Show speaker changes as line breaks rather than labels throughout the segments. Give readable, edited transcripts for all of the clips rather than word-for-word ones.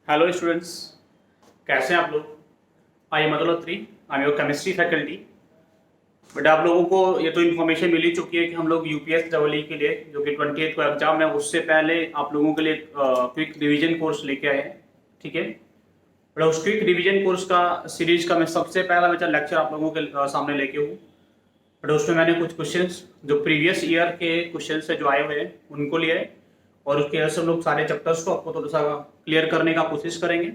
Hello students, कैसे हैं आप लोग। I am Atul Atri, I am your chemistry faculty. But आप लोगों को ये तो इन्फॉर्मेशन मिल ही चुकी है कि हम लोग यूपीएस डबल के लिए जो कि 28 को एग्जाम है उससे पहले आप लोगों के लिए क्विक रिवीजन कोर्स लेके आए हैं। ठीक है, बट उस क्विक रिवीजन कोर्स का सीरीज का मैं सबसे पहला बचा लेक्चर आप लोगों के सामने लेके हूँ। बट उसमें मैंने कुछ क्वेश्चंस जो प्रीवियस ईयर के क्वेश्चन से जो आए हुए हैं उनको लिए है और उसके वजह से हम लोग सारे चैप्टर्स को आपको थोड़ा सा क्लियर करने का कोशिश करेंगे।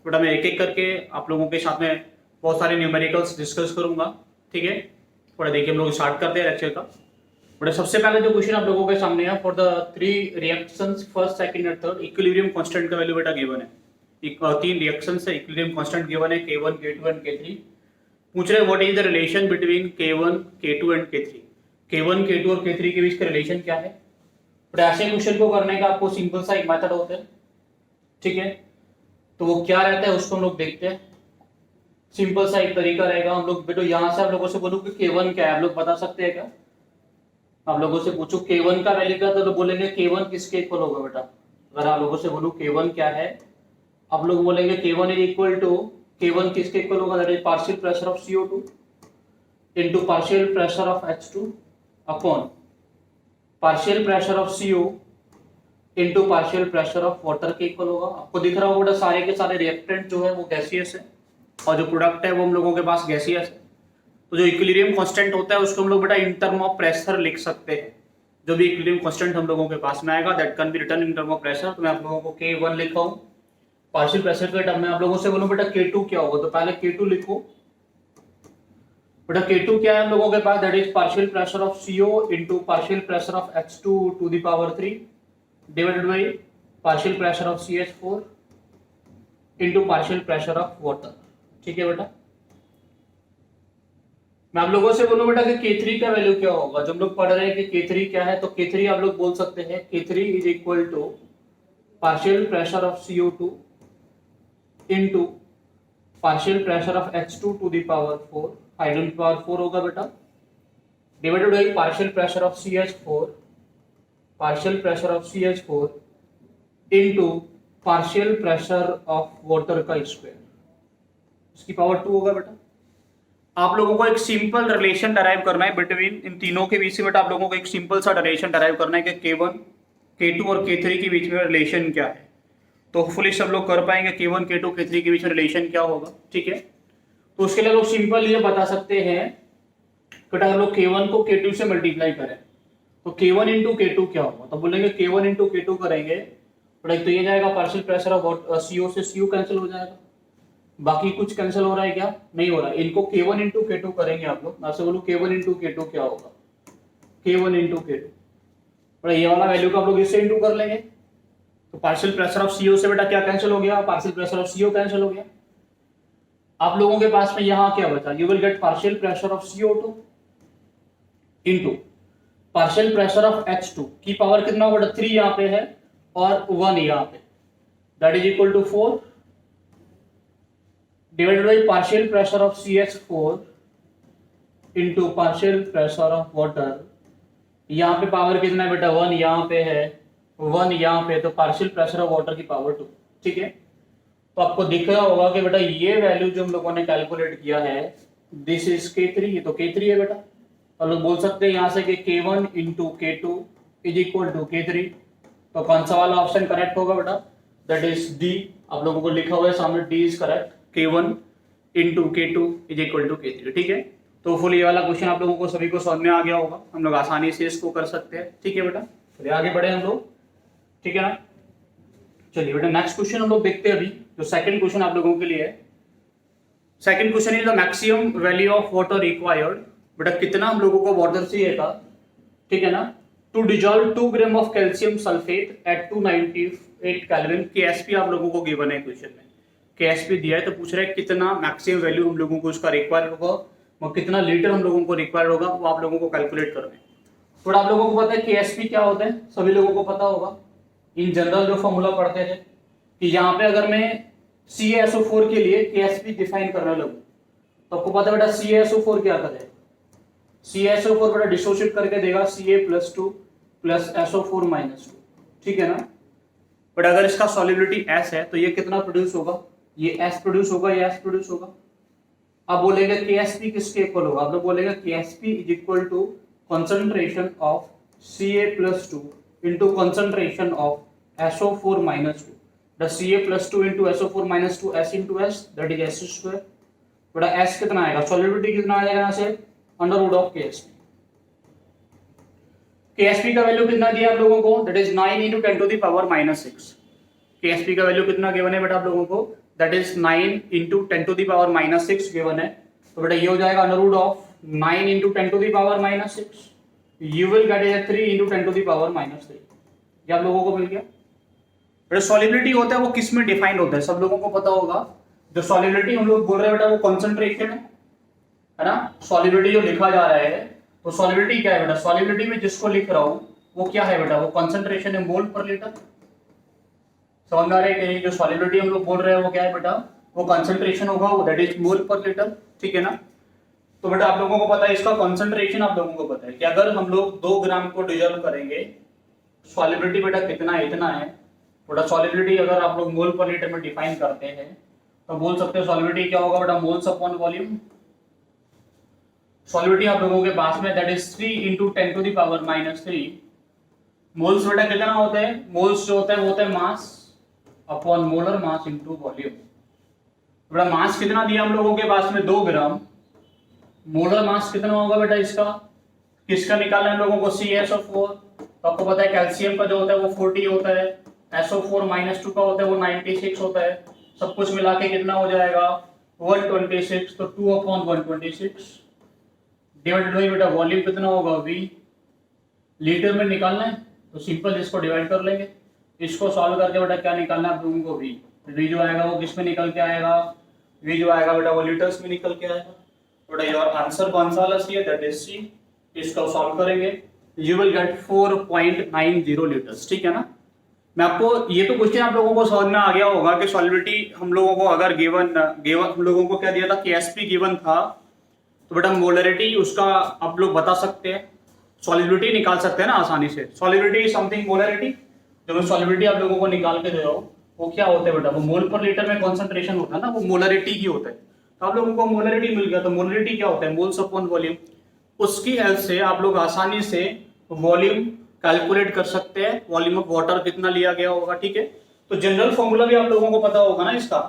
बट मैं एक एक करके आप लोगों के साथ में बहुत सारे न्यूमेरिकल्स डिस्कस करूंगा। ठीक है, थोड़ा देखिए हम लोग स्टार्ट करते हैं लेक्चर का। बट सबसे पहले जो क्वेश्चन आप लोगों के सामने है, for the three reactions first second and third equilibrium constant का वैल्यू बेटा गिवन है। तीन रिएक्शंस है, इक्विलिब्रियम कांस्टेंट गिवन है K1 K2 एंड K3। पूछ रहे what is the relation between K1 K2 and K3। K1 K2 और K3 के बीच का रिलेशन क्या है। बट ऐसे क्वेश्चन को करने का आपको सिंपल सा एक मेथड होता है। ठीक है, तो वो क्या रहता है उसको हम लोग देखते हैं। सिंपल सा एक तरीका रहेगा, हम लोग बेटो यहाँ से आप लोगों से बोलूं कि K1 क्या है, आप लोग बता सकते हैं क्या। आप लोगों से पूछो K1 का वैल्यू क्या, तो लोग बोलेंगे K1 किसके इक्वल होगा बेटा। अगर आप लोगों से बोलूं K1 क्या है, आप लोग बोलेंगे K1 is equal to, K1 किसके इक्वल होगा, that is partial pressure of CO2 into partial pressure of H2 upon partial pressure of CO into partial pressure of water के इक्वल होगा। आपको दिख रहा होगा बेटा सारे के सारे रिएक्टेंट जो है वो गैसियस है और जो प्रोडक्ट है वो हम लोगों के पास गैसियस है। तो जो इक्विलिब्रियम कांस्टेंट होता है उसको हम लोग बेटा इन टर्म ऑफ प्रेशर लिख सकते हैं। जो भी इक्विलिब्रियम कांस्टेंट हम लोगों के पास में आएगा that can be written in term of pressure. तो मैं आप लोगों को K1 लिखा हूं पार्शियल प्रेशर के टर्म में। आप लोगों से बोलूं बेटा K2 क्या होगा, तो पहले K2 लिखो बेटा। K2 क्या है हम लोगों के पास, that is partial pressure of CO into partial pressure of H2 to the power 3 divided by partial pressure of CH4 into partial pressure of water. ठीक है बेटा, मैं आप लोगों से बोलूं बेटा कि K3 का वैल्यू क्या होगा। जब हम लोग पढ़ रहे हैं कि K3 क्या है, तो K3 आप लोग बोल सकते हैं K3 is equal to partial pressure of CO2 into partial pressure of H2 to the power 4, hydrogen power 4 होगा बेटा, divided by partial pressure of CH4, partial pressure of CH4 into partial pressure of water का square, इसकी power 2 होगा बेटा। आप लोगों को एक सिंपल रिलेशन डराइव करना है बिटवीन इन तीनों के बीच में बेटा। आप लोगों को एक सिंपल सा रिलेशन डराइव करना है कि K1 K2 और K3 के बीच में रिलेशन क्या है। तो होपफुली सब लोग कर पाएंगे K1 K2 K3 के बीच में रिलेशन क्या होगा। ठीक है, तो उसके लिए लोग सिंपल ये बता सकते हैं बेटा, अगर लोग K1 को K2 से मल्टीप्लाई करें तो K1 इंटू K2 क्या होगा। तो बोलेंगे K1 इंटू K2 करेंगे बट तो ये जाएगा पार्शियल प्रेशर ऑफ CO से CO कैंसिल हो जाएगा। बाकी कुछ कैंसिल हो रहा है क्या, नहीं हो रहा है। इनको K1 इंटू K2 करेंगे आप लोग। मैं आपसे बोलूं K1 इंटू K2 क्या होगा, K1 इंटू K2 बड़ा ये वाला वैल्यू को आप लोग इससे इंटू कर लेंगे। तो पार्शियल प्रेशर ऑफ CO से बेटा क्या कैंसिल हो गया, partial pressure of CO cancel हो गया। आप लोगों के पास में यहां क्या बचा, you will gate partial pressure of CO2 into partial pressure of H2 की पावर कितना होगा, 3 यहां पे है और 1 यहां पे, that is equal to 4 divided by partial pressure of CH4 into partial pressure of water. यहां पे पावर कितना है बेटा, 1 यहां पे है, 1 यहां पे, तो पार्शियल प्रेशर ऑफ वाटर की पावर 2। ठीक है, तो आपको दिख रहा होगा कि बेटा ये वैल्यू जो हम लोगों ने कैलकुलेट किया है दिस इज K3, ये तो K3 है बेटा। तो लोग बोल सकते हैं यहां से कि K1 into K2 is equal to K3। तो कौन सा वाला ऑप्शन करेक्ट होगा बेटा, दैट इज D। आप लोगों को लिखा हुआ है सामने D is correct, K1 into K2 is equal to K3। ठीक है, तो फुल ये वाला क्वेश्चन आप लोगों को सभी को समझ में आ गया होगा, हम लोग आसानी से इसको कर सकते हैं। ठीक है बेटा, चलिए आगे बढ़े हम लोग। ठीक है ना, चलिए बेटा नेक्स्ट क्वेश्चन हम लोग देखते हैं अभी। जो सेकंड क्वेश्चन आप लोगों के लिए है, second question is the maximum value of water required. बेटा कितना हम लोगों को वाटर चाहिए था, ठीक है ना, to dissolve 2 gram of calcium sulphate at 298 kelvin. KSP आप लोगों को गिवन है क्वेश्चन में, KSP दिया है। तो पूछ रहे हैं कितना मैक्सिमम वैल्यू हम लोगों को उसका रिक्वायर होगा और कितना लीटर हम लोगों को रिक्वायर होगा, वो आप लोगों को कैलकुलेट करना है। थोड़ा आप लोगों को पता है KSP क्या होता है, सभी लोगों को पता होगा। इन जनरल जो फॉर्मूला पढ़ते थे कि यहाँ पे अगर मैं CaSO4 के लिए KSP डिफाइन करने लगूं तो आपको पता है बेटा CaSO4 क्या करेगा, CaSO4 बेटा डिसोशिएट करके देगा Ca+2 प्लस SO4 -2। ठीक है ना, बट अगर इसका सॉल्युबिलिटी S है तो ये कितना प्रोड्यूस होगा, ये S प्रोड्यूस होगा, ये S प्रोड्यूस होगा। अब बोलेंगे KSP किसके इक्वल होगा, आप लोग बोलेंगे KSP is equal to concentration of Ca+2 into concentration of SO4 minus 2. The Ca+2 into SO4 minus 2 S into S, that is S square. बड़ा S कितना आएगा, सॉल्युबिलिटी कितना आ जाएगा यहाँ से, under root of KSP। KSP का value कितना दिया आप लोगों को, that is 9 into 10 to the power minus 6। KSP का वैल्यू कितना गिवन है बेटा आप लोगों को, that is 9 into 10 to the power minus 6 given है। तो बेटा ये हो जाएगा under root of 9 into 10 to the power minus 6। You will get a 3 into 10 to the power minus 3। ये आप लोगों को मिल गया। बेटा सॉल्युबिलिटी होता है वो किस में डिफाइंड होता है, सब लोगों को पता होगा। जो सॉल्युबिलिटी हम लोग बोल रहे हैं बेटा वो कंसंट्रेशन है ना। सॉल्युबिलिटी जो लिखा जा रहा है तो सॉल्युबिलिटी क्या है बेटा, सॉल्युबिलिटी में जिसको लिख रहा हूं वो क्या है बेटा, वो कंसंट्रेशन है मोल पर लीटर। समझ आ रहा है कि जो सॉल्युबिलिटी हम लोग बोल रहे हैं वो क्या है बेटा, वो कंसंट्रेशन होगा, वो दैट इज मोल पर लीटर, ठीक है ना। तो बेटा आप लोगों को पता है इसका कंसंट्रेशन, आप लोगों को पता है कि अगर हम लोग 2 ग्राम को डिजोल्व करेंगे, सॉल्युबिलिटी बेटा कितना है, इतना है। बेटा सॉल्युबिलिटी अगर आप लोग मोल पर लीटर में डिफाइन करते हैं तो बोल सकते हैं सॉल्युबिलिटी क्या होगा बेटा, मोल्स अपॉन वॉल्यूम। सॉल्युबिलिटी आप लोगों के पास में that is 3 into 10 to the power minus 3। Moles बेटा कितना होता है, मोल्स जो होता है वो होता है mass upon molar mass into volume. बेटा मास कितना दिया हम लोगों के पास में 2 ग्राम, मोलर मास कितना होगा बेटा इसका, किसका निकालना है हम लोगों को, CaSO4। तो आपको पता है कैल्शियम का जो होता है वो 40 होता है, SO4 minus 2 का होता है वो 96 होता है। सब कुछ मिला के कितना हो जाएगा 126। तो 2/126 डिवाइडेड बाई बेटा वॉल्यूम कितना होगा V। लीटर में निकालना है तो सिंपल इसको डिवाइड कर लेंगे, इसको सॉल्व करके बेटा क्या निकालना है आप लोगों को V जो आएगा वो किस में निकल के आएगा, V जो आएगा बेटा वो लीटर्स में निकल के आएगा। बेटा योर आंसर कौन सा वाला सी है, दैट इज सी। इसको सॉल्व करेंगे यू विल गेट 4.90 लीटर्स, ठीक है ना। मैं आपको ये तो क्वेश्चन आप लोगों को समझ में आ गया होगा कि सॉल्युबिलिटी हम लोगों को अगर गिवन हम लोगों को क्या दिया था, KSP गिवन था, तो बेटा मोलरिटी उसका आप लोग बता सकते हैं, सॉल्युबिलिटी निकाल सकते हैं ना आसानी से। सॉल्युबिलिटी इज समथिंग मोलरिटी, जो मैं सॉल्युबिलिटी आप लोगों को निकाल के दे रहा हूँ वो क्या होता है बेटा, वो मोल पर लीटर में कॉन्सेंट्रेशन होता है ना, वो मोलरिटी ही होता है। तो आप लोगों को मोलरिटी मिल गया, तो मोलरिटी क्या होता है, मोल्स अपॉन वॉल्यूम। उसकी हेल्प से आप लोग आसानी से वॉल्यूम कैलकुलेट कर सकते हैं, वॉल्यूम ऑफ वाटर कितना लिया गया होगा, ठीक है। तो जनरल फॉर्मूला भी आप लोगों को पता होगा ना इसका,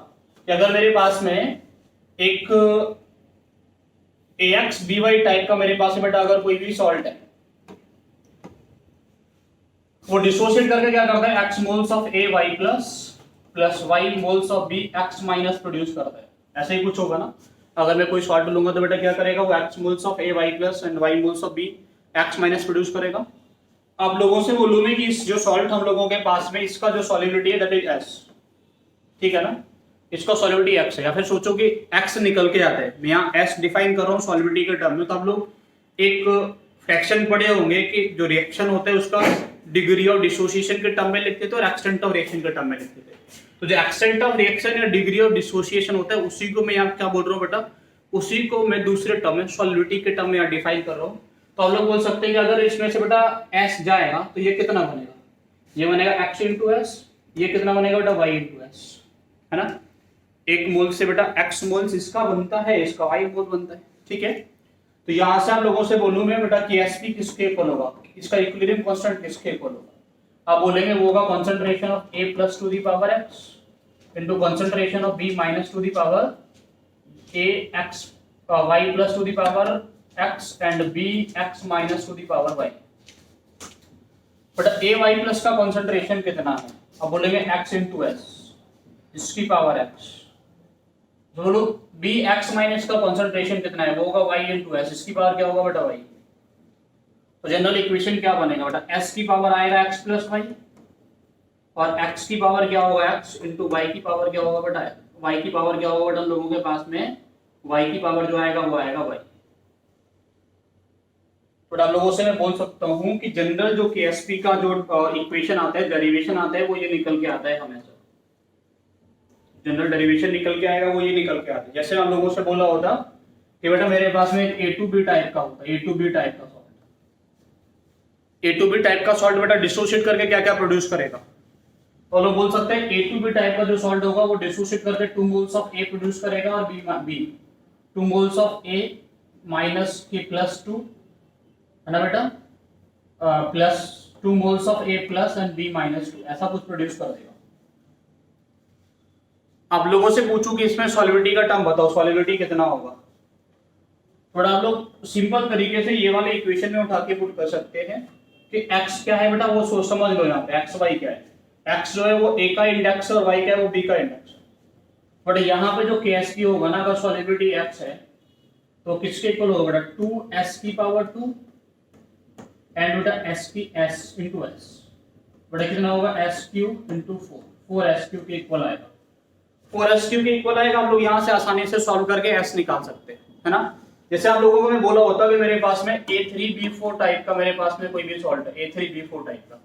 कि अगर मेरे पास में एक AX/BY टाइप का मेरे पास बेटा अगर कोई भी सॉल्ट है, वो डिसोशिएट करके क्या करता है, X moles of AY plus Y moles of B X minus produce करता है। ऐसे ही कुछ होगा ना, अगर मैं कोई सॉल्ट लूंगा तो बेटा क्या करेगा, वो X moles of AY plus and Y moles of B X minus produce करेगा। आप लोगों से बोलूं मैं कि इस जो सॉल्ट हम लोगों के पास में इसका जो सॉल्युबिलिटी है दैट इज S, ठीक है ना, इसका सॉल्युबिलिटी X है। या फिर सोचो कि X निकल के आता है, मैं यहाँ S डिफाइन कर रहा हूँ सॉल्युबिलिटी के टर्म में। तो आप लोग एक फ्रैक्शन पढ़े होंगे कि जो रिएक्शन होता है उसका डिग्री ऑफ डिसोसिएशन के टर्म में लिखते थे और एक्सटेंट ऑफ रिएक्शन के टर्म में लिखते थे। तो जो एक्सटेंट ऑफ रिएक्शन या डिग्री ऑफ डिसोसिएशन होता है उसी को मैं यहाँ क्या बोल रहा हूँ बेटा, उसी को मैं दूसरे टर्म में सॉल्युबिलिटी के टर्म में यहाँ डिफाइन कर रहा हूँ। तो आप लोग बोल सकते हैं कि अगर इसमें से बेटा S जाएगा तो ये कितना बनेगा, ये बनेगा X इंटू S, ये कितना बनेगा बेटा Y इंटू S, है ना। एक मोल से बेटा X मोल्स इसका बनता है, इसका Y मोल बनता है, ठीक है। तो यहां से आप लोगों से बोलूं मैं बेटा कि KSP किसके इक्वल होगा, इसका इक्विलिब्रियम कांस्टेंट किसके इक्वल होगा। आप बोलेंगे वो होगा concentration of A plus to the power X into concentration of B minus to the power A X Y plus to the power X and B X minus to the power Y। बेटा A Y plus का concentration कितना है, आप बोलेंगे X into S, इसकी power X। दोनों B X minus का concentration कितना है, वो होगा Y इंटू S, इसकी पावर क्या होगा बेटा Y। तो जनरल इक्वेशन क्या बनेगा बेटा, S की पावर आएगा X प्लस Y और X की पावर क्या होगा X इंटू Y की पावर क्या होगा बेटा, Y की पावर क्या होगा बेटा, लोगों के पास में Y की पावर जो आएगा वो आएगा Y। तो आप लोगों से मैं बोल सकता हूं कि जनरल जो KSP का जो इक्वेशन आता है, डेरिवेशन आता है, वो ये निकल के आता है हमेशा। जनरल डेरिवेशन निकल के आएगा, वो ये निकल के आता है। जैसे हम लोगों से बोला होता कि बेटा मेरे पास में A टू B टाइप का होता है, A टू B टाइप का salt, A to B type का सॉल्ट बेटा डिसोशिएट करके क्या क्या प्रोड्यूस करेगा, और लोग बोल सकते हैं ए टू बी टाइप का जो सॉल्ट होगा वो डिसोसिएट करके 2 मोल्स ऑफ ए प्रोड्यूस करेगा और B 2 moles of A minus के प्लस 2 है ना बेटा, plus 2 moles of A plus and B minus 2, ऐसा कुछ प्रोड्यूस कर देगा। आप लोगों से पूछूं कि इसमें सॉल्युबिलिटी का टर्म बताओ, सॉल्युबिलिटी कितना होगा। थोड़ा आप लोग सिंपल तरीके से ये वाले इक्वेशन में उठा के पुट कर सकते हैं कि x क्या है बेटा, वो सोच समझ लो। यहाँ पे x y क्या है, x जो है वो a का इंडेक्स और y क्या है वो b का इंडेक्स। बट यहाँ पे जो KSP होगा ना, अगर सॉल्युबिलिटी x है तो किसके इक्वल होगा बेटा, 2s की पावर 2 एंड बेटा s की s इंटू s, बेटा कितना होगा s cube into 4 4s cube के इक्वल आएगा। 4s क्यूब के इक्वल आएगा। आप लोग यहाँ से आसानी से सॉल्व करके s निकाल सकते हैं, है ना। जैसे आप लोगों को मैं बोला होता कि मेरे पास में A3B4 टाइप का मेरे पास में कोई भी सॉल्ट है A3B4 टाइप का,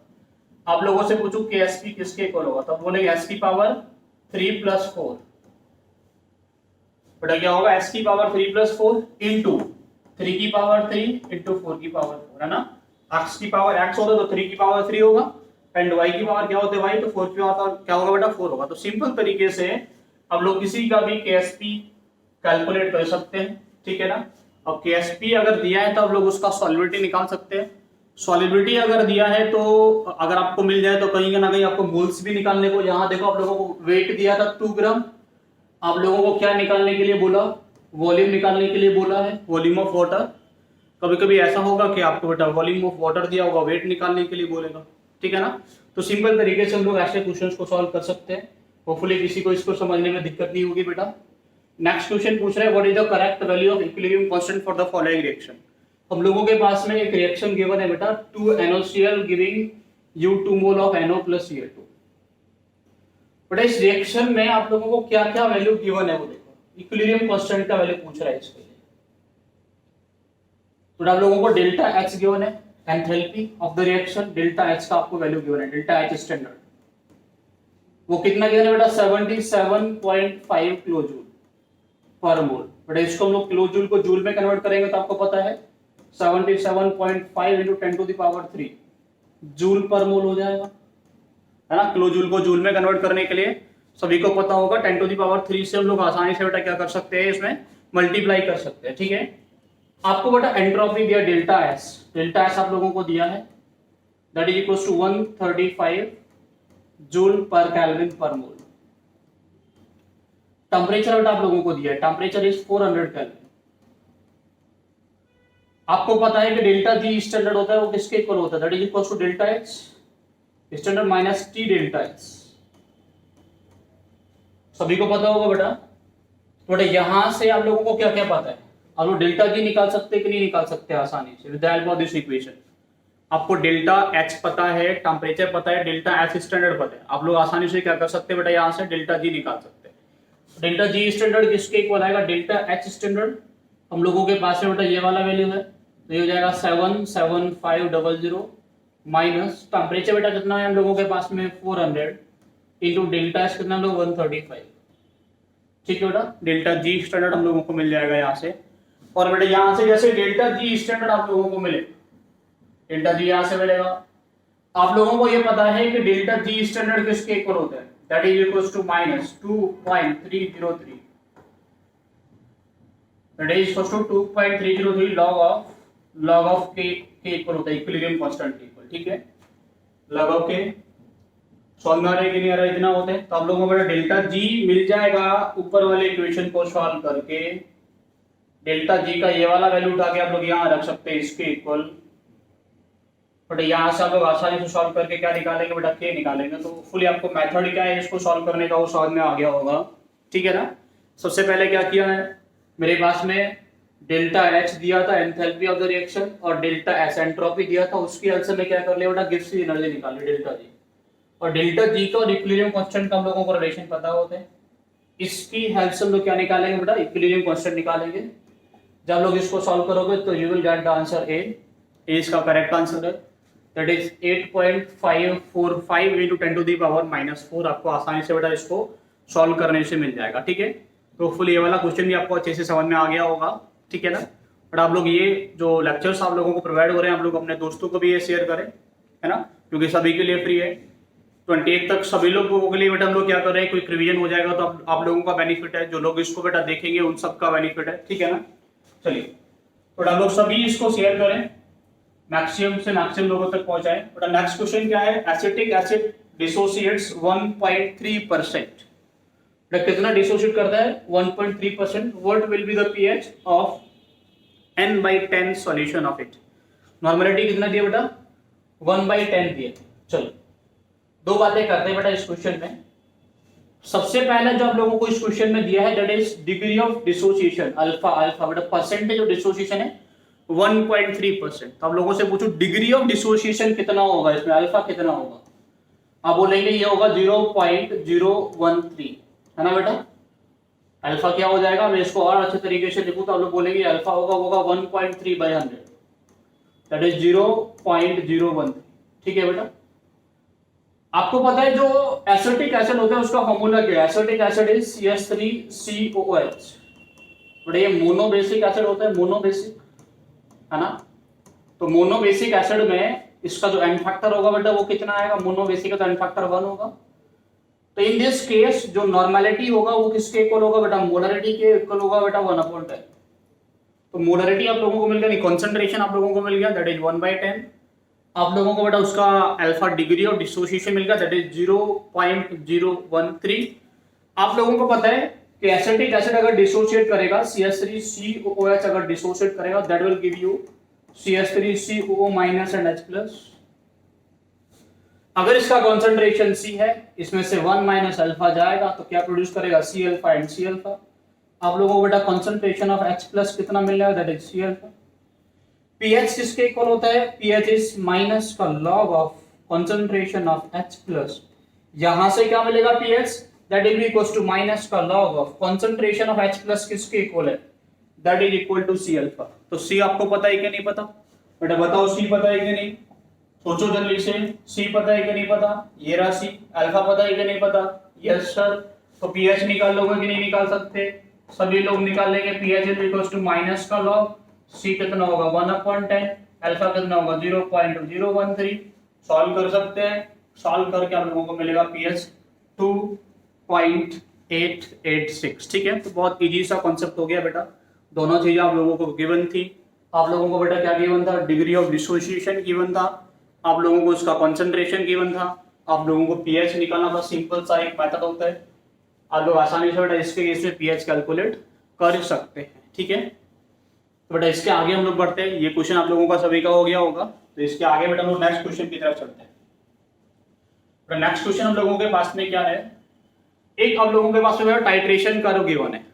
आप लोगों से पूछूं KSP किसके इक्वल होगा, तब बोलेंगे s की पावर 3 प्लस 4, बेटा क्या होगा s की पावर 3 प्लस 4 इंटू 3 की पावर 3 इंटू 4 की पावर 4, है ना। x की पावर x होता तो 3 की पावर 3 होगा एंड y की पावर क्या होता है y, तो 4 की पावर क्या होगा बेटा 4 होगा। तो सिंपल तरीके से आप लोग किसी का भी KSP कैलकुलेट कर सकते हैं, ठीक है ना। अब KSP अगर दिया है तो आप लोग उसका सॉल्युबिलिटी निकाल सकते हैं। सॉल्युबिलिटी अगर दिया है तो अगर आपको मिल जाए तो कहीं ना कहीं आपको मोल्स भी निकालने को, यहाँ देखो आप लोगों को वेट दिया था 2 ग्राम, आप लोगों को क्या निकालने के लिए बोला, वॉल्यूम निकालने के लिए बोला है, वॉल्यूम ऑफ वाटर। कभी कभी ऐसा होगा कि आपको बेटा वॉल्यूम ऑफ वाटर दिया होगा, वेट निकालने के लिए बोलेगा, ठीक है ना। तो सिंपल तरीके से हम लोग ऐसे क्वेश्चंस को सॉल्व कर सकते हैं। होपफुली किसी को इसको समझने में दिक्कत नहीं होगी बेटा। नेक्स्ट क्वेश्चन पूछ रहे हैं what is the correct value of equilibrium constant for the following reaction. हम लोगों के पास में एक रिएक्शन गिवन है बेटा 2NaCl giving you 2 mole of NO plus Cl2। बेटा इस रिएक्शन में आप लोगों को क्या क्या वैल्यू गिवन है वो देखो, इक्विलिब्रियम कांस्टेंट का वैल्यू पूछ रहा है इसके लिए। तो आप लोगों को डेल्टा H गिवन है, enthalpy of the reaction, delta H का आपको वैल्यू गिवन है, डेल्टा H स्टैंडर्ड वो कितना गिवन है बेटा 77.5 किलो जूल पर मोल। बट इसको हम लोग किलो जूल को जूल में कन्वर्ट करेंगे तो आपको पता है 77.5 into 10 to the power 3 joule पर मोल हो जाएगा, है ना। किलो जूल को जूल में कन्वर्ट करने के लिए सभी को पता होगा 10 टू द पावर 3 से हम लोग आसानी से बेटा क्या कर सकते हैं, इसमें मल्टीप्लाई कर सकते हैं, ठीक है। आपको बेटा एंट्रोपी दिया डेल्टा एस, डेल्टा एस आप लोगों को दिया है that is equal to 135 joule per kelvin per mole. Temperature बेटा आप लोगों को दिया है, टेम्परेचर इज 400 केल्विन। आपको पता है कि डेल्टा जी स्टैंडर्ड होता है वो किसके इक्वल होता है, that is equal to delta H standard minus T delta H. सभी को पता होगा बेटा। तो बेटा यहां से आप लोगों को क्या क्या पता है, आप लोग डेल्टा जी निकाल सकते हैं कि नहीं निकाल सकते आसानी से with the help of this equation. आपको डेल्टा एच पता है, टेम्परेचर पता है, डेल्टा एच स्टैंडर्ड पता है, आप लोग आसानी से क्या कर सकते हैं बेटा यहां से डेल्टा जी निकाल सकते हैं। डेल्टा जी स्टैंडर्ड किसके इक्वल आएगा, डेल्टा एच स्टैंडर्ड हम लोगों के पास में बेटा ये वाला वैल्यू है तो ये हो जाएगा 77500 माइनस टेम्परेचर बेटा कितना है हम लोगों के पास में 400 इंटू डेल्टा एच कितना हम लोग 135, ठीक है बेटा। डेल्टा जी स्टैंडर्ड हम लोगों को मिल जाएगा यहाँ से। और बेटा यहाँ से जैसे डेल्टा जी स्टैंडर्ड आप लोगों को मिले, डेल्टा जी यहाँ से मिलेगा। आप लोगों को ये पता है कि डेल्टा जी स्टैंडर्ड किसके इक्वल होता है, that is equal to minus 2.303, that is equal to 2.303 log of K equal होता है इक्विलिब्रियम कांस्टेंट के इक्वल, ठीक है। log ऑफ के सॉल्व में आ रहा है कि नहीं आ रहा है, इतना होता है। तो आप लोगों को बेटा डेल्टा जी मिल जाएगा ऊपर वाले इक्वेशन को सॉल्व करके। डेल्टा जी का ये वाला वैल्यू उठा के आप लोग यहाँ रख सकते हैं इसके इक्वल, बट यहाँ से आप लोग आसानी से सॉल्व करके क्या निकालेंगे बेटा के निकालेंगे। तो फुली आपको मेथड क्या है इसको सॉल्व करने का वो समझ में आ गया होगा, ठीक है ना। सबसे पहले क्या किया है, मेरे पास में डेल्टा एच दिया था एंथैल्पी ऑफ द रिएक्शन और डेल्टा एस एंट्रोपी दिया था, उसकी हेल्प से मैं क्या कर लिया बेटा गिब्स की एनर्जी निकाली डेल्टा जी। और डेल्टा जी का और इक्विलिब्रियम कांस्टेंट का हम लोगों को रिलेशन पता होते हैं, इसकी हेल्प से हम लोग क्या निकालेंगे बेटा इक्विलिब्रियम कांस्टेंट निकालेंगे। जब लोग इसको सॉल्व करोगे तो you will get the answer A इसका करेक्ट आंसर है, that is 8.545 into 10 to the power -4। आपको आसानी से बेटा इसको सॉल्व करने से मिल जाएगा, ठीक है। तो फुल ये वाला क्वेश्चन भी आपको अच्छे से समझ में आ गया होगा, ठीक है ना। बट आप लोग ये जो लेक्चर्स आप लोगों को प्रोवाइड हो रहे हैं आप लोग अपने दोस्तों को भी ये शेयर करें, है ना, क्योंकि सभी के लिए फ्री है। 28 तक सभी लोगों के लिए बेटा हम लोग क्या कर रहे हैं, क्विक रिवीजन हो जाएगा तो आप लोगों का बेनिफिट है, जो लोग इसको बेटा देखेंगे उन सबका बेनिफिट है, ठीक है ना। चलिए बेटा आप लोग सभी इसको शेयर करें, मैक्सिमम से मैक्सिमम लोगों तक पहुंचाएं। बेटा नेक्स्ट क्वेश्चन क्या है, एसिटिक एसिड डिसोसिएट्स 1.3%। कितना डिसोसिएट करता है 1.3%। What will be the pH of n/10 solution of it. Normality कितना दिया बेटा 1/10 दिया। चलो दो बातें करते हैं बेटा इस क्वेश्चन में। सबसे पहले जो आप लोगों को इस क्वेश्चन में दिया है that is degree of dissociation alpha. Alpha beta percentage of dissociation है 1.3%। तो आप लोगों से पूछो डिग्री ऑफ डिसोसिएशन कितना होगा, इसमें अल्फा कितना होगा। आप बोलेंगे ये होगा 0.013, है ना बेटा। अल्फा क्या हो जाएगा, मैं इसको और अच्छे तरीके से लिखूं तो आप लोग बोलेंगे अल्फा होगा 1.3/100, दैट इज 0.013। ठीक है बेटा। आपको पता है जो एसिटिक एसिड होता है उसका फॉर्मूला क्या है, acetic acid is CH3COOH। But ये मोनोबेसिक एसिड होता है, मोनोबेसिक, है ना। तो मोनोबेसिक एसिड में इसका जो एन फैक्टर होगा बेटा वो कितना आएगा, मोनोबेसिक का तो एन फैक्टर 1 होगा। तो इन दिस केस जो नॉर्मेलिटी होगा वो किसके इक्वल होगा बेटा, मोलरिटी के इक्वल होगा बेटा 1/10। तो मोलरिटी आप लोगों को मिल गया, नहीं कॉन्सेंट्रेशन आप लोगों को मिल गया दैट इज 1/10। आप लोगों को बेटा उसका अल्फा डिग्री ऑफ डिसोसिएशन मिल गया दैट इज 0.013। आप लोगों को पता है कि एसिटिक एसिड अगर डिसोसिएट करेगा CH3COOH अगर डिसोसिएट करेगा that will give you CH3COO- and H+। अगर इसका कॉन्सेंट्रेशन C है, इसमें से 1 - अल्फा जाएगा तो क्या प्रोड्यूस करेगा C alpha and C alpha. आप लोगों को बेटा कॉन्सेंट्रेशन ऑफ H+ कितना मिल जाएगा that is C alpha. pH किसके इक्वल होता है, pH इज माइनस का log of concentration of H+। यहां से क्या मिलेगा pH that will be equal to minus का log of concentration of H+ किसके इक्वल है, that is equal to C alpha. तो C आपको पता है कि नहीं पता, बेटा बताओ C पता है कि नहीं, सोचो जल्दी से। C पता है कि नहीं पता, ये रहा C। अल्फा पता है कि नहीं पता, यस सर। तो pH निकाल लोगे कि नहीं निकाल सकते, सभी लोग निकाल लेंगे। pH is equal to minus का लॉग C कितना होगा 1/10, अल्फा कितना होगा 0.013। सॉल्व कर सकते हैं, सॉल्व करके आप लोगों को मिलेगा pH 2.886। ठीक है, तो बहुत इजी सा कॉन्सेप्ट हो गया बेटा। दोनों चीजें आप लोगों को गिवन थी। आप लोगों को बेटा क्या गिवन था, डिग्री ऑफ डिसोसिएशन गिवन था, आप लोगों को उसका कॉन्सेंट्रेशन गिवन था, आप लोगों को pH निकालना था। सिंपल सा एक मेथड होता है, आप लोग आसानी से बेटा इसके केस में pH कैलकुलेट कर सकते हैं। ठीक है, तो बेटा इसके आगे हम लोग बढ़ते हैं। ये क्वेश्चन आप लोगों का सभी का हो गया होगा, तो इसके आगे बेटा हम लोग नेक्स्ट क्वेश्चन की तरफ चलते हैं। तो नेक्स्ट क्वेश्चन हम लोगों के पास में क्या है, एक आप लोगों के पास में टाइट्रेशन कर्व गिवन है।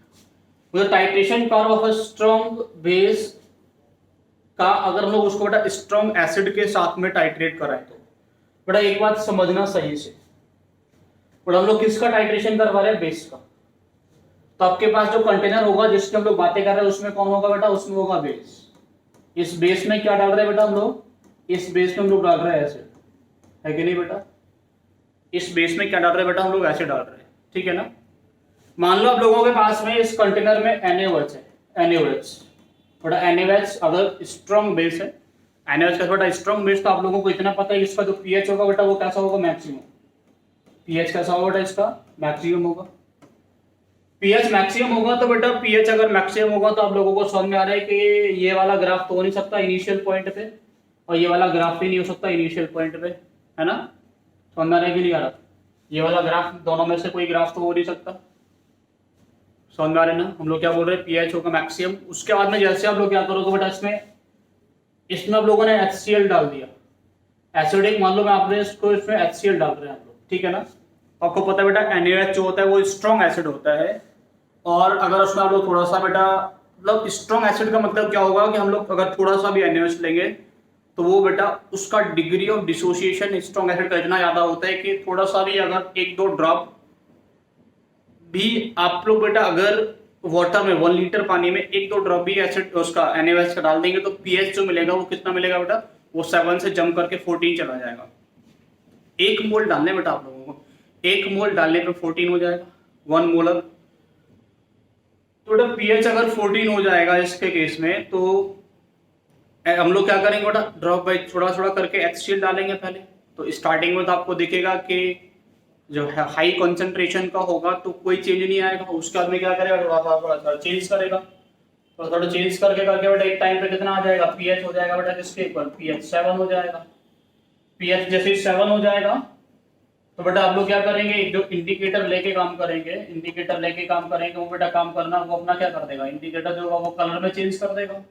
वो titration curve of a strong base का अगर हम लोग उसको बेटा स्ट्रॉन्ग एसिड के साथ में टाइट्रेट कराएं तो बेटा एक बात समझना सही से, बेटा हम लोग किसका टाइट्रेशन करवा रहे हैं, बेस का। तो आपके पास जो कंटेनर होगा जिसकी हम लोग बातें कर रहे हैं उसमें कौन होगा बेटा, उसमें होगा बेस। इस बेस में क्या डाल रहे हैं बेटा हम लोग, इस बेस में हम लोग डाल रहे हैं एसिड, है कि नहीं बेटा। इस बेस में क्या डाल रहे हैं बेटा हम लोग, एसिड डाल रहे हैं, ठीक है ना। मान लो आप लोगों के पास में इस कंटेनर में NaOH है, NaOH बेटा। NaOH अगर स्ट्रॉन्ग बेस है, NaOH का बेटा स्ट्रॉन्ग बेस, तो आप लोगों को इतना पता है इसका जो pH होगा बेटा वो कैसा होगा, मैक्सिमम। pH कैसा होगा बेटा, इसका मैक्सिमम होगा। pH मैक्सिमम होगा तो बेटा pH अगर मैक्सिमम होगा तो आप लोगों को समझ में आ रहा है कि ये वाला ग्राफ तो हो नहीं सकता इनिशियल पॉइंट पे, और ये वाला ग्राफ भी नहीं हो सकता इनिशियल पॉइंट पे, है ना। समझ में आ रहा है कि नहीं आ रहा, ये वाला ग्राफ, दोनों में से कोई ग्राफ तो हो नहीं सकता। समझ में आ रहा है ना, हम लोग क्या बोल रहे हैं, pH होगा मैक्सिमम। उसके बाद में जैसे आप लोग क्या करोगे बेटा, इसमें आप लोगों ने HCl डाल दिया, एसिडिक मान लो मैं आपने इसको इसमें HCl डाल रहे हैं आप लोग, ठीक है ना। आपको पता है बेटा NaOH जो होता है वो स्ट्रॉन्ग एसिड होता है, और अगर उसमें आप लोग थोड़ा सा बेटा, मतलब स्ट्रॉन्ग एसिड का मतलब क्या होगा कि हम लोग अगर थोड़ा सा भी NaOH लेंगे तो वो बेटा उसका degree of dissociation strong acid का इतना ज्यादा होता है कि थोड़ा सा भी अगर 1-2 ड्रॉप भी आप लोग बेटा अगर वाटर में 1 लीटर पानी में 1-2 ड्रॉप भी एसिड उसका NaOH का डाल देंगे तो pH जो मिलेगा वो कितना मिलेगा बेटा, वो 7 से जंप करके 14 चला जाएगा। 1 मोल डालने बेटा आप लोगों को, 1 मोल डालने पे 14 हो जाएगा, 1 मोलर। तो बेटा pH अगर 14 हो जाएगा इसके केस में, तो हम लोग क्या करेंगे बेटा, ड्रॉप बाई थोड़ा थोड़ा करके HCl डालेंगे पहले। तो तो स्टार्टिंग में तो आपको दिखेगा कि जो है हाई कंसंट्रेशन का होगा तो कोई चेंज नहीं आएगा, उसके बाद में क्या करेगा, थोड़ा सा चेंज करेगा, थोड़ा चेंज करके करके बेटा एक टाइम पे कितना आ जाएगा, पीएच हो जाएगा बेटा किसके ऊपर, पीएच 7 हो जाएगा। पीएच जैसे 7 हो जाएगा तो बेटा आप लोग क्या करेंगे, एक जो इंडिकेटर लेके काम करेंगे, इंडिकेटर लेके काम करेंगे, वो बेटा काम करना वो अपना क्या कर देगा, इंडिकेटर जो होगा वो कलर में चेंज कर देगा।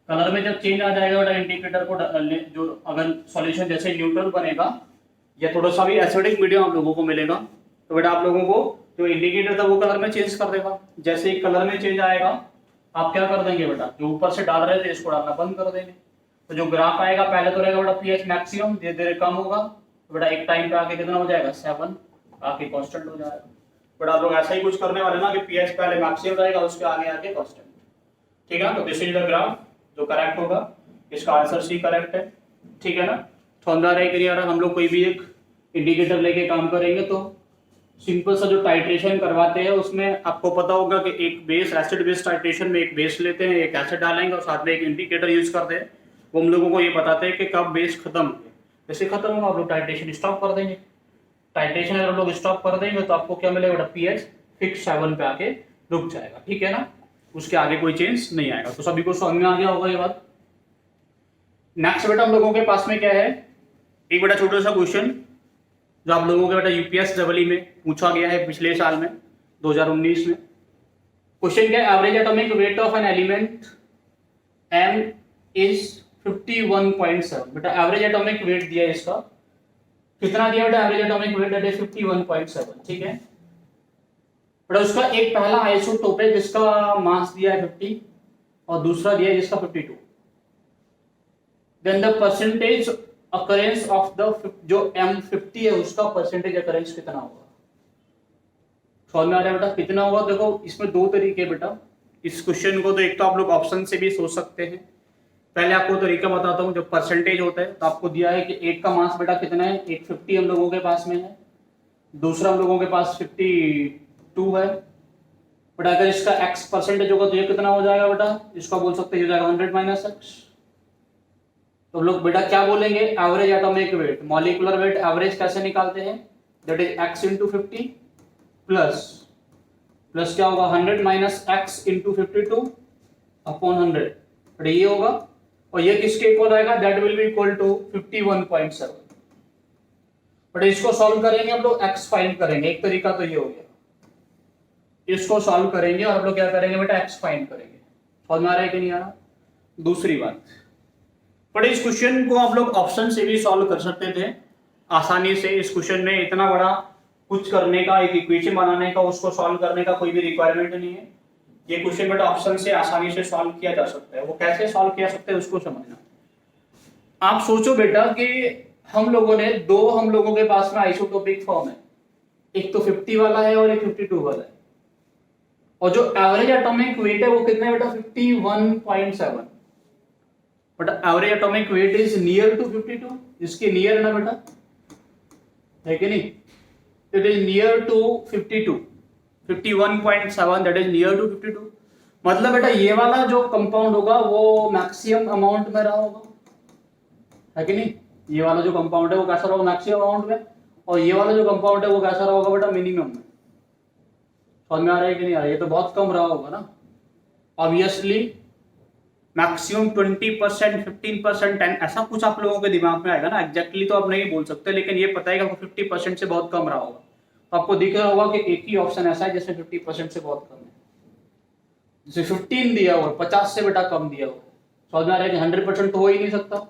कलर में जब चेंज आ जाएगा बेटा इंडिकेटर को जो अगर सॉल्यूशन जैसे न्यूट्रल बनेगा या थोड़ा सा भी एसिडिक मीडियम आप लोगों को मिलेगा तो बेटा आप लोगों को जो इंडिकेटर था वो कलर में चेंज कर देगा। जैसे ही कलर में चेंज आएगा आप क्या कर देंगे बेटा, जो ऊपर से डाल रहे थे इसको डालना बंद कर देंगे। तो जो ग्राफ आएगा पहले तो रहेगा बेटा पीएच मैक्सिमम, धीरे धीरे कम होगा, तो बेटा एक टाइम पे आके कितना हो जाएगा 7 आके कांस्टेंट हो जाएगा। बट आप लोग ऐसा ही कुछ करने वाले ना कि पीएच पहले मैक्सिमम रहेगा उसके आगे आके कांस्टेंट, ठीक है। तो दिस इज द ग्राफ जो करेक्ट होगा, इसका आंसर सी करेक्ट है, ठीक है ना। तो अंदर है कि नहीं आ रहा, हम लोग कोई भी एक इंडिकेटर लेके काम करेंगे तो सिंपल सा जो टाइट्रेशन करवाते हैं उसमें आपको पता होगा कि एक बेस एसिड बेस टाइट्रेशन में एक बेस लेते हैं, एक एसिड डालेंगे और साथ में एक इंडिकेटर यूज करते हैं। वो हम लोगों को ये बताते हैं कि कब बेस खत्म हो, जैसे खत्म होगा आप लोग टाइट्रेशन स्टॉप कर देंगे। टाइट्रेशन अगर लोग स्टॉप कर देंगे तो आपको क्या मिलेगा, पीएच फिक्स 7 पे आके रुक जाएगा, ठीक है ना, उसके आगे कोई चेंज नहीं आएगा। तो सभी को समझ में आ गया होगा ये बात। नेक्स्ट बेटा हम लोगों के पास में क्या है, एक बेटा छोटा सा क्वेश्चन जो आप लोगों के बेटा यूपीएस डबल में पूछा गया है पिछले साल में 2019 में। क्वेश्चन क्या है, average atomic weight of an element m is 51.7। बेटा एवरेज एटॉमिक वेट दिया है इसका, कितना दिया बेटा, average atomic wait that is 51.7, ठीक है। बेटा उसका एक पहला आइसोटोप है जिसका मास दिया है 50 और दूसरा दिया है जिसका 52। Then the percentage occurrence of the जो M50 है उसका परसेंटेज अकरेंस कितना होगा। समझ में आ रहा है बेटा कितना होगा। देखो इसमें दो तरीके बेटा इस क्वेश्चन को, तो एक तो आप लोग ऑप्शन से भी सोच सकते हैं। पहले आपको तरीका बताता हूँ, जो परसेंटेज होता है तो आपको दिया है कि एक का मास बेटा कितना है, एक 50 हम लोगों के पास में है, दूसरा हम लोगों के पास 52 है। बेटा अगर इसका x परसेंटेज होगा तो ये कितना हो जाएगा बेटा, इसका बोल सकते हैं हो जाएगा 100 माइनस एक्स। तो लोग बेटा क्या बोलेंगे, average atomic weight, molecular weight average कैसे निकालते हैं, that is x into 50 plus क्या होगा 100 minus x into 52 upon 100, but ये होगा और ये किसके इक्वल आएगा, that will be equal to 51.7। But इसको सॉल्व करेंगे हम लोग, x फाइंड करेंगे, एक तरीका तो ये हो गया, इसको सॉल्व करेंगे और हम लोग क्या करेंगे बेटा x फाइंड करेंगे। समझ में आ रहा है कि नहीं आ रहा। दूसरी बात, बट इस क्वेश्चन को आप लोग ऑप्शन से भी सॉल्व कर सकते थे आसानी से। इस क्वेश्चन में इतना बड़ा कुछ करने का, एक इक्वेशन बनाने का, उसको सॉल्व करने का कोई भी रिक्वायरमेंट नहीं है। ये क्वेश्चन बेटा ऑप्शन से आसानी से सॉल्व किया जा सकता है। वो कैसे सॉल्व किया सकते हैं उसको समझना। आप सोचो बेटा कि हम लोगों ने हम लोगों के पास में आइसोटोपिक फॉर्म है, एक तो 50 वाला है और एक 52 वाला है, और जो एवरेज एटॉमिक वेट है वो कितना है बेटा 51.7। But average atomic weight is near to 52, इसके नियर ना बेटा, है कि नहीं, it is near to 52, 51.7 that is near to 52। मतलब बेटा ये वाला जो कंपाउंड होगा वो मैक्सिमम अमाउंट में रहा होगा, है कि नहीं। ये वाला जो कंपाउंड है वो कैसा रहा, मैक्सिमम अमाउंट में, और ये वाला जो कंपाउंड है वो कैसा रहा होगा बेटा, मिनिमम में। समझ में आ रहा है कि नहीं आ रहा है, ये तो बहुत कम रहा होगा ना। ऑब्वियसली मैक्सिमम 20%, 15%, 10 ऐसा कुछ आप लोगों के दिमाग में आएगा ना। एग्जैक्टली तो आप नहीं बोल सकते, लेकिन ये पता है कि आपको 50% से बहुत कम रहा होगा। तो आपको दिख रहा होगा कि एक ही ऑप्शन ऐसा है जिसमें 50% से बहुत कम है, जैसे 15 दिया हुआ, 50 से बेटा कम दिया हुआ। समझ में आ रहा है कि 100% तो हो ही नहीं सकता।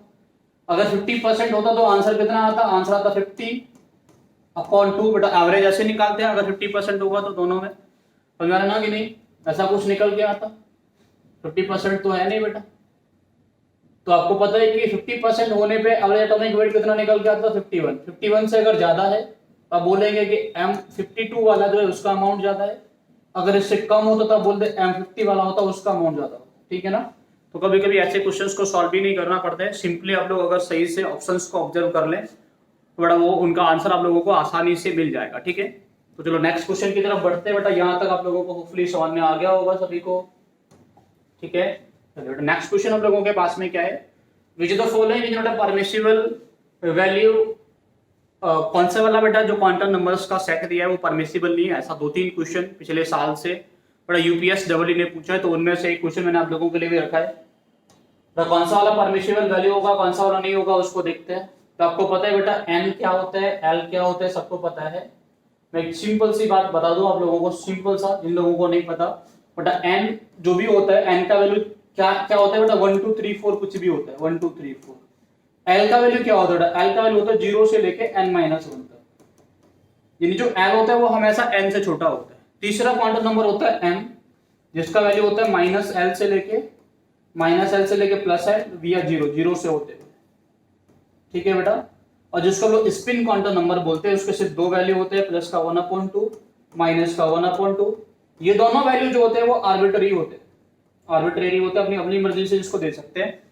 अगर 50% होता तो आंसर कितना आता, आंसर आता 50/2। बेटा एवरेज ऐसे निकालते हैं, अगर 50% होगा तो दोनों में। समझ में आ रहा ना कि नहीं, ऐसा कुछ निकल के आता। 50% तो है नहीं बेटा, तो आपको पता है कि 50% होने पे एवरेज एटॉमिक वेट कितना निकल के आता है 51। 51 से अगर ज्यादा है तो आप बोलेंगे कि M52 वाला जो है उसका अमाउंट ज्यादा है, अगर इससे कम होता तो आप बोलते M50 वाला होता उसका अमाउंट ज्यादा होता, ठीक है ना। तो कभी कभी ऐसे क्वेश्चंस को सॉल्व भी नहीं करना पड़ता है, सिंपली आप लोग अगर सही से ऑप्शंस को ऑब्जर्व कर लें तो बेटा वो उनका आंसर आप लोगों को आसानी से मिल जाएगा, ठीक है। तो चलो नेक्स्ट क्वेश्चन की तरफ बढ़ते हैं बेटा। यहाँ तक आप लोगों को होपफुली समझ में आ गया होगा सभी को, ठीक है। नेक्स्ट क्वेश्चन हम लोगों के पास में क्या है, which the following is not a permissible value कौन सा वाला बेटा जो क्वांटम नंबर्स का सेट दिया है वो परमिसिबल नहीं है। ऐसा 2-3 क्वेश्चन पिछले साल से बड़ा यूपीएस डब्ल्यू ने पूछा है, तो उनमें से एक क्वेश्चन मैंने आप लोगों के लिए भी रखा है। तो कौन सा वाला परमिसिबल वैल्यू होगा, कौन सा वाला नहीं होगा, उसको देखते हैं। तो आपको पता है बेटा एन क्या होता है, एल क्या होता है, सबको पता है। मैं एक सिंपल सी बात बता दूं आप लोगों को, सिंपल सा, जिन लोगों को नहीं पता। बेटा एन जो भी होता है, एन का वैल्यू क्या क्या होता है बेटा, 1 2 3 4 कुछ भी होता है, 1 2 3 4। एल का वैल्यू क्या होता है बेटा, एल का वैल्यू होता है 0 से लेके n-1 तक, यानी जो एल होता है वो हमेशा n से छोटा होता है। तीसरा क्वांटम नंबर होता है m, जिसका वैल्यू होता है -l से लेके +l via 0 से होते हैं, ठीक है बेटा। और जिसको लोग स्पिन क्वांटम नंबर बोलते हैं, उसके सिर्फ 2 वैल्यू होते हैं, प्लस का 1/2 माइनस का 1/2। ये दोनों वैल्यू जो होते हैं वो आर्बिट्ररी होते हैं, अपनी अपनी मर्जी से जिसको दे सकते हैं।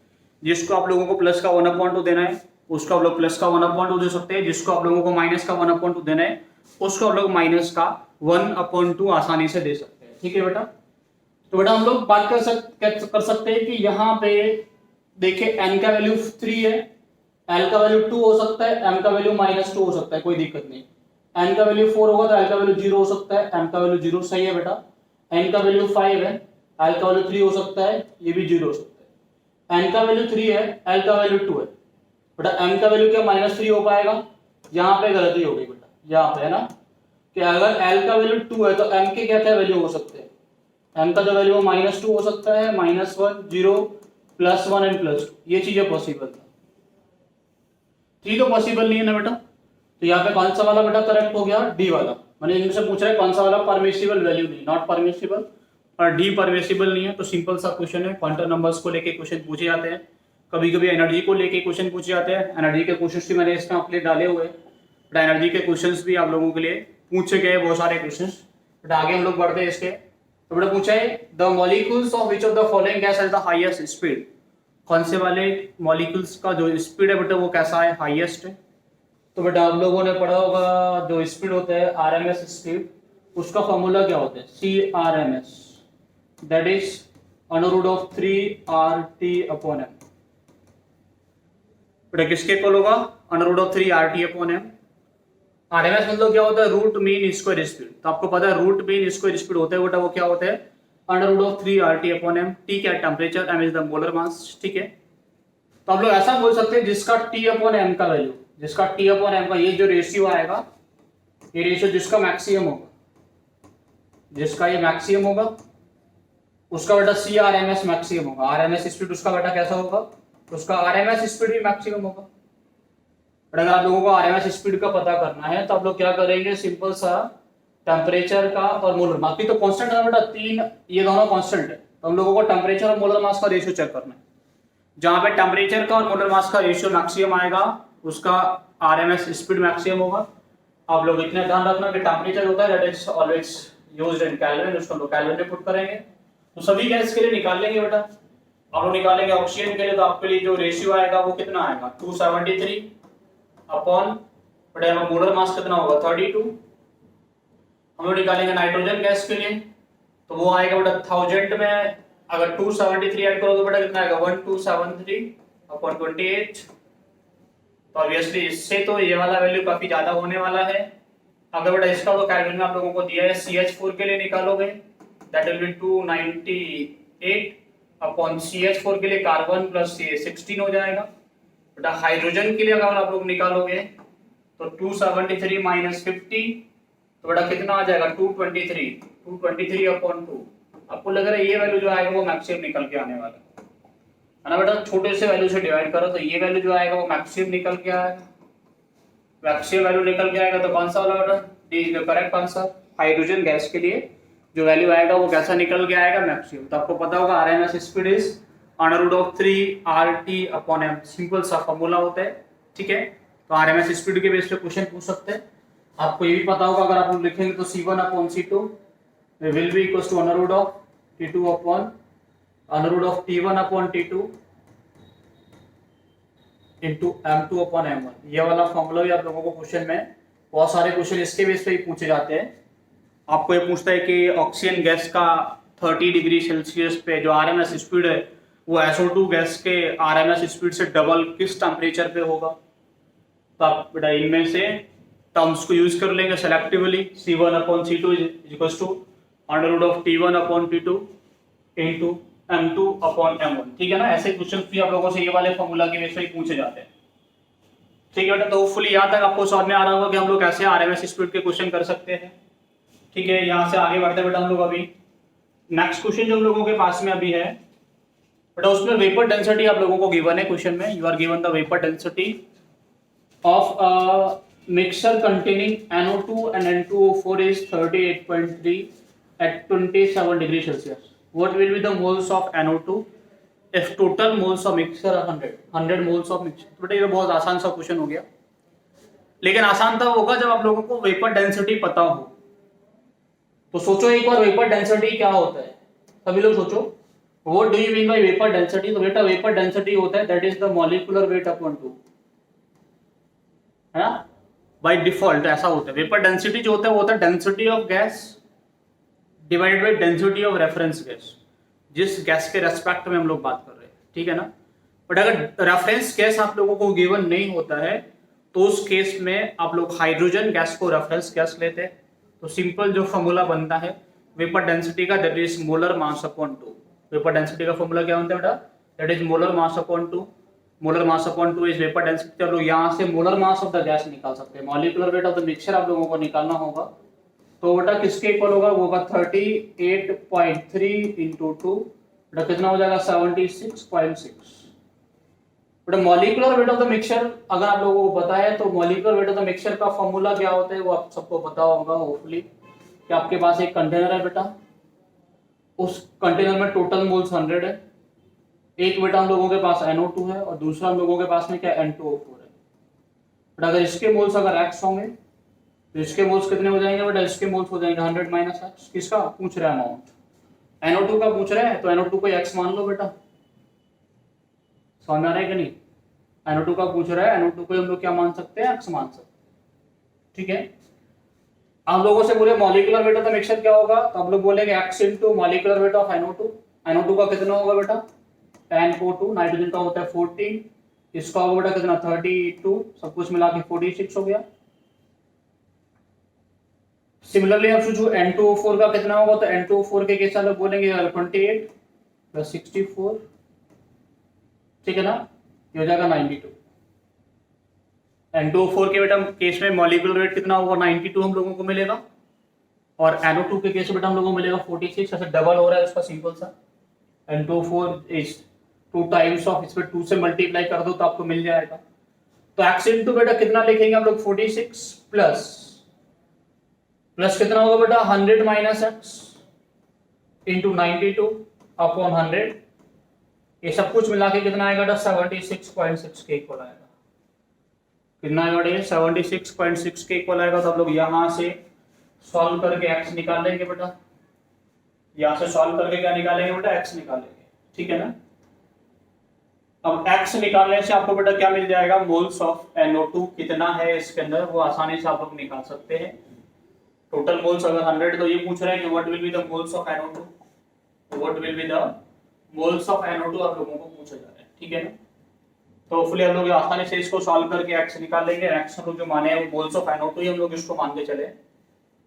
जिसको आप लोगों को प्लस का 1/2 देना है उसको आप लोग प्लस का 1/2 दे सकते हैं, जिसको आप लोगों को माइनस का 1/2 देना है उसको आप लोग माइनस का 1/2 आसानी से दे सकते हैं, ठीक है बेटा। तो बेटा हम लोग बात कर सकते हैं कि यहाँ पे देखिए n का वैल्यू 3 है, l का वैल्यू 2 हो सकता है, m का वैल्यू -2 हो सकता है, कोई दिक्कत नहीं। n का वैल्यू 4 होगा तो l का वैल्यू 0 हो सकता है, m का वैल्यू 0 सही है बेटा। n का वैल्यू 5 है, l का वैल्यू 3 हो सकता है, ये भी 0 हो सकता है। n का वैल्यू 3 है, l का वैल्यू 2 है बेटा। m का वैल्यू क्या -3 हो पाएगा, यहाँ पे गलती हो गई बेटा, यहाँ पे है ना, कि अगर l का वैल्यू 2 है तो m के क्या क्या वैल्यू हो सकते हैं। m का जो वैल्यू है -2 हो सकता है, -1 0 +1 एंड +2, ये चीजें पॉसिबल है। थ्री तो पॉसिबल नहीं है ना बेटा, तो यहाँ पे कौन सा वाला बेटा करेक्ट हो गया, डी वाला। मैंने इनसे पूछ रहा है कौन सा वाला परमिसिबल वैल्यू नहीं, नॉट परमिसिबल, और डी परमिसिबल नहीं है। तो सिंपल सा क्वेश्चन है, क्वांटम नंबर्स को लेके क्वेश्चन पूछे जाते हैं, कभी कभी एनर्जी को लेके क्वेश्चन पूछे जाते हैं। एनर्जी के क्वेश्चन भी मैंने इसमें आपके लिए डाले हुए, बट एनर्जी के क्वेश्चन भी आप लोगों के लिए पूछे गए बहुत सारे क्वेश्चन। बट आगे हम लोग बढ़ते हैं इसके। तो बेटा पूछा है the molecules of which of the following gas has the highest speed, कौन से वाले मॉलिक्यूल्स का जो स्पीड है बेटा वो कैसा है, हाईएस्ट है। तो बेटा आप लोगों ने पढ़ा होगा जो स्पीड होता है आरएमएस स्पीड, उसका फॉर्मूला क्या होता है, CRMS, दैट इज √3RT/m। बेटा किसके इक्वल होगा, √3RT/m। आरएमएस मतलब क्या होता है, रूट मीन स्क्वायर स्पीड। तो आपको पता है रूट मीन स्क्वायर स्पीड होता है बेटा, वो क्या होता है, √3RT/m। टी क्या temperature, m is the molar मास, ठीक है। तो आप लोग ऐसा बोल सकते हैं जिसका T/m का वैल्यू, जिसका T/m का ये जो रेशियो आएगा, ये रेशियो जिसका मैक्सिमम होगा, जिसका ये मैक्सिमम होगा उसका बेटा CRMS मैक्सिमम होगा। आरएमएस स्पीड उसका बेटा कैसा होगा, उसका आरएमएस स्पीड भी मैक्सिमम होगा। बट अगर आप लोगों को आरएमएस स्पीड का पता करना है तो आप लोग क्या करेंगे, सिंपल सा टेम्परेचर का और मोलर मास, तो कांस्टेंट है बेटा, 3 ये दोनों कांस्टेंट है, तो हम लोगों को टेम्परेचर और मोलर मास का रेशियो चेक करना है। जहां पे टेम्परेचर का और मोलर मास का रेशियो मैक्सिमम आएगा उसका आरएमएस स्पीड मैक्सिमम होगा। आप लोग इतना ध्यान रखना कि टेम्परेचर होता है that is always used in kelvin, उसको लोग केल्विन में पुट करेंगे। तो सभी गैस के लिए निकाल लेंगे बेटा, आप लोग निकालेंगे ऑक्सीजन के लिए, तो आपके लिए जो रेशियो आएगा वो कितना आएगा, 273 अपॉन बेटा मोलर मास कितना होगा, 32। हम लोग निकालेंगे नाइट्रोजन गैस के लिए, तो वो आएगा बेटा 1000 में, अगर 273 ऐड करो तो बेटा कितना आएगा, 1273 अपॉन 28। तो ऑब्वियसली इससे तो ये वाला वैल्यू काफी ज्यादा होने वाला है। अगर बेटा इसका तो केल्विन में आप लोगों को दिया है, CH4 के लिए निकालोगे that will B 298 upon CH4 के लिए कार्बन प्लस 16 हो जाएगा। बेटा हाइड्रोजन के लिए अगर आप लोग निकालोगे तो 273 माइनस 50, तो बेटा कितना आ जाएगा, 223 अपॉन 2। आपको लग रहा है ये वैल्यू जो आएगा वो मैक्सिमम निकल के आने वाला है ना बेटा, छोटे से वैल्यू से डिवाइड करो तो ये वैल्यू जो आएगा वो मैक्सिमम निकल के आएगा, मैक्सिमम वैल्यू निकल के आएगा। तो कौन सा वाला बेटा, D is the correct answer. Hydrogen gas के लिए जो वैल्यू आएगा वो कैसा निकल के आएगा, मैक्सिमम। तो आपको पता होगा RMS speed is √3RT/m, simple सा फॉर्मूला होता है, ठीक है। तो आरएमएस स्पीड के बेस पे क्वेश्चन पूछ सकते हैं। आपको ये भी पता होगा अगर आप लोग लिखेंगे तो C1/C2 will be equals to √T1/T2 into M2/M1। ये वाला फॉर्मूला भी आप लोगों को क्वेश्चन में, बहुत सारे क्वेश्चन इसके बेस पे ही पूछे जाते हैं। आपको ये पूछता है कि ऑक्सीजन गैस का 30 डिग्री सेल्सियस पे जो आरएमएस स्पीड है वो SO2 गैस के आरएमएस स्पीड से डबल किस टेम्परेचर पे होगा। तो आप बेटा इनमें से टर्म्स को यूज कर लेंगे selectively, C1/C2 is equals to √T1/T2 into M2/M1, ठीक है ना। ऐसे क्वेश्चन भी आप लोगों से ये वाले फॉर्मूला के वैसे ही पूछे जाते हैं, ठीक है बेटा। तो होपफुली यहाँ तक आपको समझ में आ रहा होगा कि हम लोग कैसे RMS स्पीड के क्वेश्चन कर सकते हैं, ठीक है। यहाँ से आगे बढ़ते बेटा हम लोग अभी नेक्स्ट क्वेश्चन जो हम लोगों के पास में अभी है बेटा, उसमें वेपर डेंसिटी आप लोगों को गिवन है क्वेश्चन में। You are given the vapour density of a mixture containing NO2 and N2O4 is 38.3 at 27 degree Celsius. What will be the moles of NO2 if total moles of mixture are 100 moles of mixture? तो बेटा ये बहुत आसान सा question हो गया, लेकिन आसान तब होगा जब आप लोगों को वेपर डेंसिटी पता हो। तो सोचो एक बार वेपर डेंसिटी क्या होता है, सभी लोग सोचो, what do you mean by vapour density. तो बेटा वेपर डेंसिटी होता है that is the molecular weight upon 2, है ना। बाय डिफॉल्ट ऐसा होता है। वेपर डेंसिटी जो होता है वो होता है density of gas divided by density of reference gas, जिस गैस के रेस्पेक्ट में हम लोग बात कर रहे हैं, ठीक है ना। बट अगर रेफरेंस गैस आप लोगों को गिवन नहीं होता है तो उस केस में आप लोग हाइड्रोजन गैस को रेफरेंस गैस लेते हैं। तो सिंपल जो फॉर्मूला बनता है वेपर डेंसिटी का, that is molar mass upon 2। Vapour density का फॉर्मूला क्या बनता है बेटा, that is molar mass upon 2। Molar mass upon 2 is vapour density. आप लोग यहाँ से molar mass of the gas निकाल सकते हैं। Molecular weight of the mixture आप लोगों को निकालना होगा, तो बेटा किसके इक्वल होगा, वो होगा 38.3 इंटू 2, बेटा कितना हो जाएगा 76.6। बेटा molecular weight of the mixture अगर आप लोगों को पता है तो molecular weight of the mixture का फॉर्मूला क्या होता है वो आप सबको पता होगा होपफुली, कि आपके पास एक कंटेनर है बेटा, उस कंटेनर में टोटल मोल्स 100 है। एक बेटा हम लोगों के पास NO2 है और दूसरा हम लोगों के पास में क्या N2O4 है। बेटा अगर इसके मोल्स अगर x होंगे तो इसके मोल्स कितने हो जाएंगे बेटा, इसके मोल्स हो जाएंगे 100 माइनस x। किसका पूछ रहा है अमाउंट, NO2 का पूछ रहा है, तो NO2 को x मान लो बेटा, समझ में आ रहा है कि नहीं। NO2 का पूछ रहा है, NO2 को हम लोग क्या मान सकते हैं, x मान सकते हैं, ठीक है। आप लोगों से बोले molecular weight of the mixture क्या होगा, तो आप लोग बोलेंगे x into molecular weight of NO2। NO2 का कितना होगा बेटा 10.42, नाइट्रोजन का होता है 14, इसका होगा बेटा कितना 32, सब कुछ मिला के 46 हो गया। सिमिलरली आप सोचो N2O4 का कितना होगा, तो N2O4 के केस में बोलेंगे 28 प्लस 64, ठीक है ना, ये हो जाएगा 92। N2O4 के बेटा केस में मॉलिक्यूलर वेट कितना होगा 92 हम लोगों को मिलेगा, और NO2 के केस में बेटा हम लोगों को मिलेगा 46। ऐसे डबल हो रहा है उसका सिंपल सा। N2O4 इज 2 टाइम्स ऑफ, इसमें 2 से मल्टीप्लाई कर दो तो आपको मिल जाएगा। तो x इनटू बेटा कितना लिखेंगे हम लोग 46 प्लस कितना होगा बेटा 100 माइनस x इंटू 92 अपॉन 100, ये सब कुछ मिला के कितना आएगा बेटा 76.6 के इक्वल आएगा। कितना आएगा बेटा 76.6 के इक्वल आएगा। तो आप लोग यहाँ से सॉल्व करके x निकाल लेंगे बेटा, यहाँ से सॉल्व करके क्या निकालेंगे बेटा x निकालेंगे, ठीक है ना। अब x निकालने से आपको बेटा क्या मिल जाएगा, मोल्स ऑफ NO2 कितना है इसके अंदर वो आसानी से आप लोग निकाल सकते हैं। टोटल मोल्स अगर 100, तो ये पूछ रहे हैं कि what will be the moles of NO2, what will be the moles of NO2 आप लोगों को पूछा जा रहा है, ठीक है ना। तो होपफुली हम लोग आसानी से इसको सॉल्व करके x निकाल लेंगे। x हम लोग जो माने हैं वो मोल्स ऑफ NO2 ही हम लोग इसको मान के चले,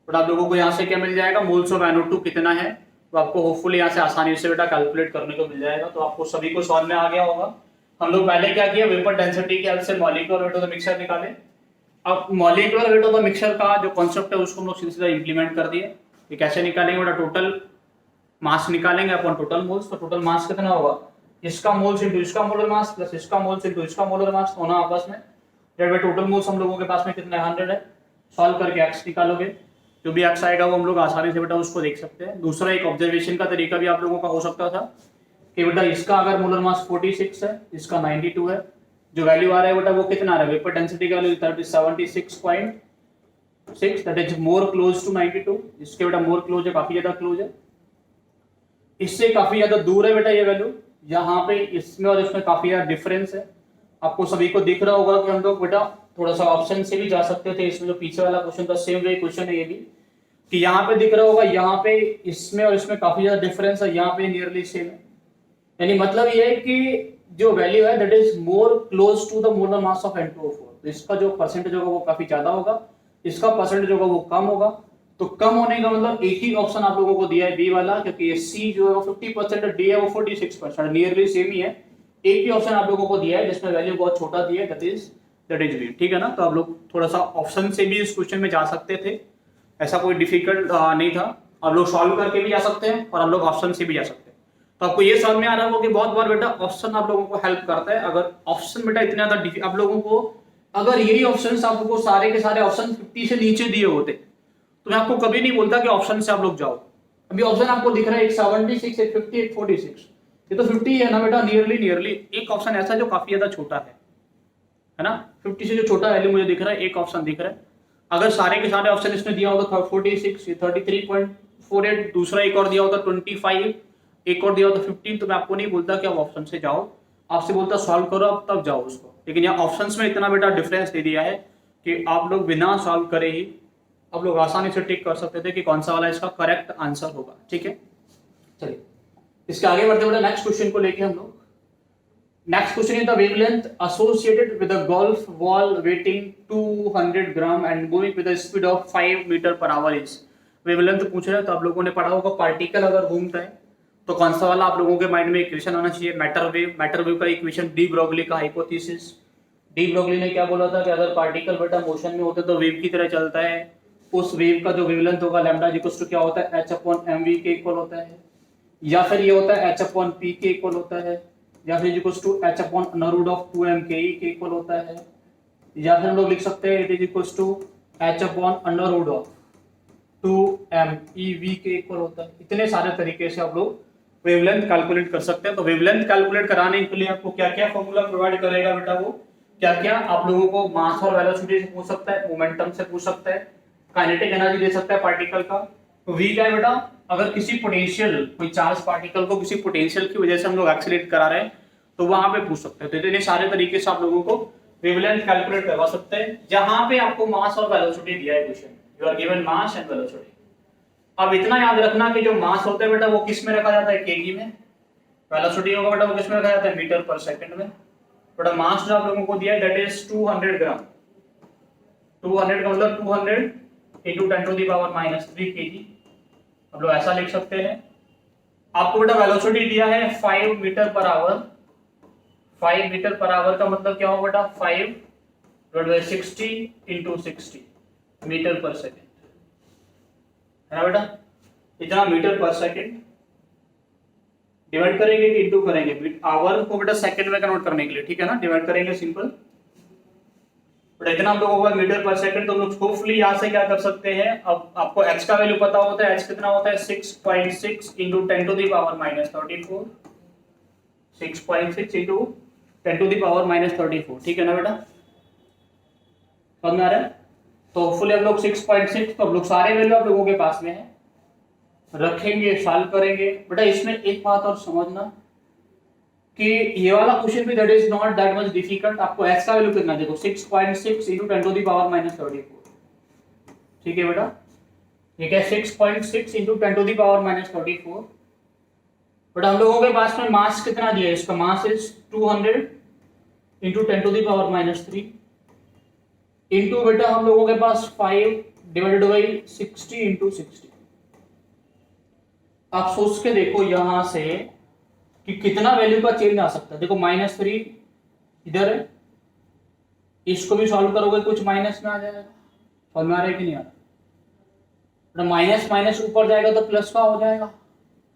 बट आप लोगों को यहाँ से क्या मिल जाएगा, मोल्स ऑफ NO2 कितना है, तो आपको होपफुली यहाँ से आसानी से बेटा कैलकुलेट करने को मिल जाएगा। तो आपको सभी को समझ में आ गया होगा। हम लोग पहले क्या किया, वेपर डेंसिटी के हेल्प से molecular weight of the mixture निकाले। अब molecular weight of the mixture का जो कॉन्सेप्ट है उसको हम लोग सीधा इंप्लीमेंट कर दिए। ये कैसे निकालेंगे बेटा, टोटल मास निकालेंगे अपन टोटल मोल्स। तो टोटल मास कितना होगा, इसका मोल्स इंटू इसका मोलर मास प्लस इसका मोल्स इंटू इसका मोलर मास होना आपस में, जब टोटल मोल्स हम लोगों के पास में कितना है 100 है। सॉल्व करके x निकालोगे, जो भी x आएगा वो हम लोग आसानी से बेटा उसको देख सकते हैं। दूसरा एक ऑब्जर्वेशन का तरीका भी आप लोगों का हो सकता था कि बेटा इसका अगर मोलर मास 46 है, इसका 92 है, जो वैल्यू आ रहा है बेटा वो कितना आ रहा है, वेपर डेंसिटी का value 76.6, that is more close to 92। इसके बेटा मोर क्लोज है, काफी ज्यादा क्लोज है, इससे काफी ज्यादा दूर है बेटा ये वैल्यू। यहाँ पे इसमें और इसमें काफी ज्यादा डिफरेंस है। आपको सभी को दिख रहा होगा कि हम लोग बेटा थोड़ा सा ऑप्शन से भी जा सकते थे। इसमें जो पीछे वाला क्वेश्चन था सेम वे क्वेश्चन है ये भी, कि यहाँ पे दिख रहा होगा, यहाँ पे इसमें और इसमें काफी ज्यादा डिफरेंस है, यहाँ पे नियरली सेम है। यानी मतलब ये है कि जो वैल्यू है that is more close to the molar mass of N2O4। तो तो इसका जो परसेंटेज होगा वो काफी ज्यादा होगा, इसका परसेंटेज होगा वो कम होगा। तो कम होने का मतलब एक ही ऑप्शन आप लोगों को दिया है बी वाला, क्योंकि सी जो है वो 50% और डी है वो 46%, नियरली सेम ही है। एक ही ऑप्शन आप लोगों को दिया है जिसमें वैल्यू बहुत छोटा दिया है, दैट इज बी। ठीक है ना, तो आप लोग थोड़ा सा ऑप्शन से भी इस क्वेश्चन में जा सकते थे, ऐसा कोई डिफिकल्ट नहीं था। आप लोग सॉल्व करके भी जा सकते हैं और आप लोग ऑप्शन से भी जा सकते हैं। तो आपको ये समझ में आ रहा होगा कि बहुत बार बेटा ऑप्शन आप लोगों को हेल्प करता है। अगर ऑप्शन बेटा इतना ज्यादा आप लोगों को, अगर यही ऑप्शन आप लोगों को सारे के सारे ऑप्शन 50 से नीचे दिए होते तो मैं आपको कभी नहीं बोलता कि ऑप्शन से आप लोग जाओ। अभी ऑप्शन आपको दिख रहा है एक 76, एक 50, एक 46, ये तो 50 है ना बेटा, नियरली एक ऑप्शन ऐसा जो काफी ज्यादा छोटा है ना, 50 से जो छोटा वैल्यू मुझे दिख रहा है एक ऑप्शन दिख रहा है। अगर सारे के सारे ऑप्शन इसमें दिया होता 46, 33.48, दूसरा एक और दिया होता 25, एक और दिया होता 15, तो मैं आपको नहीं बोलता कि आप ऑप्शन से जाओ, आपसे बोलता सॉल्व करो आप तब जाओ उसको। लेकिन यहाँ ऑप्शंस में इतना बेटा डिफरेंस दे दिया है कि आप लोग बिना सॉल्व करे ही आप लोग आसानी से टिक कर सकते थे कि कौन सा वाला इसका करेक्ट आंसर होगा। ठीक है, चलिए इसके आगे बढ़ते बढ़ते नेक्स्ट क्वेश्चन को लेके हम लोग, next question is the wavelength associated with a golf ball weighing 200 gram and moving with a speed of 5 metre per hour is. Wavelength पूछ रहे हैं तो आप लोगों ने पढ़ा होगा पार्टिकल अगर घूमता है तो कौन सा वाला आप लोगों के माइंड में इक्वेशन आना चाहिए, मैटर वेव। मैटर वेव का इक्वेशन डी ब्रोगली का हाइपोथेसिस। डी ब्रोगली ने क्या बोला था कि अगर पार्टिकल बेटा मोशन में होता है तो वेव की तरह चलता है, उस वेव का जो वेवलेंथ होगा लैम्डा इक्वल्स टू क्या होता है h/mv के इक्वल होता है, या फिर ये होता है h/p के इक्वल होता है, या फिर इक्वल्स टू h/√2m के इक्वल होता है, या फिर हम लोग लिख सकते हैं it is equals to h/√2m के इक्वल होता है। इतने सारे तरीके से आप लोग वेवलेंथ कैलकुलेट कर सकते हैं। तो वेवलेंथ कैलकुलेट कराने के लिए आपको क्या क्या फॉर्मूला प्रोवाइड करेगा बेटा, वो क्या क्या आप लोगों को मास और वेलोसिटी से पूछ सकता है, मोमेंटम से पूछ सकता है, काइनेटिक एनर्जी दे सकता है पार्टिकल का। तो v क्या है बेटा, अगर किसी पोटेंशियल कोई चार्ज पार्टिकल को किसी पोटेंशियल की वजह से हम लोग एक्सीलरेट करा रहे हैं तो वहां पे पूछ सकते हैं। तो इतने सारे तरीके से आप लोगों को वेवलेंथ कैलकुलेट करवा सकते हैं जहां पे आपको मास और वेलोसिटी दिया है question, you are given mass and velocity. अब इतना याद रखना कि जो मास होता है बेटा वो किस में रखा जाता है, केजी में। वेलोसिटी होगा बेटा वो किस में रखा जाता है, मीटर पर सेकंड में। बेटा मास जो आप लोगों को दिया है दैट इज 200 ग्राम। 200 का मतलब 200 into 10 to the power minus 3 kg। अब लोग ऐसा लिख सकते हैं। आपको बेटा वेलोसिटी दिया है 5 metre per our. 5 metre per our का मतलब क्या होगा बेटा, 5/60 into 60 मीटर पर सेकेंड है ना बेटा, इतना मीटर पर सेकेंड। डिवाइड करेंगे कि इंटू करेंगे, आवर को बेटा सेकेंड में कन्वर्ट करने के लिए, ठीक है ना, डिवाइड करेंगे सिंपल। बट इतना हम लोगों का मीटर पर सेकंड, तो हम लोग होपफुली यहाँ से क्या कर सकते हैं, अब आपको h का वैल्यू पता होता है, h कितना होता है 6.6 into 10 to the power minus 34, 6.6 into 10 to the power minus 34, ठीक है ना बेटा, समझ में आ रहा है। तो होपफुली हम लोग 6.6, तो हम लोग सारे वैल्यू आप लोगों के पास में है, रखेंगे सॉल्व करेंगे। बेटा इसमें एक बात और समझना कि ये वाला क्वेश्चन भी that is not that much difficult. आपको h का वैल्यू कितना, देखो 6.6 into 10 to the power minus 34, ठीक है बेटा, ये क्या 6.6 into 10 to the power minus 34। बेटा हम लोगों के पास में मास कितना दिया है, इसका mass is 200 into 10 to the power minus 3 into बेटा हम लोगों के पास 5 divided by 60 into 60। आप सोच के देखो यहां से कि कितना वैल्यू का चेंज आ सकता है। देखो -3 इधर है, इसको भी सॉल्व करोगे कुछ माइनस में आ जाएगा, समझ में आ रहा है कि नहीं आ रहा। माइनस माइनस ऊपर जाएगा तो प्लस का हो जाएगा,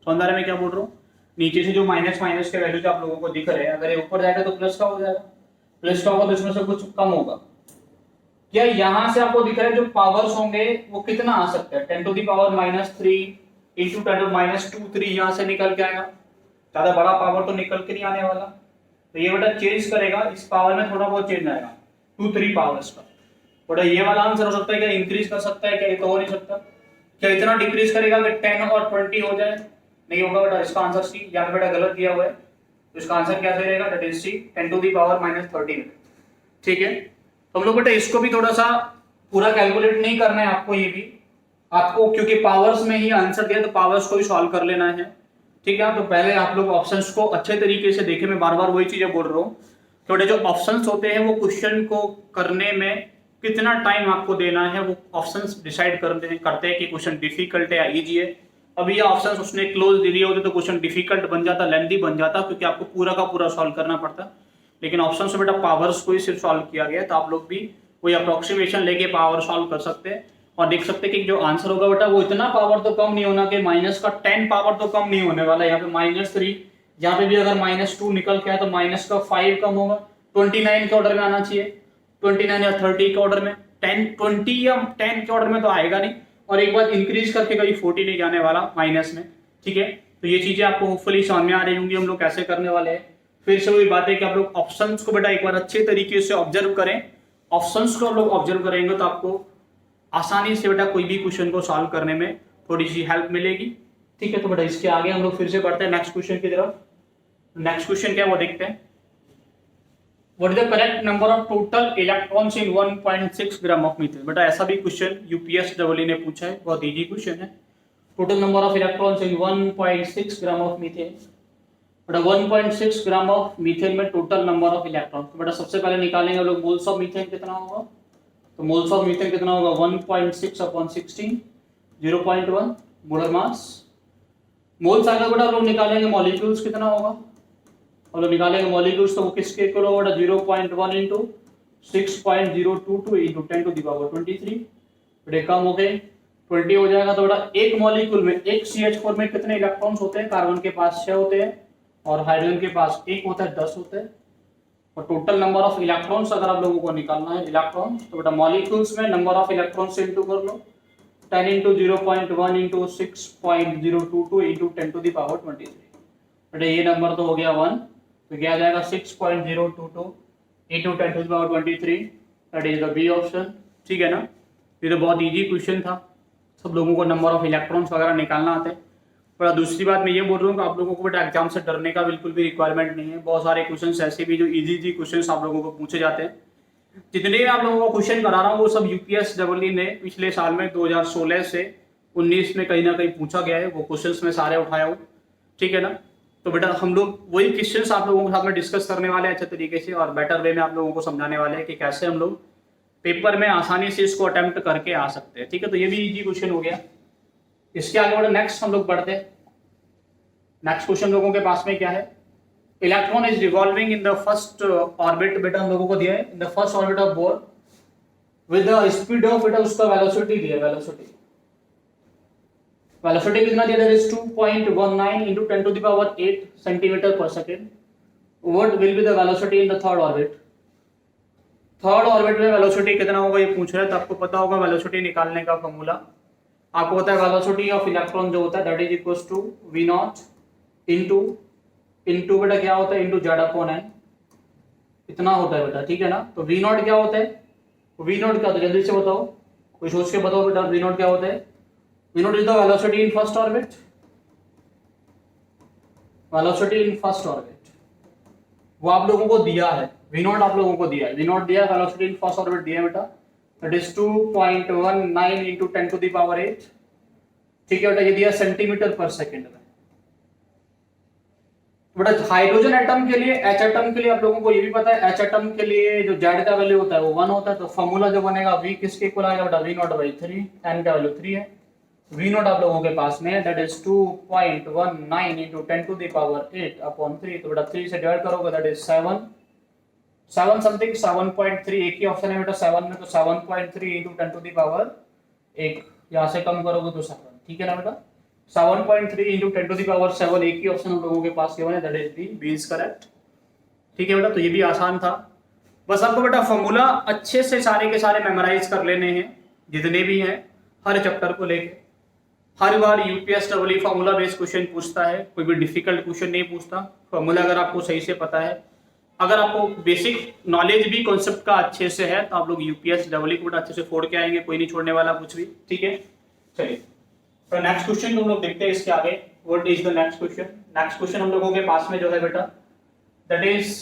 समझ में आ रहा है मैं क्या बोल रहा हूँ। नीचे से जो माइनस माइनस के वैल्यू आप लोगों को दिख रहे हैं, अगर ये ऊपर जाएगा तो प्लस का हो जाएगा, प्लस का होगा तो इसमें से कुछ कम होगा। क्या यहां से आपको दिख रहा है जो पावर्स होंगे वो कितना आ सकता है, 10 to the power -3 into 10 to -2 3 यहां से निकल के आएगा, ज्यादा बड़ा पावर तो निकल के नहीं आने वाला। तो ये बेटा चेंज करेगा, इस पावर में थोड़ा बहुत चेंज आएगा, 2-3 पावर्स का। बेटा ये वाला आंसर हो सकता है क्या, इंक्रीज कर सकता है क्या, ये तो हो नहीं सकता। क्या इतना डिक्रीज करेगा कि 10 और 20 हो जाए, नहीं होगा बेटा। इसका आंसर सी, यहाँ पे बेटा गलत दिया हुआ है, तो इसका आंसर क्या रहेगा, that is C 10 to the power -13, ठीक है। तो हम लोग बेटा इसको भी थोड़ा सा पूरा कैलकुलेट नहीं करना है आपको, ये भी आपको क्योंकि पावर्स में ही आंसर दिया तो पावर्स को भी सॉल्व कर लेना है, ठीक है। तो पहले आप लोग ऑप्शंस को अच्छे तरीके से देखें, मैं बार बार वही चीजें बोल रहा हूँ। तो बेटा जो ऑप्शंस होते हैं वो क्वेश्चन को करने में कितना टाइम आपको देना है वो ऑप्शंस डिसाइड करते हैं कि क्वेश्चन डिफिकल्ट है या इजी है। अब ये ऑप्शंस उसने क्लोज दे दिए होते तो क्वेश्चन डिफिकल्ट बन जाता, लेंथी बन जाता, क्योंकि आपको पूरा का पूरा सॉल्व करना पड़ता। लेकिन ऑप्शन से बेटा पावर्स को ही सिर्फ सॉल्व किया गया, तो आप लोग भी कोई अप्रोक्सीमेशन लेके पावर सॉल्व कर सकते हैं और देख सकते हैं कि जो आंसर होगा बेटा वो इतना पावर तो कम नहीं होना कि माइनस का 10 पावर तो कम नहीं होने वाला। यहाँ पे -3, यहाँ पे भी अगर -2 निकल के आया तो माइनस का 5 कम होगा, 29 के ऑर्डर में आना चाहिए, 29 या 30 के ऑर्डर में, 20 या 10 के ऑर्डर में तो आएगा नहीं, और एक बार इंक्रीज करके कभी 40 नहीं जाने वाला माइनस में। ठीक है, तो ये चीजें आपको होपफुली समझ में आ रही होंगी हम लोग कैसे करने वाले हैं। फिर से वही बात है कि आप लोग ऑप्शंस को बेटा एक बार अच्छे तरीके से ऑब्जर्व करें। ऑप्शंस को आप लोग ऑब्जर्व करेंगे तो आपको आसानी से बेटा कोई भी क्वेश्चन को सॉल्व करने में थोड़ी सी हेल्प मिलेगी। ठीक है, तो बेटा इसके आगे हम लोग फिर से बढ़ते हैं नेक्स्ट क्वेश्चन की तरफ। नेक्स्ट क्वेश्चन क्या है वो देखते हैं। What is the correct number of total electrons in 1.6 gram of methane. बेटा ऐसा भी क्वेश्चन यूपीएस डबल ने पूछा है, बहुत इजी क्वेश्चन है। Total number of electrons in 1.6 gram of methane. बेटा 1.6 ग्राम ऑफ मीथेन में टोटल नंबर ऑफ इलेक्ट्रॉन, तो बेटा सबसे पहले निकालेंगे हम लोग मोल्स ऑफ मीथेन कितना होगा। तो मोल्स ऑफ मीथेन कितना होगा 1.6/16 0.1 मोलर मास। मोल्स आगे बेटा हम लोग निकालेंगे मॉलिक्यूल्स कितना होगा, हम लोग निकालेंगे मॉलिक्यूल्स, तो वो किसके इक्वल होगा बेटा 0.1 × 6.022 × 10⁻23। बेटा कम हो गए 20 हो जाएगा। तो बेटा एक मॉलिक्यूल में एक CH4 में कितने इलेक्ट्रॉन्स होते हैं, कार्बन के पास 6 होते हैं और हाइड्रोजन के पास 1 होता है, 10 होते हैं। और टोटल नंबर ऑफ इलेक्ट्रॉन्स अगर आप लोगों को निकालना है इलेक्ट्रॉन, तो बेटा मॉलिक्यूल्स में नंबर ऑफ इलेक्ट्रॉन्स से इंटू कर लो, 10 × 0.1 × 6.022 × 10⁻23। बेटा ये नंबर तो हो गया 1, तो क्या आ जाएगा 6.022 × 10⁻23, that is the B option. ठीक है ना, ये तो बहुत इजी क्वेश्चन था, सब लोगों को नंबर ऑफ इलेक्ट्रॉन्स वगैरह निकालना आता है। पर दूसरी बात मैं ये बोल रहा हूँ कि आप लोगों को बेटा एग्जाम से डरने का बिल्कुल भी रिक्वायरमेंट नहीं है। बहुत सारे क्वेश्चंस ऐसे भी जो इजी क्वेश्चंस आप लोगों को पूछे जाते हैं। जितने भी आप लोगों को क्वेश्चन करा रहा हूँ वो सब यूपीएस डबल ने पिछले साल में 2016 से 19 में कहीं ना कहीं पूछा गया है, वो क्वेश्चंस मैं सारे उठाया हूँ। ठीक है ना, तो बेटा हम लोग वही क्वेश्चंस आप लोगों के साथ में डिस्कस करने वाले हैं अच्छे तरीके से और बेटर वे में आप लोगों को समझाने वाले हैं कि कैसे हम लोग पेपर में आसानी से इसको अटेम्प्ट करके आ सकते हैं। ठीक है, तो ये भी इजी क्वेश्चन हो गया। इसके आगे बेटा नेक्स्ट हम लोग बढ़ते हैं। नेक्स्ट क्वेश्चन लोगों के पास में क्या है, electron is revolving in the first orbit. बेटा हम लोगों को दिया है in the first orbit of bore with the speed of, बेटा उसका वेलोसिटी दिया है, वेलोसिटी कितना दिया है 2.19 × 10⁸ सेंटीमीटर पर second. What will be the velocity in the third orbit. Third orbit में वेलोसिटी कितना होगा ये पूछ रहे हैं, तो आपको पता होगा वेलोसिटी निकालने का फॉर्मूला। आपको पता है वेलोसिटी ऑफ इलेक्ट्रॉन जो होता है that is equal to V0 into बेटा क्या होता है इंटू Z/n, इतना होता है बेटा। ठीक है ना, तो V0 क्या होता है, V0 क्या होता है जल्दी से बताओ, कोई सोच के बताओ बेटा V0 क्या होता है। V0 is the velocity in first orbit, velocity in first orbit वो आप लोगों को दिया है, V0 आप लोगों को दिया है, V0 दिया है, वेलोसिटी इन फर्स्ट ऑर्बिट दिया है बेटा, दैट इज 2.19 × 10⁸। ठीक है बेटा, ये दिया सेंटीमीटर पर सेकेंड में। बेटा हाइड्रोजन एटम के लिए, H एटम के लिए आप लोगों को ये भी पता है, H एटम के लिए जो Z का वैल्यू होता है वो 1 होता है, तो फॉर्मूला जो बनेगा V किसके इक्वल आएगा बेटा V0/3, n का वैल्यू 3 है, V0 आप लोगों के पास में दैट इज 2.19 × 10⁸/3, तो बेटा 3 से डिवाइड करोगे दैट इज 7 समथिंग 7.3, एक ही ऑप्शन है बेटा 7 में, तो 7.3 × 10⁻1, यहाँ से कम करोगे तो 7। ठीक है ना बेटा, 7.3 × 10⁻7, एक ही ऑप्शन हम लोगों के पास केवल है, that is B is correct. ठीक है बेटा, तो ये भी आसान था, बस आपको बेटा फॉर्मूला अच्छे से सारे के सारे मेमोराइज कर लेने हैं जितने भी हैं हर चैप्टर को लेके। हर बार UPS double formula based question पूछता है, कोई भी डिफिकल्ट क्वेश्चन नहीं पूछता। फॉर्मूला अगर आपको सही से पता है, अगर आपको बेसिक नॉलेज भी कॉन्सेप्ट का अच्छे से है, तो आप लोग यूपीएस डबल को अच्छे से फोड़ के आएंगे, कोई नहीं छोड़ने वाला कुछ भी। ठीक है, चलिए तो नेक्स्ट क्वेश्चन हम लोग देखते हैं इसके आगे। What is the next question. Next question हम लोगों के पास में जो है बेटा दैट इज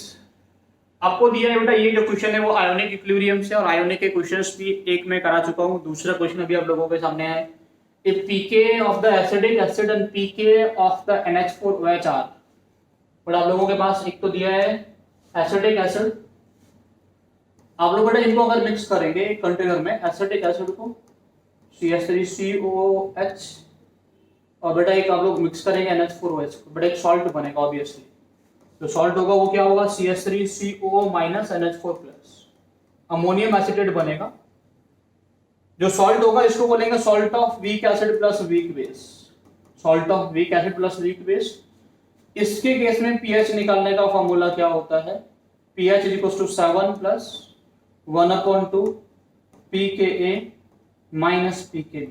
आपको दिया है बेटा, ये जो क्वेश्चन है वो आयोनिक इक्विलिब्रियम से, और आयोनिक के क्वेश्चंस भी एक में करा चुका हूँ, दूसरा क्वेश्चन अभी आप लोगों के सामने है। If pK of the acidic acid and pK of the NH4OH, but आप लोगों के पास एक तो दिया है एसिटिक एसिड, आप लोग बेटा इनको अगर मिक्स करेंगे कंटेनर में एसिटिक एसिड को CH3COOH और बेटा एक आप लोग मिक्स करेंगे NH4OH को, बेटा एक सॉल्ट बनेगा ऑब्वियसली। जो सॉल्ट होगा वो क्या होगा CH3CO minus NH4 plus, ammonium acetate बनेगा। जो सॉल्ट होगा इसको बोलेंगे salt of weak acid plus weak base, salt of weak acid plus weak base. इसके केस में पीएच निकालने का फॉर्मूला क्या होता है, pH is equal to 7 plus 1/2 pKa minus pKb।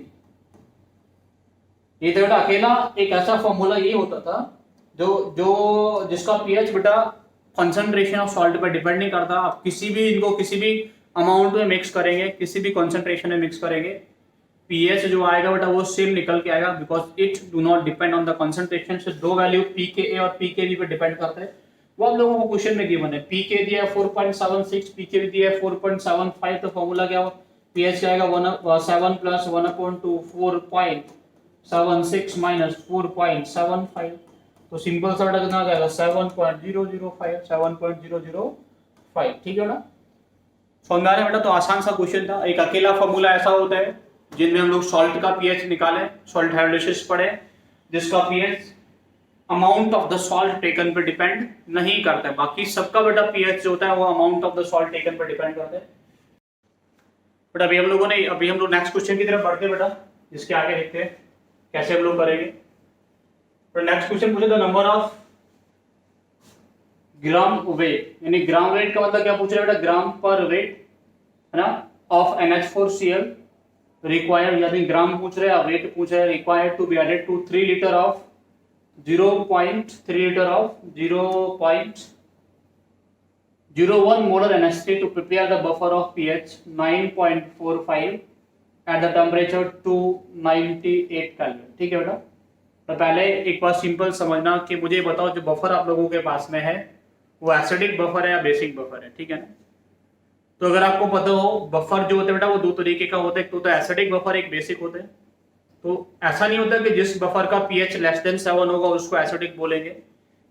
ये तो बेटा अकेला एक ऐसा फॉर्मूला ये होता था जो जिसका पीएच बेटा कंसंट्रेशन ऑफ सॉल्ट पर डिपेंड नहीं करता। आप किसी भी इनको किसी भी अमाउंट में मिक्स करेंगे, किसी भी कंसंट्रेशन में मिक्स करेंगे, पीएच जो आएगा बेटा वो सेम निकल के आएगा, because it do not depend on the concentration. से दो वैल्यू pKa और pKb पे डिपेंड करते हैं, वो आप लोगों को क्वेश्चन में गिवन है। pK दिया है 4.76, pKb दिया है 4.75, तो फॉर्मूला क्या हो, pH क्या आएगा 7 प्लस 1/2 4.76 माइनस 4.75, तो सिंपल सा बेटा कितना आ जाएगा 7.005, 7.005। ठीक है बेटा, समझ आ रहा है बेटा। तो आसान सा क्वेश्चन था। एक अकेला फॉर्मूला ऐसा होता है जिनमें हम लोग सॉल्ट का पीएच निकालें, सॉल्ट हाइड्रोलिसिस पढ़े, जिसका pH amount of the salt taken पे डिपेंड नहीं करता है। बाकी सबका बेटा पीएच जो होता है वो amount of the salt taken पे डिपेंड करता है। बट अभी हम लोग नेक्स्ट क्वेश्चन की तरफ बढ़ते हैं बेटा, जिसके आगे देखते हैं कैसे हम लोग करेंगे। तो नेक्स्ट क्वेश्चन पूछे the number of gram weight, यानी ग्राम वेट का मतलब क्या पूछ रहे हैं बेटा, ग्राम पर वेट है ना, ऑफ NH4Cl रिक्वायर्ड, यानी ग्राम पूछ रहे हैं, वेट पूछ रहे हैं, required to be added to 3 litre of 0.3 litre of 0.01 molar NH3 to prepare the buffer of pH 9.45 at the temperature 298 Kelvin। ठीक है बेटा, तो पहले एक बात सिंपल समझना कि मुझे बताओ जो बफर आप लोगों के पास में है वो एसिडिक बफर है या बेसिक बफर है। ठीक है ना, तो अगर आपको पता हो बफर जो होते हैं बेटा वो दो तरीके का होता है, एक तो एसिडिक बफर, एक बेसिक होते हैं। तो ऐसा नहीं होता कि जिस बफर का pH लेस देन 7 होगा उसको एसिडिक बोलेंगे,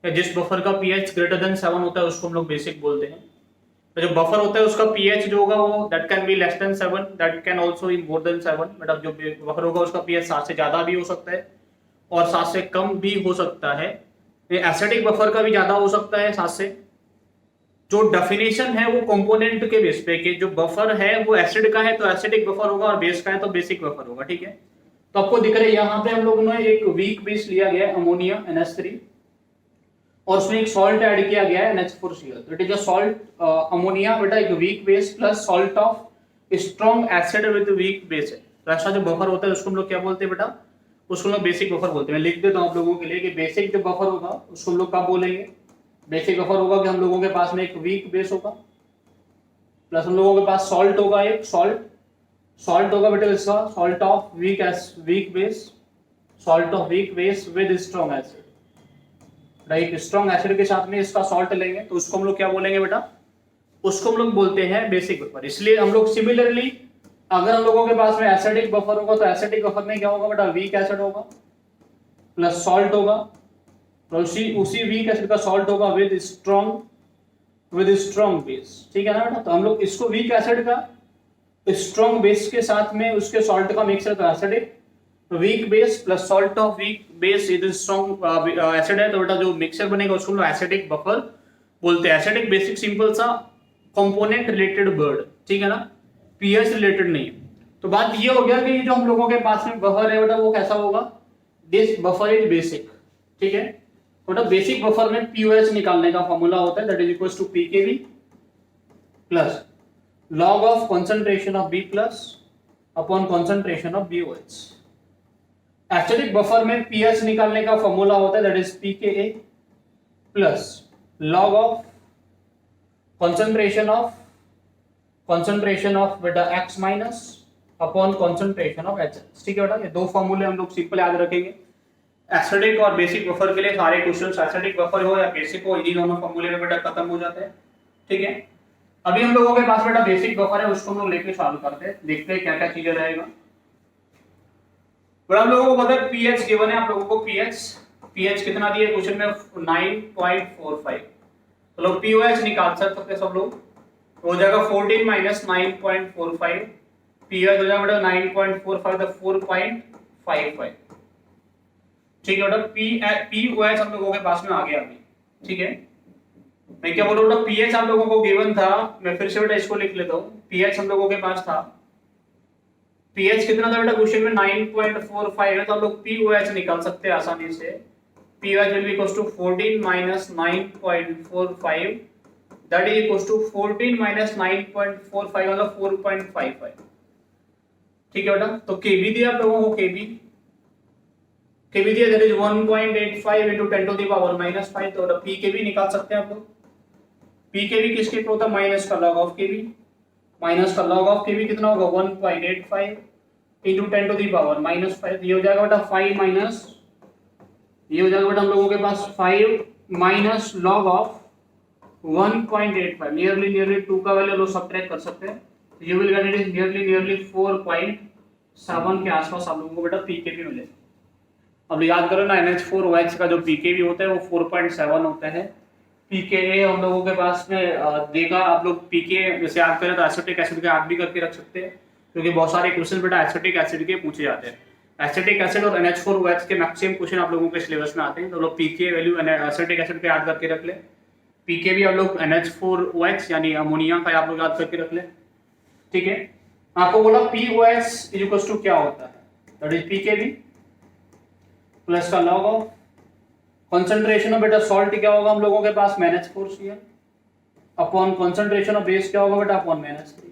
या जिस बफर का pH ग्रेटर देन 7 होता है उसको हम लोग बेसिक बोलते हैं। तो जो बफर होता है उसका pH जो होगा वो that can be less than 7, that can also be more than 7। मतलब जो बफर होगा उसका pH 7 से ज्यादा भी हो सकता है और 7 से कम भी हो सकता है। एसिडिक बफर का भी ज्यादा हो सकता है 7 से। जो डेफिनेशन है वो कंपोनेंट के बेस पे कि जो बफर है वो एसिड का है तो एसिडिक बफर होगा और बेस का है तो बेसिक बफर होगा। ठीक है, तो आपको दिख रहा है यहाँ पे हम लोगों ने एक वीक बेस लिया गया है अमोनिया NH3 और उसमें एक सॉल्ट ऐड किया गया है NH4Cl। तो it is a salt ammonia बेटा एक weak base plus salt of strong acid with weak base है। तो ऐसा जो बफर होता है उसको हम लोग क्या बोलते हैं बेटा, उसको हम लोग बेसिक बफर बोलते हैं। मैं लिख देता हूँ आप लोगों के लिए कि बेसिक जो बफर होगा उसको हम लोग क्या बोलेंगे, बेसिक बफर होगा कि हम लोगों के पास में एक वीक बेस होगा प्लस हम लोगों के पास सॉल्ट होगा, एक सॉल्ट होगा बेटा इसका salt of week base, salt of weak base with strong acid. Right, strong acid के साथ में इसका सॉल्ट लेंगे तो उसको हम लोग क्या बोलेंगे बेटा, उसको हम लोग बोलते हैं बेसिक बफर। इसलिए हम लोग सिमिलरली अगर हम लोगों के पास में एसिडिक बफर होगा तो एसिडिक बफर में क्या होगा बेटा, वीक एसिड होगा प्लस सॉल्ट होगा, तो उसी वीक एसिड का सॉल्ट होगा विद स्ट्रॉन्ग बेस। ठीक है ना बेटा, तो हम लोग इसको वीक एसिड का स्ट्रॉन्ग बेस के साथ में उसके सॉल्ट का मिक्सर तो acidic, weak base plus salt of weak base is strong acid है, तो बेटा जो मिक्सर बनेगा उसको हम लोग एसिडिक बफर बोलते हैं। एसिडिक बेसिक सिंपल सा कंपोनेंट रिलेटेड वर्ड, ठीक है ना, पीएच रिलेटेड नहीं। तो बात ये हो गया कि जो हम लोगों के पास में बफर है बेटा वो कैसा होगा, दिस बफर इज बेसिक। ठीक है, बेटा बेसिक बफर में पीओएच निकालने का फॉर्मूला होता है that is equal to pKb plus log of concentration of B plus upon concentration of BOH। Acidic buffer में pH निकालने का फॉर्मूला होता है that is pKa plus log of concentration of बेटा X minus upon concentration of HH। ठीक है बेटा, ये दो फॉर्मूले हम लोग सिंपल याद रखेंगे एसिडिक और बेसिक बफर के लिए। सारे क्वेश्चंस एसिडिक बफर हो या बेसिक हो इन्हीं दोनों फॉर्मूले में बेटा खत्म हो जाते हैं। ठीक है, अभी हम लोगों के पास बेटा बेसिक बफर है उसको हम लोग लेके सॉल्व करते हैं, देखते हैं क्या क्या चीजें रहेगा। बड़ा हम लोगों को पता है पीएच गिवन है, आप लोगों को पीएच कितना दिया क्वेश्चन में 9.45। तो लोग पी ओ एच निकाल सकते हैं सब लोग। हो जाएगा 14 माइनस 9.45, पी ओ एच हो जाएगा बेटा 9.45 तो 4.55। ठीक है बेटा, पी ओ एच हम लोगों के पास में आ गया अभी। ठीक है, मैं क्या बोल रहा हूँ बेटा, पीएच आप लोगों को गिवन था, मैं फिर से बेटा इसको लिख लेता हूँ। पीएच हम लोगों के पास था, पीएच कितना था बेटा क्वेश्चन में 9.45 है, तो हम लोग पीओएच निकाल सकते हैं आसानी से। POH will be equals to 14 minus 9.45, that is equals to 14 minus 9.45 मतलब 4.55। ठीक है बेटा, तो केबी दिया आप लोगों को, केबी दिया that is 1.85 into 10 to the power -5, तो पी केबी निकाल सकते हैं आप लोग। पी केबी किसके इक्वल होता है, माइनस का लॉग ऑफ केबी, माइनस का लॉग ऑफ केबी कितना होगा 1.85 इंटू 10 टू दी पावर -5, ये हो जाएगा बेटा 5 माइनस, ये हो जाएगा बेटा हम लोगों के पास 5 माइनस लॉग ऑफ 1.85, नियरली 2 का वैल्यू लोग सब्ट्रैक्ट कर सकते हैं, you will get it is nearly 4.7 के आसपास आप लोगों को बेटा पीकेबी मिलेगा। अब याद करो ना, NH4OH का जो पीकेबी होता है वो 4.7 होता है। पीके हम लोगों के पास में देगा, आप लोग पीके जैसे याद करें तो एसिटिक एसिड का याद भी करके रख सकते हैं, क्योंकि बहुत सारे क्वेश्चन बेटा एसिटिक एसिड के पूछे जाते हैं। एसिटिक एसिड और NH4OH के मैक्सिमम क्वेश्चन आप लोगों के सिलेबस में आते हैं, तो लोग पीके वैल्यू एसिटिक एसिड का याद करके रख ले। पीके भी आप लोग NH4OH यानी अमोनिया का आप लोग याद करके रख ले। ठीक है, आपको बोला POH इज इक्वल टू क्या होता है, दैट इज पीकेबी प्लस का लॉग ऑफ कंसंट्रेशन ऑफ बेटा सॉल्ट क्या होगा हम लोगों के पास -4Cl upon concentration of base क्या होगा बेटा अपॉन -3।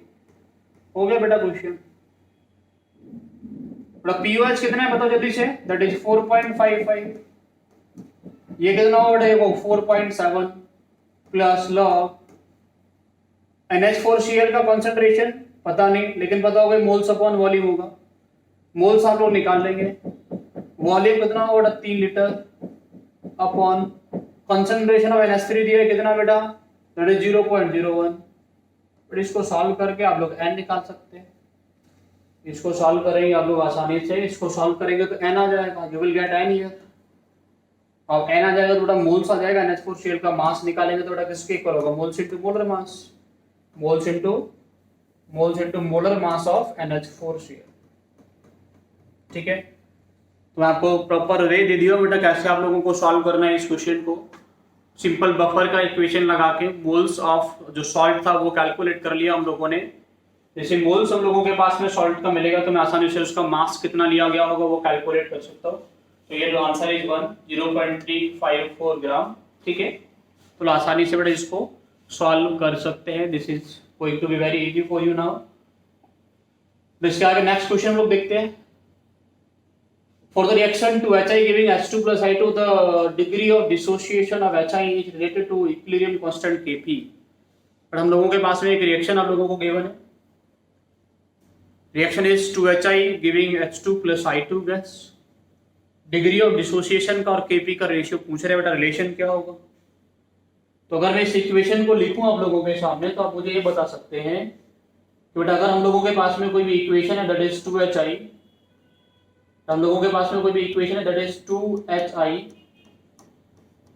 हो गया बेटा क्वेश्चन। बेटा पीओएच कितना है बताओ जल्दी से, दैट इज 4.55, ये कितना होगा बेटा, ये 4.7 प्लस लॉग NH4Cl का कंसंट्रेशन पता नहीं, लेकिन पता होगा मोल्स अपॉन वॉल्यूम होगा, मोल्स आप लोग निकाल लेंगे, वॉल्यूम कितना होगा 3 litre upon concentration of NH3 दिया है कितना बेटा, दैट इज 0.01। बट इसको सॉल्व करके आप लोग n निकाल सकते हैं, इसको सॉल्व करेंगे आप लोग आसानी से, इसको सॉल्व करेंगे तो n आ जाएगा, you will gate n here. अब n आ जाएगा तो बेटा मोल्स आ जाएगा, NH4Cl का मास निकालेंगे तो बेटा किसके इक्वल होगा, moles into molar mass, moles into molar mass of NH4Cl। ठीक है, तो मैं आपको प्रॉपर वे दे दिया बेटा कैसे आप लोगों को सॉल्व करना है इस क्वेश्चन को। सिंपल बफर का इक्वेशन लगा के मोल्स ऑफ जो सॉल्ट था वो कैलकुलेट कर लिया हम लोगों ने। जैसे मोल्स हम लोगों के पास में सॉल्ट का मिलेगा तो मैं आसानी से उसका मास कितना लिया गया होगा वो कैलकुलेट कर सकता हूँ। तो ये जो आंसर इज 0.354 ग्राम। ठीक है, तो आसानी से बेटा इसको सॉल्व कर सकते हैं। This is going to be very easy for you now. इसके आगे नेक्स्ट क्वेश्चन हम लोग देखते हैं। For the reaction to HI giving H2 plus I2, the degree of dissociation of HI is related to equilibrium constant Kp। पर हम लोगों के पास में एक रिएक्शन आप लोगों को गिवन है, reaction is 2HI giving H2 plus I2 gas, degree of dissociation का और Kp का रेशियो पूछ रहे हैं बेटा, रिलेशन क्या होगा। तो अगर मैं इस इक्वेशन को लिखूं आप लोगों के सामने तो आप मुझे ये बता सकते हैं कि बेटा अगर हम लोगों के पास में कोई भी इक्वेशन है दैट इज 2HI, हम लोगों के पास में कोई भी इक्वेशन है that is 2HI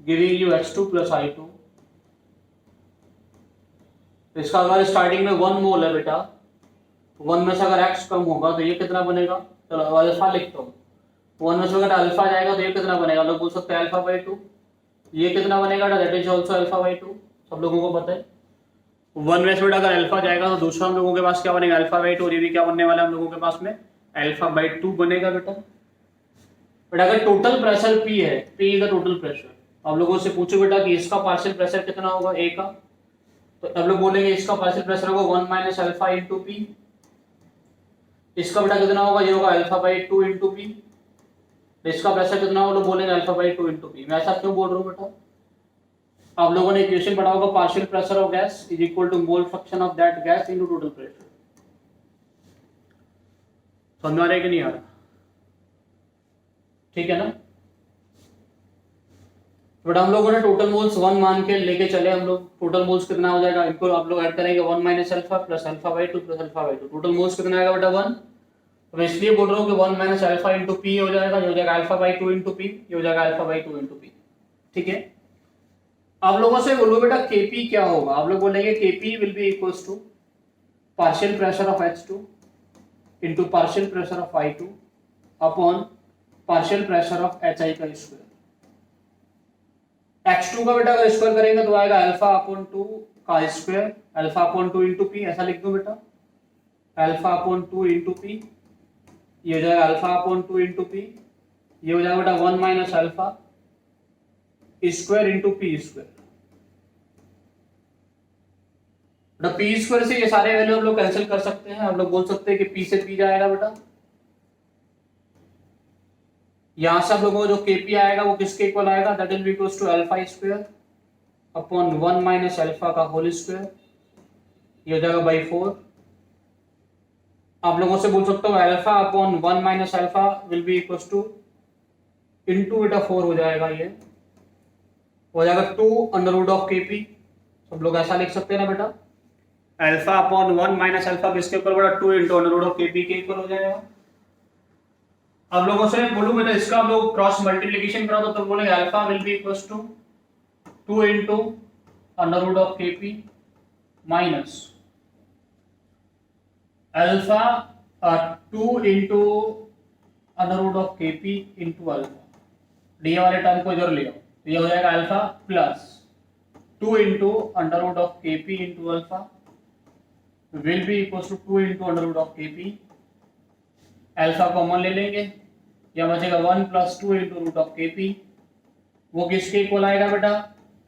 giving you H2 plus I2, इसका अगर स्टार्टिंग में 1 मोल है बेटा, 1 में से अगर X कम होगा तो ये कितना बनेगा, चलो अल्फा लिखता हूँ, 1 में से अगर अल्फा जाएगा तो ये कितना बनेगा, लोग बोल सकते हैं अल्फा/2, ये कितना बनेगा दैट इज ऑल्सो अल्फा/2, सब लोगों को पता है। 1 में से बेटा अगर अल्फा जाएगा तो दूसरा हम लोगों के पास क्या बनेगा अल्फा/2, और ये भी क्या बनने वाला है हम लोगों के पास में अल्फा/2 बनेगा बेटा। बट अगर टोटल प्रेशर P है, P is the total pressure, आप लोगों से पूछो बेटा कि इसका पार्शियल प्रेशर कितना होगा A का, तो अब लोग बोलेंगे इसका पार्शियल प्रेशर होगा 1 माइनस अल्फा इंटू P, इसका बेटा कितना होगा, ये होगा अल्फा/2 इंटू P, इसका प्रेशर कितना होगा, लोग बोलेंगे अल्फा/2 इंटू P। मैं ऐसा क्यों बोल रहा हूँ बेटा, आप लोगों ने इक्वेशन पढ़ा होगा, partial pressure of gas is equal to mole fraction of that gas into total pressure. समझ आ रहा है कि नहीं आ रहा, ठीक है ना। बट हम लोगों ने टोटल मोल्स 1 मान के लेके चले, हम लोग टोटल मोल्स कितना हो जाएगा, इनको आप लोग ऐड करेंगे 1 minus alpha plus alpha by two plus alpha by two, total moles कितना आएगा बेटा 1। तो मैं इसलिए बोल रहा हूँ कि 1 माइनस अल्फा इंटू पी हो जाएगा, ये हो जाएगा अल्फा/2 इंटू पी, ये हो जाएगा अल्फा/2 इंटू पी। ठीक है, आप लोगों से बोलो बेटा केपी क्या होगा, आप लोग बोलेंगे KP will be equals to partial pressure of H2 into partial pressure of I2 upon partial pressure of HI का स्क्वायर। H2 का बेटा अगर स्क्वायर करेंगे तो आएगा अल्फा अपॉन 2 का square, alpha upon 2 into P, ऐसा लिख दो बेटा, अल्फा अपॉन 2 इंटू पी, ये हो जाएगा अल्फा अपॉन 2 इंटू पी, ये हो जाएगा बेटा 1 minus alpha square into P square. बेटा पी स्क्वायर से ये सारे वैल्यू हम लोग कैंसिल कर सकते हैं, हम लोग बोल सकते हैं कि पी से पी जाएगा बेटा, यहां से आप लोगों को जो केपी आएगा वो किसके इक्वल आएगा, that will be equals to alpha square upon 1 minus alpha का होल स्क्वायर, ये हो जाएगा बाई 4। आप लोगों से बोल सकते हो alpha upon 1 minus alpha will be equals two into बेटा 4 हो जाएगा, ये हो जाएगा 2 अंडर रूट ऑफ केपी। सब लोग ऐसा लिख सकते हैं ना बेटा, अल्फा अपॉन 1 माइनस अल्फा किसके इक्वल बेटा 2 into under root of KP के इक्वल हो जाएगा। आप लोगों से बोलूं बेटा इसका आप लोग क्रॉस मल्टीप्लिकेशन करा दो तो बोलेंगे alpha will be equals to 2 into under root of KP minus alpha 2 into under root of KP into alpha, D वाले टर्म को इधर ले आओ तो ये हो जाएगा alpha plus 2 into under root of KP into alpha will be equals to 2 into under root of KP, alpha common ले लेंगे, या बचेगा 1 plus 2 into root of KP, वो किसके इक्वल आएगा बेटा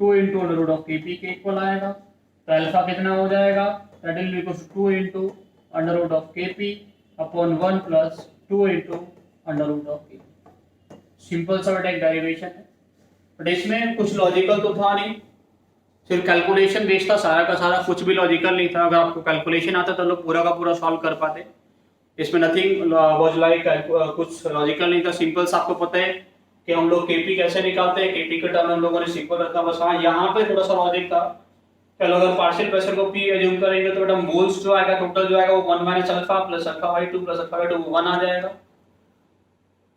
2 into under root of KP के equal आएगा, तो अल्फा कितना हो जाएगा, that will be equals to 2 into under root of KP upon 1 plus 2 into under root of KP. Simple सा बेटा एक डेरिवेशन है, बट इसमें कुछ लॉजिकल तो था नहीं, सिर्फ कैलकुलेशन बेस्ड था सारा का सारा, कुछ भी लॉजिकल नहीं था। अगर आपको कैलकुलेशन आता तो लोग पूरा का पूरा सॉल्व कर पाते, इसमें नथिंग वाज लाइक कुछ लॉजिकल नहीं था, सिंपल सा आपको पता है कि हम लोग केपी कैसे निकालते हैं, केपी का टर्म हम लोगों ने सिंपल रखा, बस हाँ यहाँ पे थोड़ा सा लॉजिक था। चलो अगर पार्शियल प्रेशर को पी एज्यूम करेंगे तो बेटा मोल्स जो आएगा टोटल जो आएगा वो 1 minus alpha plus alpha by 2 plus alpha by 2 1 आ जाएगा,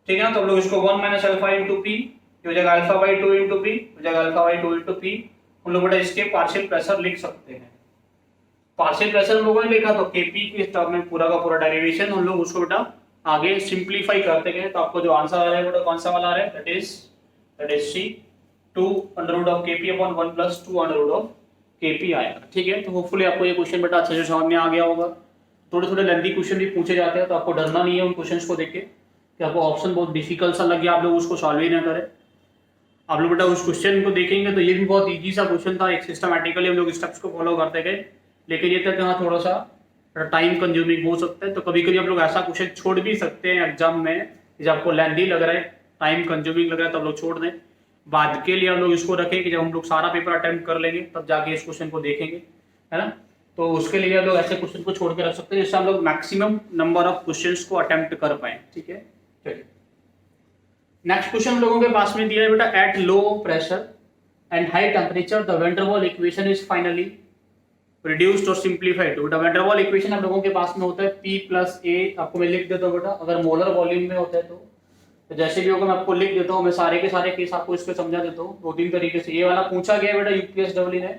ठीक है ना। तो हम लोग इसको 1 माइनस अल्फा इंटू पी हो जाएगा अल्फा बाई 2 इंटू पी हो जाएगा अल्फा बाई 2 इंटू पी, हम लोग बेटा इसके पार्शियल प्रेशर लिख सकते हैं। पार्शियल प्रेशर हम लोगों ने लिखा तो केपी के टर्म में पूरा का पूरा डेरिवेशन हम लोग उसको बेटा आगे सिंप्लीफाई करते गए, तो आपको जो आंसर आ रहा है बेटा कौन सा वाला आ रहा है, that is C 2 under root of KP upon 1 plus 2 under root of KP आएगा, ठीक है। तो होपफुली आपको ये क्वेश्चन बेटा अच्छे से समझ में आ गया होगा। थोड़े थोड़े लेंथी क्वेश्चन भी पूछे जाते हैं तो आपको डरना नहीं है उन क्वेश्चंस को देख के कि आपको ऑप्शन बहुत डिफिकल्ट सा लग गया आप लोग उसको सॉल्व ही ना करें। आप लोग बेटा उस क्वेश्चन को देखेंगे तो ये भी बहुत ईजी सा क्वेश्चन था, एक सिस्टमैटिकली हम लोग स्टेप्स को फॉलो करते गए, लेकिन ये तक यहाँ थोड़ा सा टाइम कंज्यूमिंग हो सकता है, तो कभी कभी आप लोग ऐसा क्वेश्चन छोड़ भी सकते हैं एग्जाम में जब आपको लेंथी लग रहा है, टाइम कंज्यूमिंग लग रहा है तो आप लोग छोड़ दें, बाद के लिए हम लोग इसको रखें कि जब हम लोग सारा पेपर अटेम्प्ट कर लेंगे तब जाके इस क्वेश्चन को देखेंगे, है ना। तो उसके लिए हम लोग ऐसे क्वेश्चन को छोड़ के रख सकते हैं जिससे हम लोग मैक्सिमम नंबर ऑफ क्वेश्चंस को अटेम्प्ट कर पाए, ठीक है। चलिए नेक्स्ट क्वेश्चन हम लोगों के पास में दिया है बेटा, at low pressure and high temperature the van der Waals equation is finally reduced और सिंप्लीफाइड। बेटा वैन डर वाल इक्वेशन आप लोगों के पास में होता है P प्लस ए, आपको मैं लिख देता हूँ बेटा, अगर मोलर वॉल्यूम में होता है तो जैसे भी होगा मैं आपको लिख देता हूँ, मैं सारे के सारे केस आपको इसको समझा देता हूँ 2-3 तरीके से। ये वाला पूछा गया बेटा UPSW ने,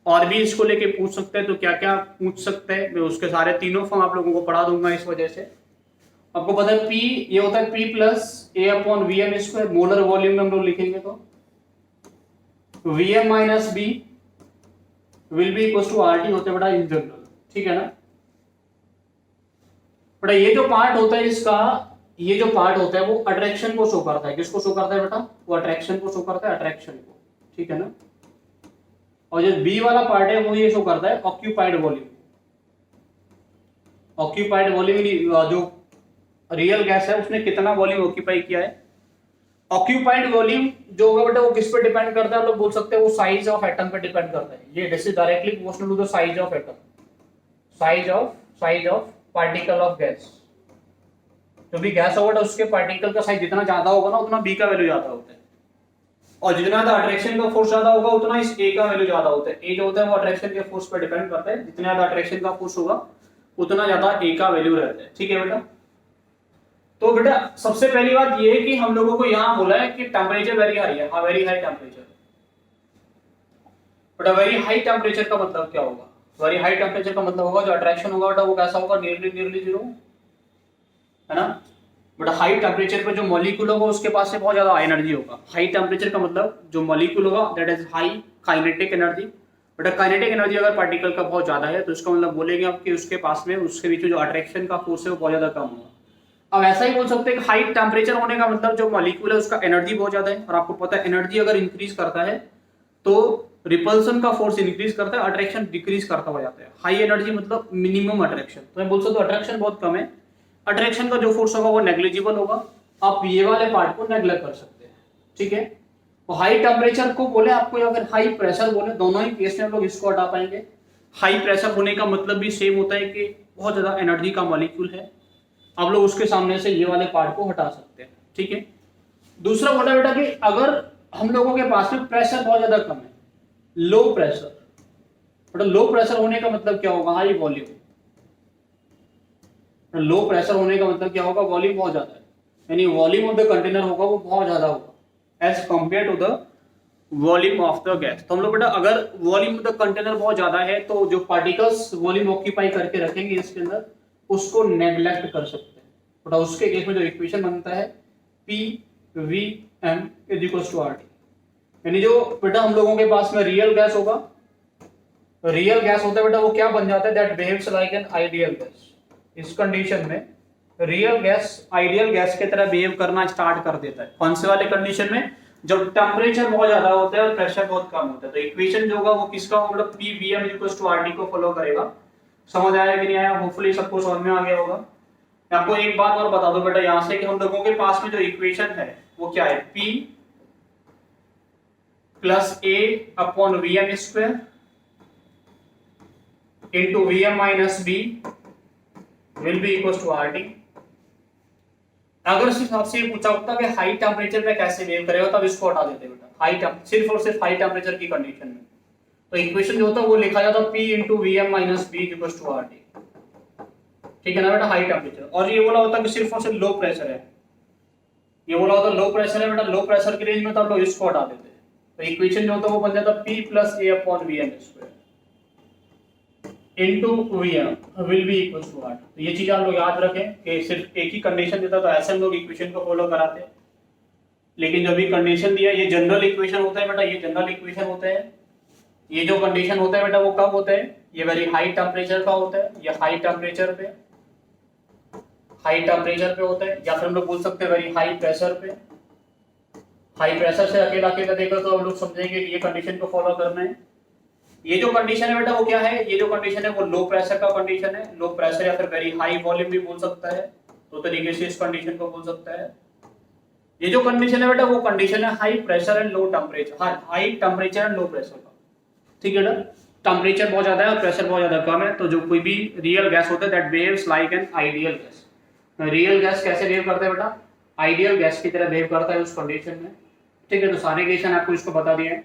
और भी इसको लेके पूछ सकते हैं, तो क्या क्या पूछ सकते हैं मैं उसके सारे तीनों फॉर्म आप लोगों को पढ़ा दूंगा। इस वजह से आपको पता है P ये होता है P प्लस ए upon VM square, molar volume में हम लोग लिखेंगे तो VM minus B will be equal to RT होता है बेटा इन जनरल, ठीक है ना। बेटा ये जो पार्ट होता है इसका, ये जो पार्ट होता है वो अट्रैक्शन को शो करता है, किसको शो करता है बेटा, वो अट्रैक्शन को शो करता है, अट्रैक्शन को, ठीक है ना। और जो बी वाला पार्ट है वो ये शो करता है ऑक्यूपाइड वॉल्यूम, ऑक्यूपाइड वॉल्यूम जो रियल गैस है उसने कितना वॉल्यूम ऑक्यूपाई किया है। ऑक्यूपाइड वॉल्यूम जो होगा बेटा वो किस पे डिपेंड करता है, हम लोग बोल सकते हैं वो साइज ऑफ एटम पे डिपेंड करता है, ये this is directly proportional to the size of atom, size of particle of gas. जो भी गैस होगा उसके पार्टिकल का साइज जितना ज्यादा होगा ना उतना बी का वैल्यू ज्यादा होता है, और जितना ज्यादा अट्रैक्शन का फोर्स ज्यादा होगा उतना इस ए का वैल्यू ज्यादा होता है। ए जो होता है वो अट्रैक्शन के फोर्स पर डिपेंड करता है, जितना ज्यादा अट्रैक्शन का फोर्स होगा उतना ज्यादा ए का वैल्यू रहता है, ठीक है बेटा। तो बेटा सबसे पहली बात ये है कि हम लोगों को यहाँ बोला है कि टेम्परेचर वेरी हाई है, वेरी हाई टेम्परेचर। बेटा वेरी हाई टेम्परेचर का मतलब क्या होगा? वेरी हाई टेम्परेचर का मतलब होगा जो अट्रैक्शन होगा बेटा वो कैसा होगा? नियरली जीरो, है ना। बट हाई टेम्परेचर पे जो मॉलिक्यूल होगा उसके पास से बहुत ज्यादा एनर्जी होगा। हाई टेम्परेचर का मतलब जो मॉलिक्यूल होगा that is high kinetic energy. But kinetic energy अगर पार्टिकल का बहुत ज्यादा है तो इसका मतलब बोलेंगे आप कि उसके पास में उसके बीच में जो अट्रैक्शन का फोर्स है वो बहुत ज्यादा कम होगा। अब ऐसा ही बोल सकते हैं कि हाई टेम्परेचर होने का मतलब जो मॉलिक्यूल है उसका एनर्जी बहुत ज्यादा है, और आपको पता है एनर्जी अगर इंक्रीज करता है तो रिपल्सन का फोर्स इंक्रीज करता है, अट्रैक्शन डिक्रीज करता हो जाता है। हाई एनर्जी मतलब मिनिमम अट्रैक्शन, तो मैं बोल सकता हूँ अट्रैक्शन बहुत कम है, अट्रैक्शन का जो फोर्स होगा वो नेग्लिजिबल होगा। आप ये वाले पार्ट को नेग्लेक्ट कर सकते हैं, ठीक है। तो हाई टेम्परेचर को बोले आपको या फिर हाई प्रेशर बोले, दोनों ही केस में हम लोग इसको हटा पाएंगे। हाई प्रेशर होने का मतलब भी सेम होता है कि बहुत ज्यादा एनर्जी का मॉलिक्यूल है, आप लोग उसके सामने से ये वाले पार्ट को हटा सकते हैं, ठीक है। दूसरा बोला बेटा कि अगर हम लोगों के पास में प्रेशर बहुत ज्यादा कम है, लो प्रेशर, बेटा लो प्रेशर होने का मतलब क्या होगा? High volume. लो प्रेशर होने का मतलब क्या होगा? वॉल्यूम बहुत ज्यादा है, यानी वॉल्यूम ऑफ द कंटेनर होगा वो बहुत ज्यादा होगा as compare to the volume of the gas. तो हम लोग बेटा अगर वॉल्यूम ऑफ द कंटेनर बहुत ज्यादा है तो जो पार्टिकल्स वॉल्यूम ऑक्यूपाई करके रखेंगे इसके अंदर उसको नेग्लेक्ट कर सकते हैं। बेटा उसके केस में जो इक्वेशन बनता है P V M is equal to R T, यानी जो बेटा हम लोगों के पास में रियल गैस होगा, रियल गैस होता है बेटा वो क्या बन जाता है? That behaves like an ideal gas. इस कंडीशन में रियल गैस आइडियल गैस की तरह बिहेव करना स्टार्ट कर देता है। कौन से वाले कंडीशन में? जब टेम्परेचर बहुत ज्यादा होता है और प्रेशर बहुत कम होता है। तो इक्वेशन जो होगा वो किसका होगा? मतलब P V M equal to R T को फॉलो करेगा। समझ आया कि नहीं आया? होपफुली सबको समझ में आ गया होगा। मैं आपको एक बात और बता दूं बेटा यहां से कि हम लोगों के पास में जो इक्वेशन है वो क्या है? P plus A upon V M square into V M minus B will be equal to R T. अगर सिर्फ आपसे ये पूछा होता कि हाई टेम्परेचर में कैसे बिहेव करेगा तब इसको हटा देते बेटा, सिर्फ और सिर्फ हाई टेम्परेचर की कंडीशन में। तो इक्वेशन जो होता है वो लिखा जाता P into V M minus B equal to R T, ठीक है ना बेटा, हाई टेम्परेचर। और ये बोला होता कि सिर्फ और सिर्फ लो प्रेशर है, ये बोला होता लो प्रेशर है बेटा, लो प्रेशर की रेंज में तब लोग इसको हटा देते हैं। तो इक्वेशन जो होता है वो बन जाता P plus A upon V M square into V M will be equal to R. तो ये चीज आप लोग याद रखें कि सिर्फ एक ही कंडीशन देता तो ऐसे हम लोग इक्वेशन को फॉलो कराते हैं, लेकिन जो भी कंडीशन दिया ये जनरल इक्वेशन होता है बेटा, ये जनरल इक्वेशन होता है। ये जो कंडीशन होता है बेटा वो कब होता है? ये वेरी हाई टेम्परेचर का होता है, ये हाई टेम्परेचर पे होता है, या फिर हम लोग बोल सकते हैं वेरी हाई प्रेशर पे। हाई प्रेशर से अकेला अकेला देखो तो हम लोग समझेंगे कि ये कंडीशन को फॉलो करना है। ये जो कंडीशन है बेटा वो क्या है? ये जो कंडीशन है वो लो प्रेशर का कंडीशन है। लो प्रेशर या फिर वेरी हाई वॉल्यूम भी बोल सकता है, तो तरीके से इस कंडीशन को बोल सकता है। ये जो कंडीशन है बेटा वो कंडीशन है high pressure and low temperature, high temperature and low pressure का, ठीक है ना। टेम्परेचर बहुत ज्यादा है और प्रेशर बहुत ज्यादा कम है, तो जो कोई भी रियल गैस होता है that behaves like an ideal gas. Real gas कैसे बिहेव करता है बेटा? आइडियल गैस की तरह बिहेव करता है उस कंडीशन में, ठीक है। तो सारे केशन आपको इसको बता दिए हैं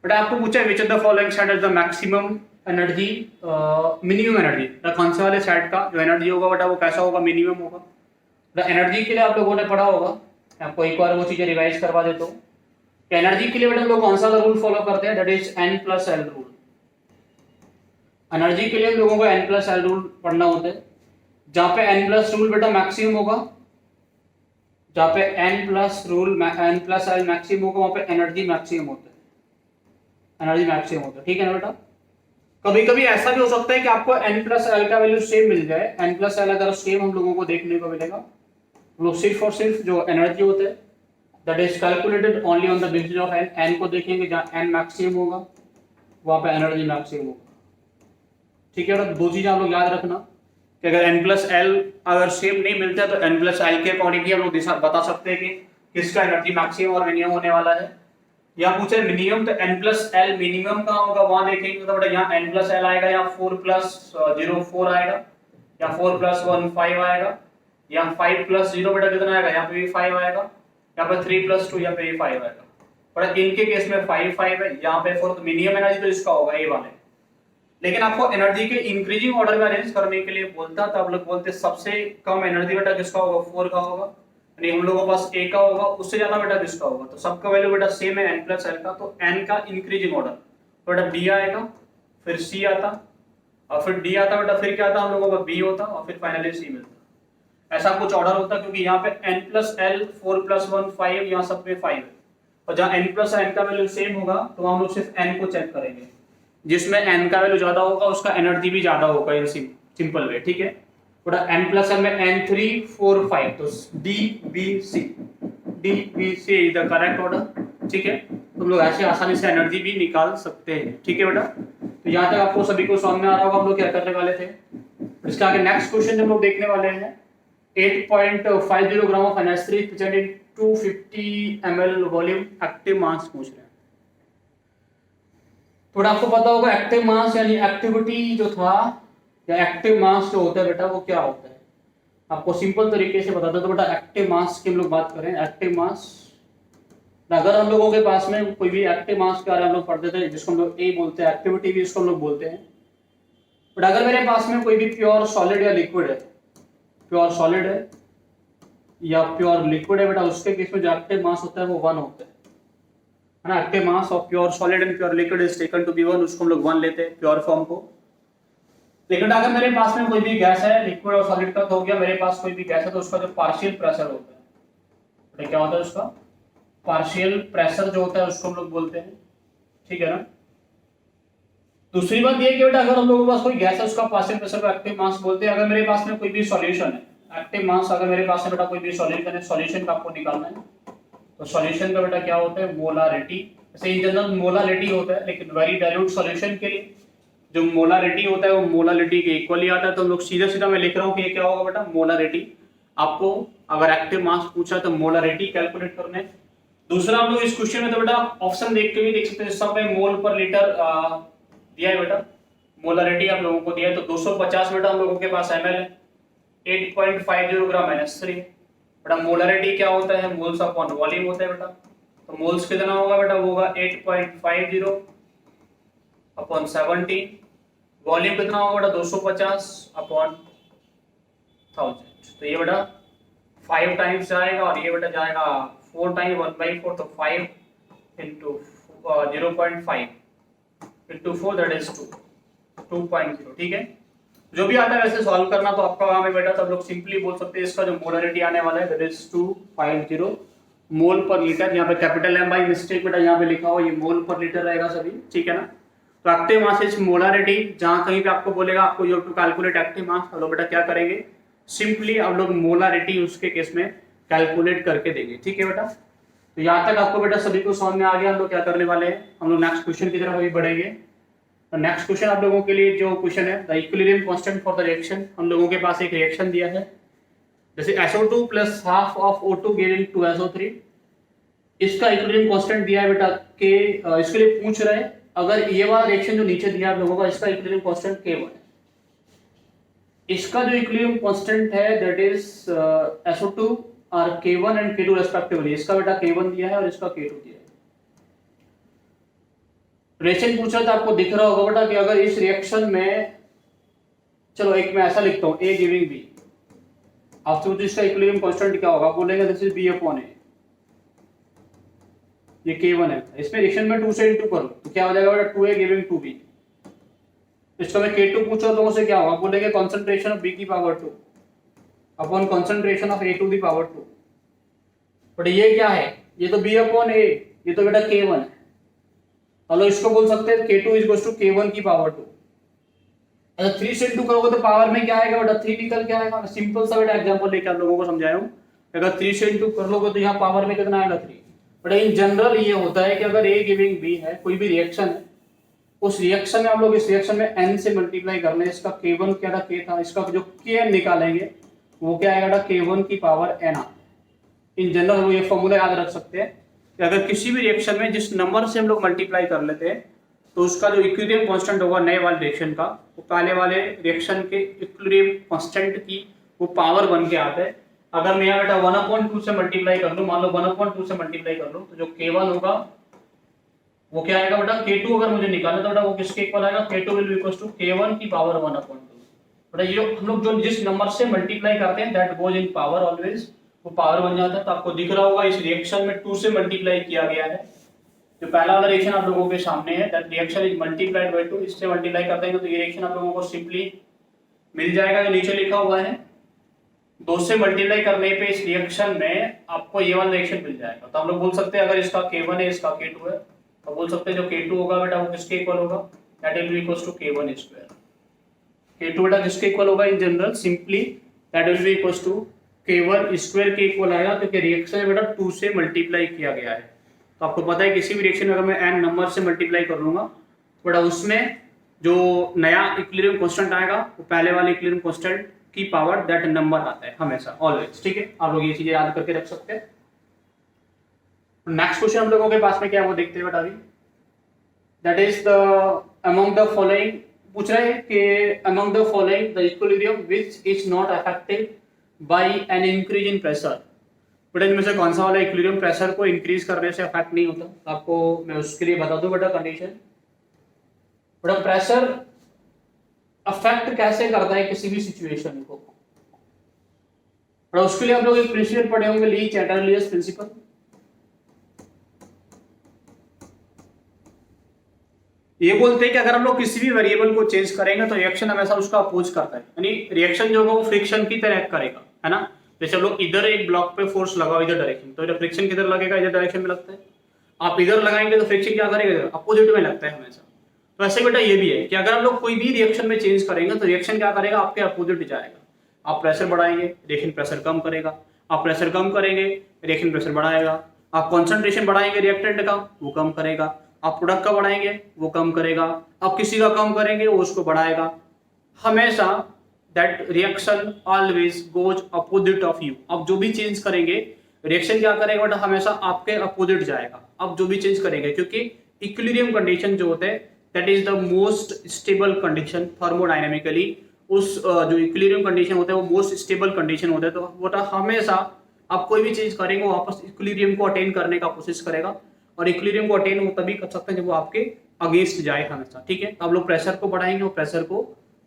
बेटा। आपको पूछा है विच of the following side is the maximum energy minimum energy, कौन से वाले साइड का जो एनर्जी होगा बेटा वो कैसा होगा? मिनिमम होगा। एनर्जी के लिए आप लोगों ने पढ़ा होगा, आपको एक बार वो चीजें रिवाइज करवा देता हूँ। एनर्जी के लिए बेटा हम लोग कौन सा रूल फॉलो करते हैं? That is an plus L rule. Energy के लिए हम लोगों को एन प्लस एल रूल पढ़ना होता है, जहां पे एन प्लस रूल बेटा मैक्सिमम होगा, जहां पे एन प्लस एल मैक्सिमम होगा वहां पे एनर्जी मैक्सिमम होता है, ठीक है ना बेटा। कभी कभी ऐसा भी हो सकता है कि आपको एन प्लस एल का वैल्यू सेम मिल जाए। एन प्लस एल अगर सेम हम लोगों को देखने को मिलेगा, हम लोग सिर्फ और सिर्फ जो एनर्जी होता है that is calculated only on the basis of N, N को देखेंगे जहां एन मैक्सिमम होगा वहां पे एनर्जी मैक्सिमम होगा, ठीक है। दो चीजें आप लोग याद रखना कि अगर n प्लस एल अगर सेम नहीं मिलता है तो n प्लस एल के अकॉर्डिंगली हम लोग बता सकते हैं कि किसका एनर्जी मैक्सिमम और मिनिमम होने वाला है। या पूछे मिनिमम तो n प्लस एल मिनिमम कहाँ होगा वहां देखेंगे, तो बेटा यहाँ n प्लस एल आएगा, या 4 प्लस 0 4 आएगा, या 4 प्लस 1 5 आएगा, या 5 प्लस 0 बेटा कितना आएगा? यहाँ पे भी 5 आएगा, यहाँ पे 3 प्लस 2 यहाँ पे भी 5 आएगा। बट इनके केस में 5 5 है, यहाँ पे 4, तो मिनिमम एनर्जी तो इसका होगा ए वाले। लेकिन आपको एनर्जी के इंक्रीजिंग ऑर्डर में अरेंज करने के लिए बोलता तो आप लोग बोलते सबसे कम एनर्जी बेटा किसका होगा? 4 का होगा, यानी हम लोगों के पास ए का होगा, उससे ज्यादा बेटा किसका होगा? तो सबका वैल्यू बेटा सेम है n प्लस एल का, तो n का इंक्रीजिंग ऑर्डर तो बेटा बी आएगा, फिर सी आता और फिर डी आता बेटा, फिर क्या आता हम लोगों का बी होता और फिर फाइनली सी मिलता। ऐसा कुछ ऑर्डर होता क्योंकि यहाँ पे n प्लस एल 4 प्लस 1 5, यहाँ सब पे 5 है, और जहाँ n प्लस n का वैल्यू सेम होगा तो हम लोग सिर्फ n को चेक करेंगे, जिसमें n का वैल्यू ज्यादा होगा उसका एनर्जी भी ज्यादा होगा, ये सिंपल वे। ठीक है, बेटा n प्लस n में n 3 4 5, तो D B C is the correct order. ठीक है, तुम लोग ऐसे आसानी से एनर्जी भी निकाल सकते हैं। ठीक है बेटा, तो यहाँ तक आपको सभी को समझ में आ रहा होगा हम लोग क्या करने वाले थे। इसके आगे नेक्स्ट क्वेश्चन हम लोग देखने वाले हैं 8.50 gram of NH3 present in 250 ml volume, active mass पूछ रहे हैं। थोड़ा आपको पता होगा एक्टिव मास यानी एक्टिविटी जो था, या एक्टिव मास जो होता है बेटा वो क्या होता है, आपको सिंपल तरीके से बता दो। तो बेटा एक्टिव मास की हम लोग बात करें, एक्टिव मास अगर हम लोगों के पास में कोई भी एक्टिव मास के बारे में हम लोग पढ़ते थे, जिसको हम लोग ए बोलते हैं, एक्टिविटी भी इसको हम लोग बोलते हैं। बट अगर मेरे पास में कोई भी प्योर सॉलिड या लिक्विड है, प्योर सॉलिड है या प्योर लिक्विड है बेटा, उसके केस में जो एक्टिव मास होता है वो 1 होता है ना। Active mass of pure solid and pure liquid is taken to be 1, उसको हम लोग 1 लेते हैं प्योर फॉर्म को। लेकिन अगर मेरे पास में कोई भी गैस है, लिक्विड और सॉलिड का, तो हो गया मेरे पास कोई भी गैस है तो उसका जो पार्शियल प्रेशर होता है, तो क्या होता है उसका पार्शियल प्रेशर जो होता है उसको हम लोग बोलते हैं। ठीक है ना। दूसरी बात ये कि बेटा अगर हम लोगों के पास कोई गैस है उसका पार्शियल प्रेशर को एक्टिव मास बोलते हैं। अगर मेरे पास में कोई भी सॉल्यूशन है, एक्टिव मास अगर मेरे पास में बेटा कोई भी सॉल्यूशन है, सॉल्यूशन का आपको निकालना है, तो सॉल्यूशन का बेटा क्या होता है मोलारिटी। जैसे इन जनरल मोलारिटी होता है, लेकिन वेरी डाइल्यूट सॉल्यूशन के लिए जो मोलारिटी होता है वो मोलारिटी के इक्वली आता है। तो हम लोग सीधा सीधा मैं लिख रहा हूँ कि ये क्या होगा बेटा मोलारिटी। आपको अगर एक्टिव मास पूछा तो मोलारिटी कैलकुलेट करना है। दूसरा हम लोग इस क्वेश्चन में तो बेटा ऑप्शन देख के भी देख सकते हैं, सब में मोल पर लीटर दिया है बेटा, मोलारिटी आप लोगों को दिया है। तो 250 बेटा हम लोगों के पास ml है, 8.50 ग्राम NH3 बेटा। मोलारिटी क्या होता है, मोल्स अपॉन वॉल्यूम होता है बेटा। तो मोल्स कितना होगा बेटा, वो होगा 8.50 अपॉन 70। वॉल्यूम कितना होगा बेटा 250 अपॉन 1000। तो ये बेटा 5 टाइम्स जाएगा और ये बेटा जाएगा 4 टाइम 1/4, तो 5 इंटू 0.5 इंटू 4 दैट इज 2.0। ठीक है, जो भी आता है वैसे सॉल्व करना तो आपका काम है बेटा। तो हम लोग सिंपली बोल सकते हैं इसका जो मोलारिटी आने वाला है दैट इज 250 मोल पर लीटर। यहाँ पे कैपिटल M बाई मिस्टेक बेटा यहाँ पे लिखा हो, ये मोल पर लीटर रहेगा सभी। ठीक है ना। तो एक्टिव मास इज मोलारिटी। जहां कहीं पे आपको बोलेगा आपको you have to calculate active mass, हम लोग बेटा क्या करेंगे, सिंपली हम लोग मोलारिटी उसके केस में कैलकुलेट करके देंगे। ठीक है बेटा। तो यहाँ तक आपको बेटा सभी को समझ में आ गया। हम लोग क्या करने वाले हैं, हम लोग नेक्स्ट क्वेश्चन की तरफ अभी बढ़ेंगे। तो नेक्स्ट क्वेश्चन आप लोगों के लिए जो क्वेश्चन है the equilibrium constant for the reaction. हम लोगों के पास एक रिएक्शन दिया है, जैसे SO2 plus half of O2 given to SO3। इसका इक्विलिब्रियम कांस्टेंट दिया है बेटा के, इसके लिए पूछ रहे हैं अगर ये वाला रिएक्शन जो नीचे दिया आप लोगों का, इसका इक्विलिब्रियम कांस्टेंट K1 है। इसका जो इक्विलिब्रियम कांस्टेंट है दैट इज SO2 और K1 एंड K2 रेस्पेक्टिवली। इसका बेटा K1 दिया है और इसका K2 दिया है। रिएक्शन पूछ रहा था, आपको दिख रहा होगा बेटा कि अगर इस रिएक्शन में, चलो एक मैं ऐसा लिखता हूं A गिविंग B, आपसे पूछो इसका इक्विलिब्रियम कांस्टेंट क्या होगा, बोलेंगे this is B upon A, ये K1 है। इसमें रिएक्शन में 2 से इंटू करो तो क्या हो जाएगा बेटा 2A गिविंग 2B। इसका मैं K2 पूछो तो उसे क्या होगा, बोलेंगे कंसंट्रेशन ऑफ B की power 2 upon concentration of A to the power 2। But ये क्या है, ये तो B अपॉन A, ये तो बेटा K1 है। चलो इसको बोल सकते हैं K2 is equal to K1 की पावर 2। अगर 3 से इंटू करोगे तो पावर में क्या आएगा बेटा 3 निकल के आएगा। मैं सिंपल सा बेटा एग्जांपल लेके आप लोगों को समझाया हूं। अगर 3 से इंटू कर लोगे तो यहाँ पावर में कितना आएगा 3। बट इन जनरल ये होता है कि अगर A गिविंग B है, कोई भी रिएक्शन है, उस रिएक्शन में हम लोग इस रिएक्शन में n से मल्टीप्लाई करने, इसका K1 क्या था K था, इसका जो Kn निकालेंगे वो क्या आएगा K1 की पावर n। इन जनरल हम ये फॉर्मूला याद रख सकते हैं कि अगर किसी भी रिएक्शन में जिस नंबर से हम लोग मल्टीप्लाई कर लेते हैं तो उसका जो इक्विलिब्रियम कांस्टेंट होगा नए वाले रिएक्शन का, वो पहले वाले रिएक्शन के इक्विलिब्रियम कांस्टेंट की वो पावर बन के आता है। अगर मैं यहाँ बेटा 1/2 से मल्टीप्लाई कर लूँ, मान लो 1/2 से मल्टीप्लाई कर लूँ, तो जो K1 होगा वो क्या आएगा बेटा K2 अगर मुझे निकालना तो बेटा वो किसके इक्वल आएगा, K2 will be equal to K1 की पावर 1/2। बेटा ये हम लोग जो जिस नंबर से मल्टीप्लाई करते हैं that goes in power always, वो पावर बन जाता है। तो आपको दिख रहा होगा इस रिएक्शन में 2 से मल्टीप्लाई किया गया है, जो पहला वाला रिएक्शन आप लोगों के सामने है, that reaction is multiplied by 2, इससे मल्टीप्लाई कर देंगे तो ये रिएक्शन आप लोगों को सिंपली मिल जाएगा जो नीचे लिखा हुआ है। 2 से मल्टीप्लाई करने पे इस रिएक्शन में आपको ये वाला रिएक्शन मिल जाएगा। तो हम लोग बोल सकते हैं अगर इसका K1 है इसका K2 है तो बोल सकते हैं जो K2 होगा बेटा वो किसके इक्वल होगा, that will be equals to K1 square. K2 बेटा किसके इक्वल होगा in general, simply that will be equals to K1 square के इक्वल आएगा, क्योंकि रिएक्शन बेटा 2 से मल्टीप्लाई किया गया है। तो आपको पता है किसी भी रिएक्शन में अगर मैं n नंबर से मल्टीप्लाई कर लूंगा बेटा उसमें जो नया इक्विलिब्रियम कांस्टेंट आएगा वो पहले वाले इक्विलिब्रियम कांस्टेंट की पावर दैट नंबर आता है हमेशा, ऑलवेज। ठीक है, आप लोग ये चीजें याद करके रख सकते हैं। नेक्स्ट क्वेश्चन हम लोगों के पास में क्या है वो देखते हैं बेटा अभी। That is the among the following, पूछ रहे हैं कि among the following the equilibrium which is not affected by an increase in pressure. बेटा इनमें से कौन सा वाला इक्विलिब्रियम प्रेशर को इंक्रीज करने से अफेक्ट नहीं होता। तो आपको मैं उसके लिए बता दूं बेटा कंडीशन। बेटा प्रेशर अफेक्ट कैसे करता है किसी भी सिचुएशन को, बेटा उसके लिए आप लोग एक प्रिंसिपल पढ़े होंगे, ली चैटरलियस प्रिंसिपल। ये बोलते हैं कि अगर हम लोग किसी भी वेरिएबल को चेंज करेंगे तो रिएक्शन हमेशा उसका अपोज करता है, यानी रिएक्शन जो होगा वो फ्रिक्शन की तरह एक्ट करेगा, है ना। जैसे हम लोग इधर एक ब्लॉक पे फोर्स लगाओ इधर डायरेक्शन, तो इधर फ्रिक्शन किधर लगेगा, इधर डायरेक्शन में लगता है। आप इधर लगाएंगे तो फ्रिक्शन क्या करेगा, इधर अपोजिट में लगता है हमेशा। तो ऐसे बेटा ये भी है कि अगर हम लोग कोई भी रिएक्शन में चेंज करेंगे तो रिएक्शन क्या करेगा, आपके अपोजिट जाएगा। आप प्रेशर बढ़ाएंगे रिएक्शन प्रेशर कम करेगा, आप प्रेशर कम करेंगे रिएक्शन प्रेशर बढ़ाएगा, आप कॉन्सेंट्रेशन बढ़ाएंगे रिएक्टेंट का वो कम करेगा, आप प्रोडक्ट का बढ़ाएंगे वो कम करेगा, आप किसी का कम करेंगे वो उसको बढ़ाएगा। हमेशा that reaction always goes opposite of you. आप जो भी चेंज करेंगे रिएक्शन क्या करेगा बेटा, हमेशा आपके अपोजिट जाएगा आप जो भी चेंज करेंगे, क्योंकि इक्विलिब्रियम कंडीशन जो होते हैं that is the most stable condition thermodynamically. उस जो इक्विलिब्रियम कंडीशन होता है वो मोस्ट स्टेबल कंडीशन होता है। तो बेटा हमेशा आप कोई भी चीज करेंगे वो वापस इक्विलिब्रियम को अटेन करने का कोशिश करेगा, और इक्विलिब्रियम को अटेन वो तभी कर सकते हैं जब वो आपके अगेंस्ट जाए हमेशा। ठीक है, तो आप लोग प्रेशर को बढ़ाएंगे और प्रेशर को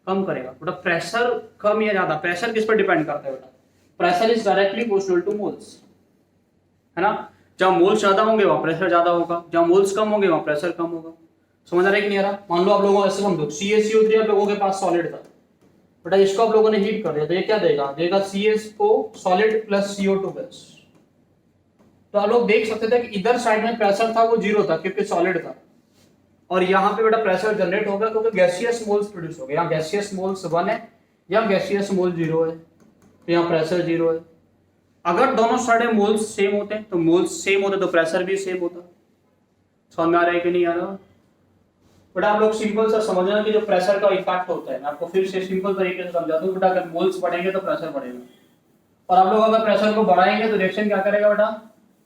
कम करेगा। बेटा प्रेशर कम या ज्यादा, प्रेशर किस पर डिपेंड करता है बेटा, pressure is directly proportional two moles, है ना। जहां मोल्स ज्यादा होंगे वहां प्रेशर ज्यादा होगा, जहां मोल्स कम होंगे वहां प्रेशर कम होगा। समझ आ रहा है कि नहीं आ रहा। मान लो आप लोगों ऐसे समझो CaCO3 आप लोगों के पास सॉलिड था बेटा, इसको आप लोगों ने हीट कर दिया तो ये क्या देगा CS को सॉलिड प्लस CO2 गैस। तो आप लोग देख सकते थे कि इधर साइड में प्रेशर था वो 0 था क्योंकि सॉलिड था, और यहाँ पे बेटा प्रेशर जनरेट होगा क्योंकि गैसियस मोल्स प्रोड्यूस हो गए। यहाँ गैसियस मोल्स 1 है या गैसियस मोल 0 है, तो यहाँ प्रेशर 0 है। अगर दोनों साइड मोल्स सेम होते हैं तो मोल्स सेम होते तो प्रेशर भी सेम होता। समझ में आ रहा है कि नहीं आ रहा बेटा। आप लोग सिंपल सा समझना कि जो प्रेशर का इफेक्ट होता है, मैं आपको फिर से सिंपल तरीके से समझा दूं बेटा। अगर मोल्स बढ़ेंगे तो प्रेशर बढ़ेगा, और आप लोग अगर प्रेशर को बढ़ाएंगे तो रिएक्शन क्या करेगा बेटा,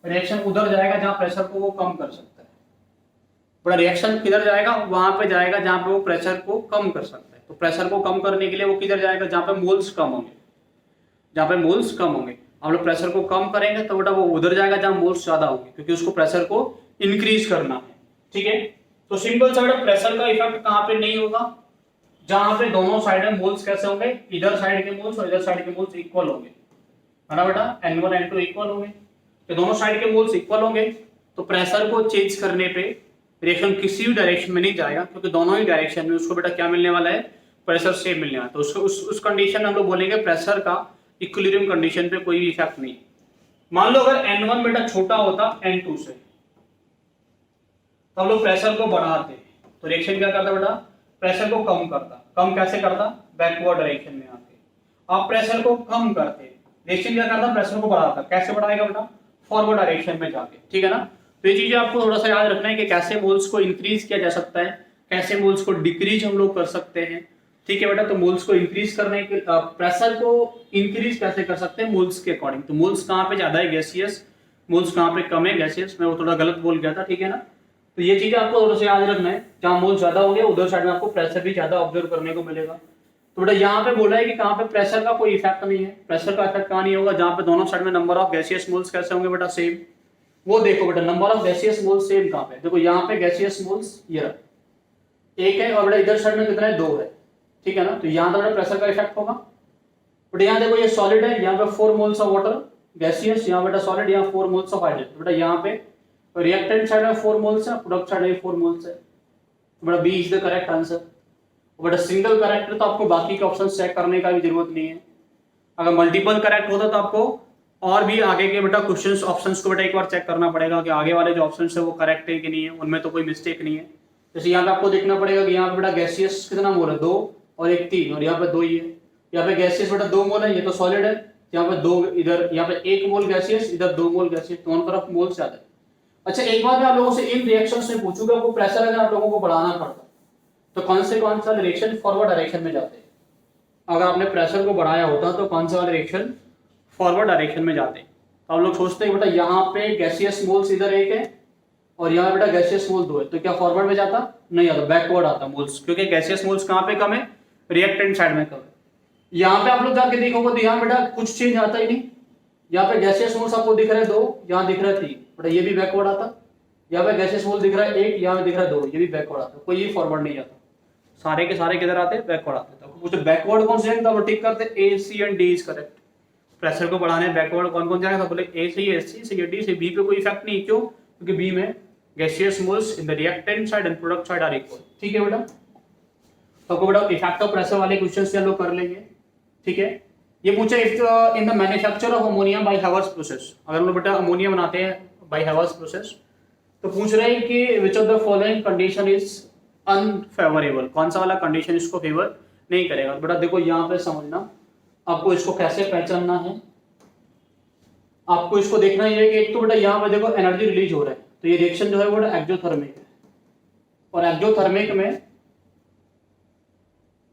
रिएक्शन उधर जाएगा जहां प्रेशर को वो कम कर सकता है। बड़ा रिएक्शन किधर जाएगा, वहां पे जाएगा जहां पे वो प्रेशर को कम कर सकता है। तो प्रेशर को कम करने के लिए वो किधर जाएगा, जहां पे मोल्स कम होंगे, जहां पे मोल्स कम होंगे। हम लोग प्रेशर को कम करेंगे तो बेटा वो उधर जाएगा जहां मोल्स ज्यादा होंगे, क्योंकि उसको प्रेशर को इंक्रीज करना है। ठीक है, तो सिंपल सा बेटा प्रेशर का इफेक्ट कहां पे नहीं होगा, जहां पे दोनों साइड में मोल्स कैसे होंगे, इधर साइड के मोल्स और इधर साइड के मोल्स इक्वल होंगे, है ना बेटा। N1 N2 इक्वल होंगे, तो दोनों साइड के मोल्स इक्वल होंगे तो प्रेशर को चेंज करने पे रिएक्शन किसी भी डायरेक्शन में नहीं जाएगा, क्योंकि दोनों ही डायरेक्शन में उसको बेटा क्या मिलने वाला है, प्रेशर सेम मिलने वाला है। तो उसको उस कंडीशन में हम लोग बोलेंगे प्रेशर का इक्विलिब्रियम कंडीशन पे कोई इफेक्ट नहीं। मान लो अगर N1 बेटा छोटा होता N2 से, तो हम लोग प्रेशर को बढ़ाते तो रिएक्शन क्या करता बेटा, प्रेशर को कम करता। कम कैसे करता, बैकवर्ड डायरेक्शन में आके। आप प्रेशर को कम करते, रिएक्शन क्या करता, प्रेशर को बढ़ाता। कैसे बढ़ाएगा बेटा, फॉरवर्ड डायरेक्शन में जाके। ठीक है ना। तो ये चीजें आपको थोड़ा सा याद रखना है कि कैसे मोल्स को इंक्रीज किया जा सकता है, कैसे मोल्स को डिक्रीज हम लोग कर सकते हैं। ठीक है बेटा, तो मोल्स को इंक्रीज करने के प्रेशर को इंक्रीज कैसे कर सकते हैं, मोल्स के अकॉर्डिंग। तो मोल्स कहाँ पे ज्यादा है गैसियस, मोल्स कहाँ पे कम है गैसियस। मैं वो थोड़ा गलत बोल गया था, ठीक है ना। तो ये चीजें आपको थोड़ा सा याद रखना है, जहाँ मोल्स ज्यादा होंगे उधर साइड में आपको प्रेशर भी ज्यादा ऑब्जर्व करने को मिलेगा। तो बेटा यहाँ पे बोला है कि कहाँ पे प्रेशर का कोई इफेक्ट नहीं है। प्रेशर का इफेक्ट कहाँ नहीं होगा, जहाँ पे दोनों साइड में नंबर ऑफ गैसियस मोल्स कैसे होंगे बेटा, सेम। वो देखो बेटा number of gaseous moles same कहाँ पे, देखो यहाँ पे गैसियस मोल्स ये एक है, और बेटा इधर साइड में कितना है, 2 है। ठीक है ना। तो यहाँ तो प्रेशर का इफेक्ट होगा। बट यहाँ देखो ये सॉलिड है, यहाँ पे 4 मोल्स ऑफ वाटर गैसियस, यहाँ बेटा सॉलिड, यहाँ 4 मोल्स ऑफ हाइड्रोजन। बेटा यहाँ पे रिएक्टेंट साइड में 4 मोल्स है, प्रोडक्ट साइड में 4 मोल्स है, तो बड़ा B is the correct answer. But single correct है तो आपको बाकी के ऑप्शन चेक करने का भी जरूरत नहीं है। अगर मल्टीपल करेक्ट होता तो आपको और भी आगे के बेटा क्वेश्चंस ऑप्शंस को बेटा एक बार चेक करना पड़ेगा कि आगे वाले जो ऑप्शंस है वो करेक्ट है कि नहीं है, उनमें तो कोई मिस्टेक नहीं है। जैसे यहाँ पे आपको देखना पड़ेगा कि यहाँ पे बेटा गैसियस कितना मोल है, 2 और एक 3, और यहाँ पे 2 ही है। यहाँ पे गैसियस बेटा 2 मोल है, ये तो सॉलिड है, यहाँ पे 2 इधर, यहाँ पे 1 मोल गैसियस, इधर 2 मोल गैसियस, दोनों तरफ मोल ज्यादा है। अच्छा एक बात मैं आप लोगों से इन रिएक्शंस में पूछूंगा, वो प्रेशर अगर आप लोगों को बढ़ाना पड़ता तो कौन सा रिएक्शन फॉरवर्ड डायरेक्शन में जाते हैं? अगर आपने प्रेशर को बढ़ाया होता तो कौन सा वाला रिएक्शन फॉरवर्ड डायरेक्शन में जाते हैं? तो आप लोग सोचते हैं बेटा यहाँ पे गैसियस मोल्स इधर 1 है और यहाँ बेटा गैसियस मोल 2 है, तो क्या फॉरवर्ड में जाता? नहीं आता, बैकवर्ड आता मोल्स, क्योंकि गैसियस मोल्स कहाँ पे कम है? रिएक्टेंट साइड में कम है। यहाँ पे आप लोग जाके देखोगे तो यहाँ बेटा कुछ चेंज आता ही नहीं। यहाँ पे गैसियस मोल्स आपको दिख रहे हैं 2, यहाँ दिख रहा है 3, बेटा ये भी बैकवर्ड आता। यहाँ पे गैसियस मोल दिख रहा है 1, यहाँ पे दिख रहा है 2, ये भी बैकवर्ड आता, कोई ये फॉरवर्ड नहीं आता। सारे के सारे किधर आते हैं? बैकवर्ड आते हैं। तो पूछते बैकवर्ड कौन से हैं, तो टिक करते A C and D is correct. Pressure को बढ़ाने बैकवर्ड कौन कौन जाएगा? तो बोले ए से एस सी से डी से बी पे कोई इफेक्ट नहीं, क्यों? क्योंकि बी में gaseous moles in the reactant side and product side are equal. ठीक है बेटा, तो आपको बेटा इफेक्ट ऑफ प्रेशर वाले क्वेश्चंस से हम लोग कर लेंगे। ठीक है, ये पूछा in the manufacture of ammonia by Haber's process, अगर हम लोग बेटा अमोनिया बनाते हैं बाय हैवर्स प्रोसेस, तो पूछ रहे हैं कि विच of the following condition is unfavourable, कौन सा वाला कंडीशन इसको फेवर नहीं करेगा? बेटा देखो यहाँ पे समझना, आपको इसको कैसे पहचानना है, आपको इसको देखना ये है कि एक तो बेटा यहाँ पे देखो एनर्जी रिलीज हो रहा है, तो ये रिएक्शन जो है वो एक्सोथर्मिक है, और एक्सोथर्मिक में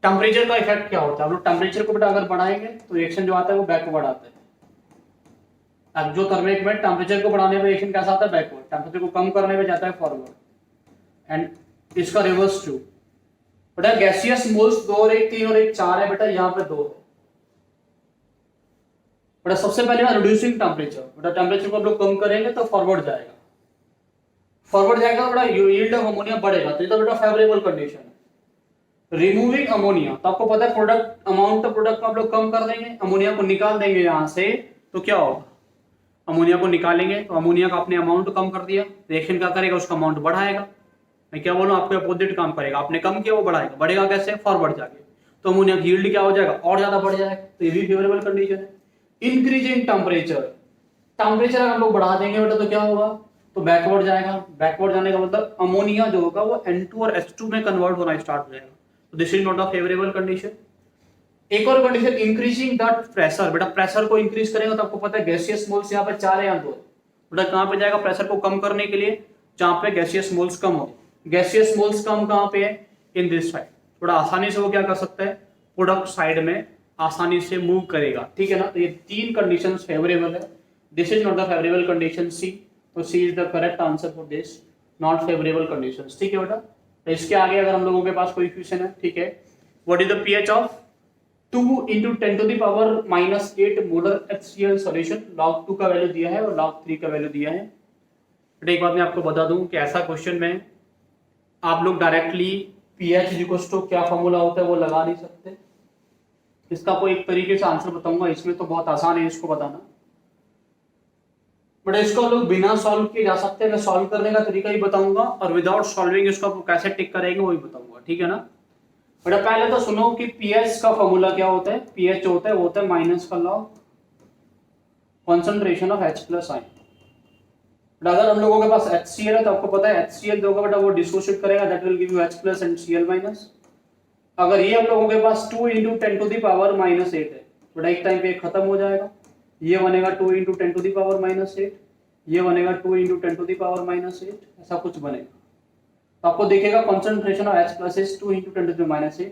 टेम्परेचर का इफेक्ट क्या होता है? आप लोग टेम्परेचर को बेटा अगर बढ़ाएंगे तो रिएक्शन जो आता है वो बैकवर्ड आता है। एक्सोथर्मिक में टेम्परेचर को बढ़ाने पे रिएक्शन कैसा आता है? बैकवर्ड। टेम्परेचर को कम करने पे जाता है फॉरवर्ड, एंड इसका रिवर्स ट्रू। बेटा गैसियस मोल्स 2 और 1 3 और 1 4 है, बेटा यहाँ पे 2 है। बेटा सबसे पहले रिड्यूसिंग टेम्परेचर, बेटा टेम्परेचर को आप लोग कम करेंगे तो फॉरवर्ड जाएगा, फॉरवर्ड जाएगा तो बेटा यील्ड ऑफ अमोनिया बढ़ेगा, तो ये तो बेटा फेवरेबल कंडीशन है। रिमूविंग अमोनिया, तो आपको पता है प्रोडक्ट अमाउंट ऑफ प्रोडक्ट को आप लोग कम कर देंगे, अमोनिया को निकाल देंगे यहाँ से, तो क्या होगा? अमोनिया को निकालेंगे तो अमोनिया का अपने अमाउंट कम कर दिया, रिएक्शन क्या करेगा? उसका अमाउंट बढ़ाएगा। मैं क्या बोलूं, आपको अपोजिट काम करेगा, आपने कम किया वो बढ़ाएगा। बढ़ेगा कैसे? फॉरवर्ड जाके, तो अमोनिया की यील्ड क्या हो जाएगा? और ज्यादा बढ़ जाएगा, तो ये भी फेवरेबल कंडीशन है। इंक्रीजिंग टेम्परेचर, टेम्परेचर अगर हम लोग बढ़ा देंगे बेटा तो क्या होगा? तो बैकवर्ड जाएगा। बैकवर्ड जाने का मतलब अमोनिया जो होगा वो N2 और H2 में कन्वर्ट होना स्टार्ट हो जाएगा, तो this is not a favourable condition. एक और कंडीशन इंक्रीजिंग दैट प्रेशर, बेटा प्रेशर को इंक्रीज करेंगे तो आपको पता है गैसियस मोल्स यहाँ पे 4 है या 2, बेटा कहाँ पे जाएगा? प्रेशर को कम करने के लिए, जहां पे गैसियस मोल्स कम हो। गैसियस मोल्स कम कहाँ पे है? In this side. थोड़ा आसानी से वो क्या कर सकता है? प्रोडक्ट साइड में आसानी से मूव करेगा। ठीक है ना, तो ये 3 कंडीशन फेवरेबल है। This is not the favourable condition C, तो C is the correct answer for this not favourable condition. ठीक है बेटा, तो इसके आगे अगर हम लोगों के पास कोई क्वेश्चन है, ठीक है, what is the pH of 2 × 10⁻⁸ molar HCl solution? log 2 का वैल्यू दिया है और log 3 का वैल्यू दिया है। बट एक बात मैं आपको बता दूं कि ऐसा क्वेश्चन में आप लोग डायरेक्टली पीएच इक्वल्स टू क्या फॉर्मूला होता है वो लगा नहीं सकते। इसका कोई एक तरीके से आंसर बताऊंगा, इसमें तो बहुत आसान है इसको बताना, बट इसको लोग बिना सॉल्व किए जा सकते हैं। मैं सॉल्व करने का तरीका ही बताऊंगा और विदाउट सॉल्विंग इसको आपको कैसे टिक करेंगे वो भी बताऊंगा। ठीक है ना, बट पहले तो सुनो कि पीएच का फॉर्मूला क्या होता है। पीएच जो होता है वो होता है माइनस का log concentration of H+ ion. But अगर हम लोगों के पास HCl है तो आपको पता है HCl जो होगा बेटा वो डिसोसिएट करेगा, that will give you H+ and Cl-। अगर ये हम लोगों के पास 2 × 10⁻⁸ है, बट एक टाइम पे खत्म हो जाएगा, ये बनेगा 2 × 10⁻⁸, ये बनेगा 2 × 10⁻⁸, ऐसा कुछ बनेगा। तो आपको देखेगा कॉन्सेंट्रेशन ऑफ H+ इज 2 × 10⁻⁸।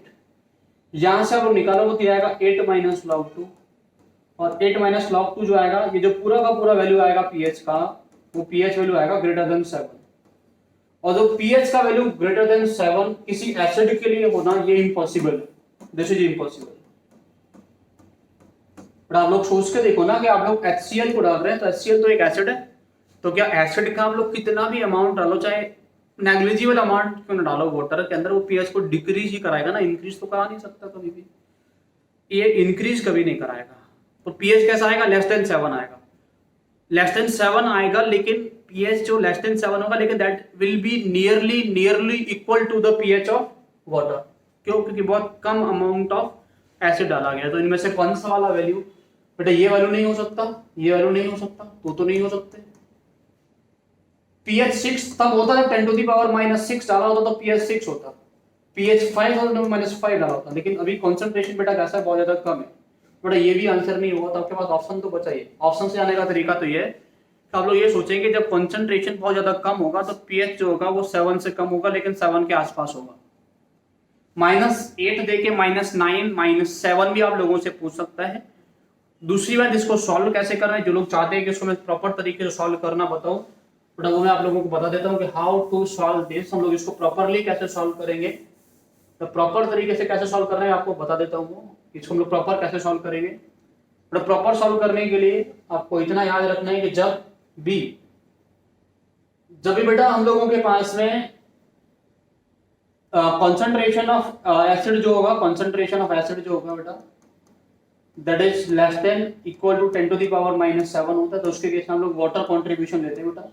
यहां से आप लोग निकालोगे तो आएगा 8 - log 2, और 8 - log 2 जो आएगा, ये जो पूरा का पूरा वैल्यू आएगा पीएच का, वो पीएच वैल्यू आएगा ग्रेटर देन 7। और जो पीएच का वैल्यू ग्रेटर देन 7 किसी एसिड के लिए होना ये इम्पॉसिबल है, दिस इज इम्पॉसिबल। बट आप लोग सोच के देखो ना कि आप लोग HCl को डाल रहे हैं, तो HCl तो एक एसिड है, तो क्या एसिड का आप लोग कितना भी अमाउंट डालो, चाहे नेग्लिजिबल अमाउंट क्यों ना डालो वाटर के अंदर, वो पीएच को डिक्रीज ही कराएगा ना, इंक्रीज तो करा नहीं सकता कभी भी, ये इंक्रीज कभी नहीं कराएगा। तो पीएच कैसा आएगा? लेस देन 7 आएगा, लेस देन 7 आएगा, लेकिन pH जो लेस देन 7 होगा, लेकिन that will be nearly equal to the pH of water. क्यों? क्योंकि बहुत कम अमाउंट ऑफ एसिड डाला गया। तो इनमें से कौन सा वाला वैल्यू? बेटा ये वैल्यू नहीं हो सकता, ये वैल्यू नहीं हो सकता, तो नहीं हो सकते। pH 6 तब होता है 10 टू द पावर -6 डाला होता तो pH 6 होता, pH 5 होता तो -5 डाला होता। लेकिन अभी कंसंट्रेशन बेटा कैसा है, बहुत ज्यादा कम है। बेटा ये भी आंसर नहीं होगा, तो आपके पास ऑप्शन तो बचा ही। ऑप्शन से आने का तरीका तो ये है कि आप लोग ये सोचेंगे जब कंसंट्रेशन बहुत ज्यादा कम होगा तो pH जो होगा वो 7 से कम होगा, लेकिन 7 के आसपास होगा। -8 देके -9 -7 भी आप लोगों से पूछ सकता है। दूसरी बात, इसको सॉल्व कैसे करना है, जो लोग चाहते हैं कि इसको मैं प्रॉपर तरीके से सॉल्व करना बताऊं, बट वो मैं आप लोगों को बता देता हूं कि हाउ टू सॉल्व दिस। हम लोग इसको प्रॉपरली कैसे सॉल्व करेंगे, तो प्रॉपर तरीके से कैसे सॉल्व करना है आपको बता देता हूं। इसको हम लोग प्रॉपर कैसे सॉल्व करेंगे, तो प्रॉपर सॉल्व करने के लिए आपको इतना याद रखना है कि जब भी बेटा हम लोगों के पास में कंसंट्रेशन ऑफ एसिड जो होगा, कंसंट्रेशन ऑफ एसिड जो होगा बेटा that is less than equal to 10 to the power -7 होता है, तो उसके केस में हम लोग वाटर कंट्रीब्यूशन लेते हैं बेटा।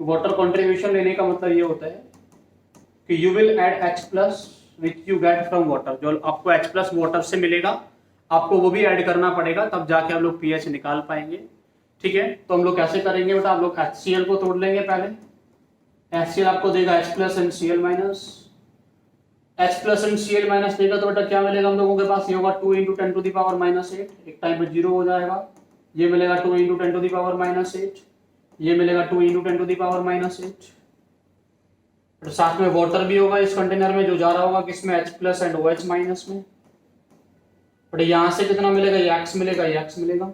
वाटर कंट्रीब्यूशन लेने का मतलब ये होता है कि you will add H+ which you get from water. जो आपको H+ वाटर से मिलेगा, आपको वो भी ऐड करना पड़ेगा, तब जाके हम लोग pH निकाल पाएंगे। ठीक है, तो हम लोग कैसे करेंगे बेटा, हम लोग HCl को तोड़ लेंगे पहले। HCl आपको देगा H+ and Cl minus, H+ and Cl minus देगा तो बेटा क्या मिलेगा हम लोगों के पास, ये होगा 2 × 10 टू द पावर -8, एक टाइम पे 0 हो जाएगा। ये मिलेगा 2 × 10 टू द पावर -8, ये मिलेगा 2 × 10 टू द पावर -8। तो साथ में वाटर भी होगा इस कंटेनर में, जो जा रहा होगा किसमें, H+ एंड OH माइनस में। बट यहाँ से कितना मिलेगा, ये X मिलेगा, ये X मिलेगा।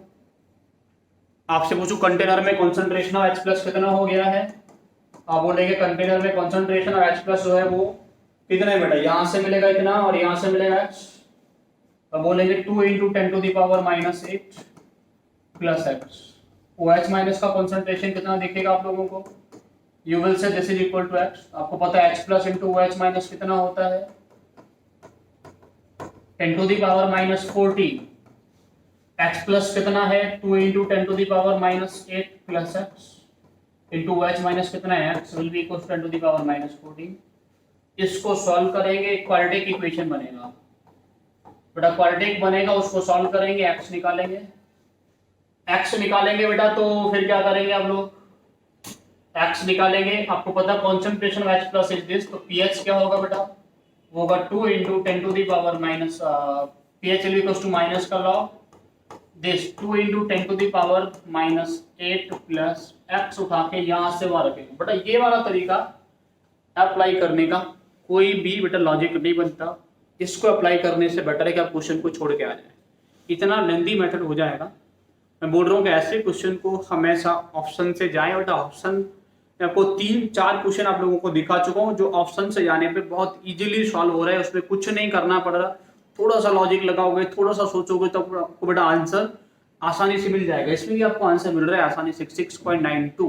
आपसे पूछूं कंटेनर में कंसंट्रेशन ऑफ H+ कितना हो गया है, आप बोलेंगे कंटेनर में कंसंट्रेशन ऑफ H+ जो है वो कितना है बेटा, यहाँ से मिलेगा इतना और यहाँ से मिलेगा X। अब बोलेंगे 2 × 10 to the power -8 plus X। OH minus का कंसंट्रेशन कितना दिखेगा आप लोगों को, you will say this is equal to X। आपको पता है H+ × OH माइनस कितना होता है, 10 टू द पावर -14। H+ कितना है, 2 × 10 to the power -8 plus X into OH minus कितना है, X will be equal to 10 to the power -14। इसको सॉल्व करेंगे, क्वाड्रेटिक इक्वेशन बनेगा बेटा, क्वाड्रेटिक बनेगा, उसको सॉल्व करेंगे, X निकालेंगे। X निकालेंगे बेटा, तो फिर क्या करेंगे आप लोग, X निकालेंगे। आपको पता concentration of H+ is this, तो pH क्या होगा बेटा, वो होगा 2 × 10 to the power minus, pH will equal to minus का log this 2 × 10 to the power -8 plus X उठा के यहाँ से वहां रखेंगे। बेटा ये वाला तरीका अप्लाई करने का कोई भी बेटा लॉजिक नहीं बनता। इसको अप्लाई करने से बेटर है कि आप क्वेश्चन को छोड़ के आ जाए, इतना लेंदी मेथड हो जाएगा। मैं बोल रहा हूँ कि ऐसे क्वेश्चन को हमेशा ऑप्शन से जाएं। बेटा ऑप्शन मैं आपको 3-4 क्वेश्चन आप लोगों को दिखा चुका हूँ जो ऑप्शन से जाने पे बहुत इजीली सॉल्व हो रहा है, उसमें कुछ नहीं करना पड़ रहा। थोड़ा सा लॉजिक लगाओगे, थोड़ा सा सोचोगे तो आपको बेटा आंसर आसानी से मिल जाएगा। इसमें भी आपको आंसर मिल रहा है आसानी से 6.92।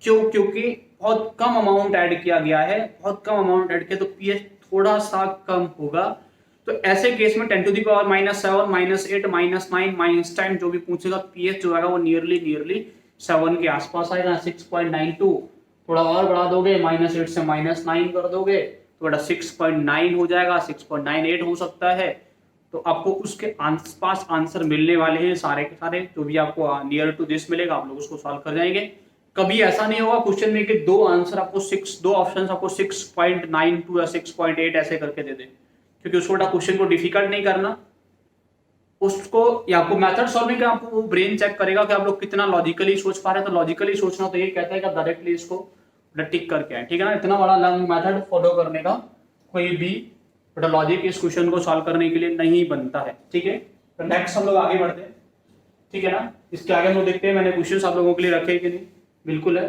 क्यों? क्योंकि बहुत कम अमाउंट ऐड किया गया है, बहुत कम अमाउंट ऐड किया तो pH थोड़ा सा कम होगा। तो ऐसे केस में 10 टू द पावर -7 -8 -9 -10 जो भी पूछेगा pH जो है वो नियरली 7 के आसपास आएगा। 6.92 थोड़ा और बढ़ा दोगे, -8 से -9 कर दोगे तो बेटा 6.9 हो जाएगा, 6.98 हो सकता है। तो आपको उसके आसपास आंसर मिलने वाले हैं सारे के सारे, जो भी आपको नियर टू दिस मिलेगा आप लोग उसको सॉल्व कर जाएंगे। कभी ऐसा नहीं होगा क्वेश्चन में कि दो आंसर आपको 2 ऑप्शन आपको 6.92 या 6.8 ऐसे करके दे दे, क्योंकि उसको क्वेश्चन को डिफिकल्ट नहीं करना, उसको या आपको मेथड सॉल्विंग का आपको वो ब्रेन चेक करेगा कि आप लोग कितना लॉजिकली सोच पा रहे हैं। तो लॉजिकली सोचना तो ये कहता है कि आप डायरेक्टली इसको टिक करके आए, ठीक है ना। इतना बड़ा लॉन्ग मेथड फॉलो करने का कोई भी बेटा लॉजिक इस क्वेश्चन को सॉल्व करने के लिए नहीं बनता है, ठीक है। तो नेक्स्ट हम लोग आगे बढ़ते हैं, ठीक है ना। इसके आगे हम लोग देखते हैं मैंने क्वेश्चन आप लोगों के लिए रखे कि नहीं, बिल्कुल है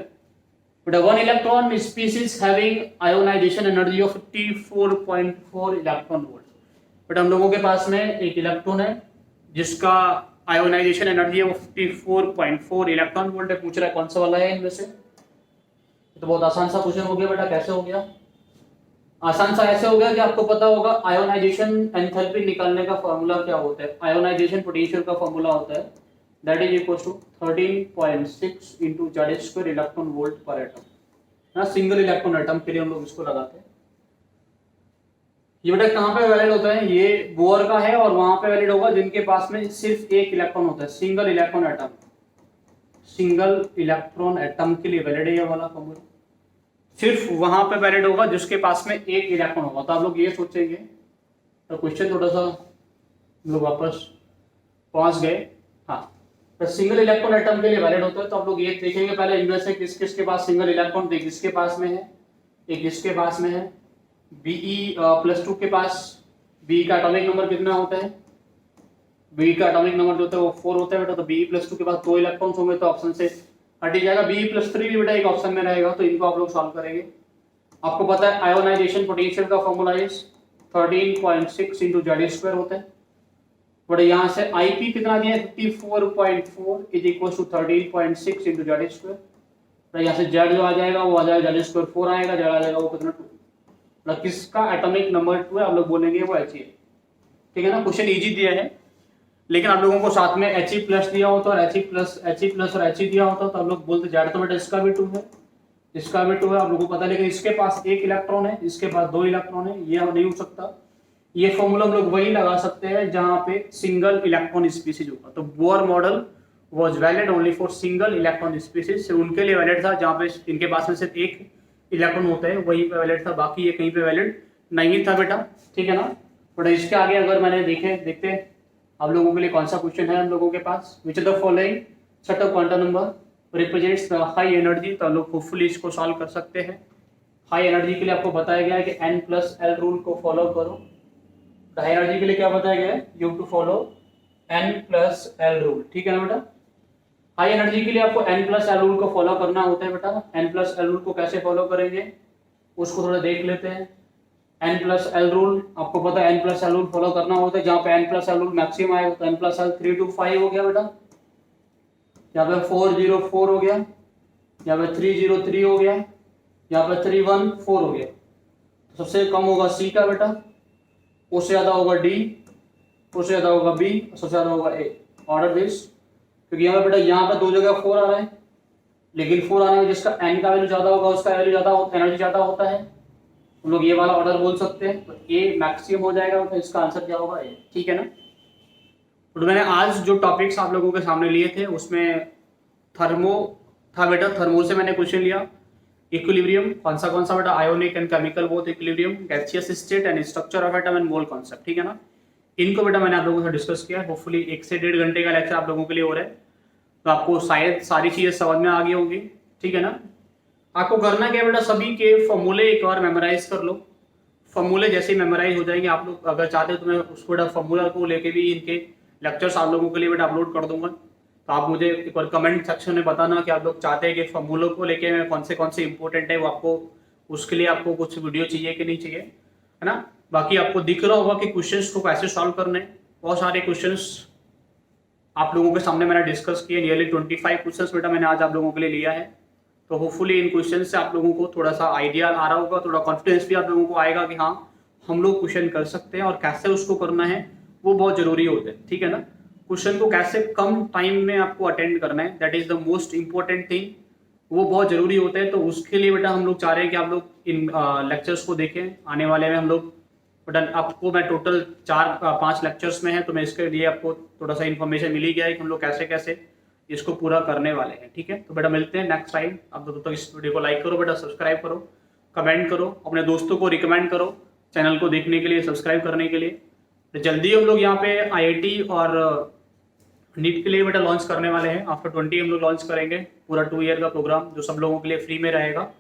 बेटा। 1 electron species having ionization energy of 54.4 electron volt. बेटा हम लोगों के पास में एक इलेक्ट्रॉन है जिसका आयोनाइजेशन एनर्जी है वो 54.4 इलेक्ट्रॉन वोल्ट है। पूछ रहा है कौन सा वाला है इनमें से। तो बहुत आसान सा क्वेश्चन हो गया बेटा। कैसे हो गया? आसान सा ऐसे हो गया कि आपको पता होगा आयोनाइजेशन एंथैल्पी निकालने का फॉर्मूला क्या होता है। आयोनाइजेशन पोटेंशियल का फॉर्मूला होता है that is equal to 13.6 into Z² electron volt पर एटम ना, सिंगल इलेक्ट्रॉन एटम के लिए हम लोग इसको लगाते हैं। ये बेटा कहाँ पे वैलिड होता है, ये बोर का है और वहां पे वैलिड होगा जिनके पास में सिर्फ एक इलेक्ट्रॉन होता है, single electron atom. Single electron atom के लिए वैलिड है ये वाला फॉर्मूला, सिर्फ वहां पे वैलिड होगा जिसके पास में एक इलेक्ट्रॉन होगा। तो आप लोग ये सोचेंगे, तो क्वेश्चन थोड़ा सा लोग वापस पहुंच गए। हाँ, तो सिंगल इलेक्ट्रॉन एटम के लिए वैलिड होता है। तो आप लोग ये देखेंगे पहले इनमें से किस किस के पास सिंगल इलेक्ट्रॉन, तो किसके पास में है, एक इसके पास में है, Be+2 के पास बी का एटॉमिक नंबर कितना होता है, बी का एटॉमिक नंबर जो होता है वो 4 होता है बेटा। तो Be+2 के पास 2 इलेक्ट्रॉन्स होंगे, तो ऑप्शन से हट जाएगा। Be+3 भी बेटा एक ऑप्शन में रहेगा, तो इनको आप लोग सॉल्व करेंगे। आपको पता है आयोनाइजेशन पोटेंशियल का फॉर्मूला इज 13.6 इंटू Z² होता है, बट यहाँ से IP कितना दिया है 54.4 is equal to 13.6 into Z²। यहाँ से Z जो आ जाएगा वो आ जाएगा Z² 4 आएगा, Z आ जाएगा वो कितना 2, मतलब किसका एटॉमिक नंबर 2 है आप लोग बोलेंगे वो He है। ठीक है ना, क्वेश्चन इजी दिया है, लेकिन आप लोगों को साथ में He+ दिया होता और He+ और He दिया होता तो आप लोग बोलते Z तो बेटा इसका भी 2 है, इसका भी 2 है, आप लोगों को पता है। लेकिन इसके पास एक इलेक्ट्रॉन है, इसके पास 2 इलेक्ट्रॉन है, ये नहीं हो सकता। ये फॉर्मूला हम लोग वही लगा सकते हैं जहां पे सिंगल इलेक्ट्रॉन स्पीसीज होगा। तो Bohr model was valid only for single electron species, सिर्फ उनके लिए वैलिड था जहां पे इनके पास में सिर्फ एक इलेक्ट्रॉन होता है, वहीं पे वैलिड था, बाकी ये कहीं पे वैलिड नहीं था बेटा। ठीक है ना, बट इसके आगे अगर मैंने देखते हैं आप लोगों के लिए कौन सा क्वेश्चन है हम लोगों के पास, which of the following set of quantum number represents the high energy. तो हम लोग होपफुली इसको सॉल्व कर सकते हैं। हाई एनर्जी के लिए आपको बताया गया है कि N+L रूल को फॉलो करो। हाई एनर्जी के लिए क्या बताया गया है, you to follow N+L rule. ठीक है ना बेटा, हाई एनर्जी के लिए आपको N+L रूल को फॉलो करना होता है बेटा। N+L रूल को कैसे फॉलो करेंगे उसको थोड़ा देख लेते हैं। N+L रूल आपको पता है, N+L रूल फॉलो करना होता है जहाँ पे N+L रूल मैक्सिमम आएगा, तो N+L 3 to 5 हो गया बेटा, यहाँ पे 404 हो गया, यहाँ पे 303 हो गया, यहाँ पे 314 हो गया। सबसे कम होगा C का बेटा, उससे ज्यादा होगा D, उससे ज्यादा होगा B, सबसे ज्यादा होगा A। ऑर्डर दिस, क्योंकि यहाँ पे बेटा यहाँ पे 2 जगह 4 आ रहा है, लेकिन 4 आने में जिसका N का वैल्यू ज्यादा होगा उसका वैल्यू ज्यादा होता है, एनर्जी ज्यादा होता है, हम लोग ये वाला ऑर्डर बोल सकते हैं। तो A मैक्सिमम हो जाएगा, तो इसका आंसर क्या होगा A। ठीक है ना, तो मैंने आज जो टॉपिक्स आप लोगों के सामने लिए थे उसमें थर्मो था बेटा, थर्मो से मैंने क्वेश्चन लिया। इक्विलिब्रियम कौन सा बेटा, ionic and chemical both equilibrium, gaseous state and structure of atom and mole concept. ठीक है ना, इनको बेटा मैंने आप लोगों से डिस्कस किया। होपफुली 1 से 1.5 घंटे का लेक्चर आप लोगों के लिए हो रहा है, तो आपको शायद सारी चीजें समझ में आ गई होंगी। ठीक है ना, आपको करना क्या बेटा, सभी के फॉर्मूले एक बार मेमोराइज कर लो। फॉर्मूले जैसे ही मेमोराइज हो जाएंगे, आप लोग अगर चाहते हो तो मैं उसको बेटा फॉर्मूला को लेके भी इनके लेक्चर्स आप लोगों के लिए बेटा अपलोड कर दूंगा। तो आप मुझे एक बार कमेंट सेक्शन में बताना कि आप लोग चाहते हैं कि फॉर्मूलों को लेके मैं कौन से इंपॉर्टेंट है वो आपको, उसके लिए आपको कुछ वीडियो चाहिए कि नहीं चाहिए, है ना। बाकी आपको दिख रहा होगा कि क्वेश्चंस को कैसे सॉल्व करने हैं। बहुत सारे क्वेश्चंस आप लोगों के सामने मैंने डिस्कस किए, नियरली 25 क्वेश्चंस बेटा मैंने आज आप लोगों के लिए लिया है। तो होपफुली इन क्वेश्चन से आप लोगों को थोड़ा सा आइडिया आ रहा होगा, थोड़ा कॉन्फिडेंस भी आप लोगों को आएगा कि हाँ हम लोग क्वेश्चन कर सकते हैं, और कैसे उसको करना है वो बहुत जरूरी होता है। ठीक है ना, क्वेश्चन को कैसे कम टाइम में आपको अटेंड करना है, that is the most important thing, वो बहुत जरूरी होता है। तो उसके लिए बेटा हम लोग चाह रहे हैं कि आप लोग इन लेक्चर्स को देखें। आने वाले में हम लोग बेटा आपको मैं टोटल 4-5 लेक्चर्स में है, तो मैं इसके लिए आपको थोड़ा सा इन्फॉर्मेशन मिल ही गया है कि हम लोग कैसे कैसे इसको पूरा करने वाले हैं। ठीक है, तो बेटा मिलते हैं नेक्स्ट टाइम। आप तब तक इस वीडियो को लाइक करो बेटा, सब्सक्राइब करो, कमेंट करो, अपने दोस्तों को रिकमेंड करो चैनल को देखने के लिए, सब्सक्राइब करने के लिए। तो जल्दी हम लोग यहाँ पे IIT और नीट के लिए बेटा लॉन्च करने वाले हैं। आफ्टर 20 हम लोग लॉन्च करेंगे पूरा 2 ईयर का प्रोग्राम, जो सब लोगों के लिए फ्री में रहेगा।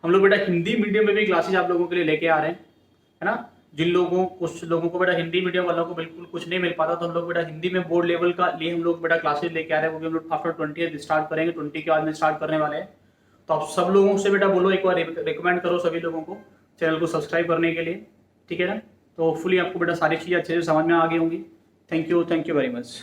हम लोग बेटा हिंदी मीडियम में भी क्लासेज आप लोगों के लिए लेके आ रहे हैं, है ना। कुछ लोगों को बेटा हिंदी मीडियम वालों को बिल्कुल कुछ नहीं मिल पाता, तो हम लोग बेटा हिंदी में बोर्ड लेवल का लिए हम लोग बेटा क्लासेज लेके आ रहे हैं, वो भी हम लोग आफ्टर 20 स्टार्ट करेंगे, 20 के बाद में स्टार्ट करने वाले हैं। तो आप सब लोगों से बेटा बोलो, एक बार रिकमेंड करो सभी लोगों को चैनल को सब्सक्राइब करने के लिए। ठीक है ना, तो होपफुली आपको बेटा सारी चीज़ें अच्छे से समझ में आ गई होंगी। Thank you very much.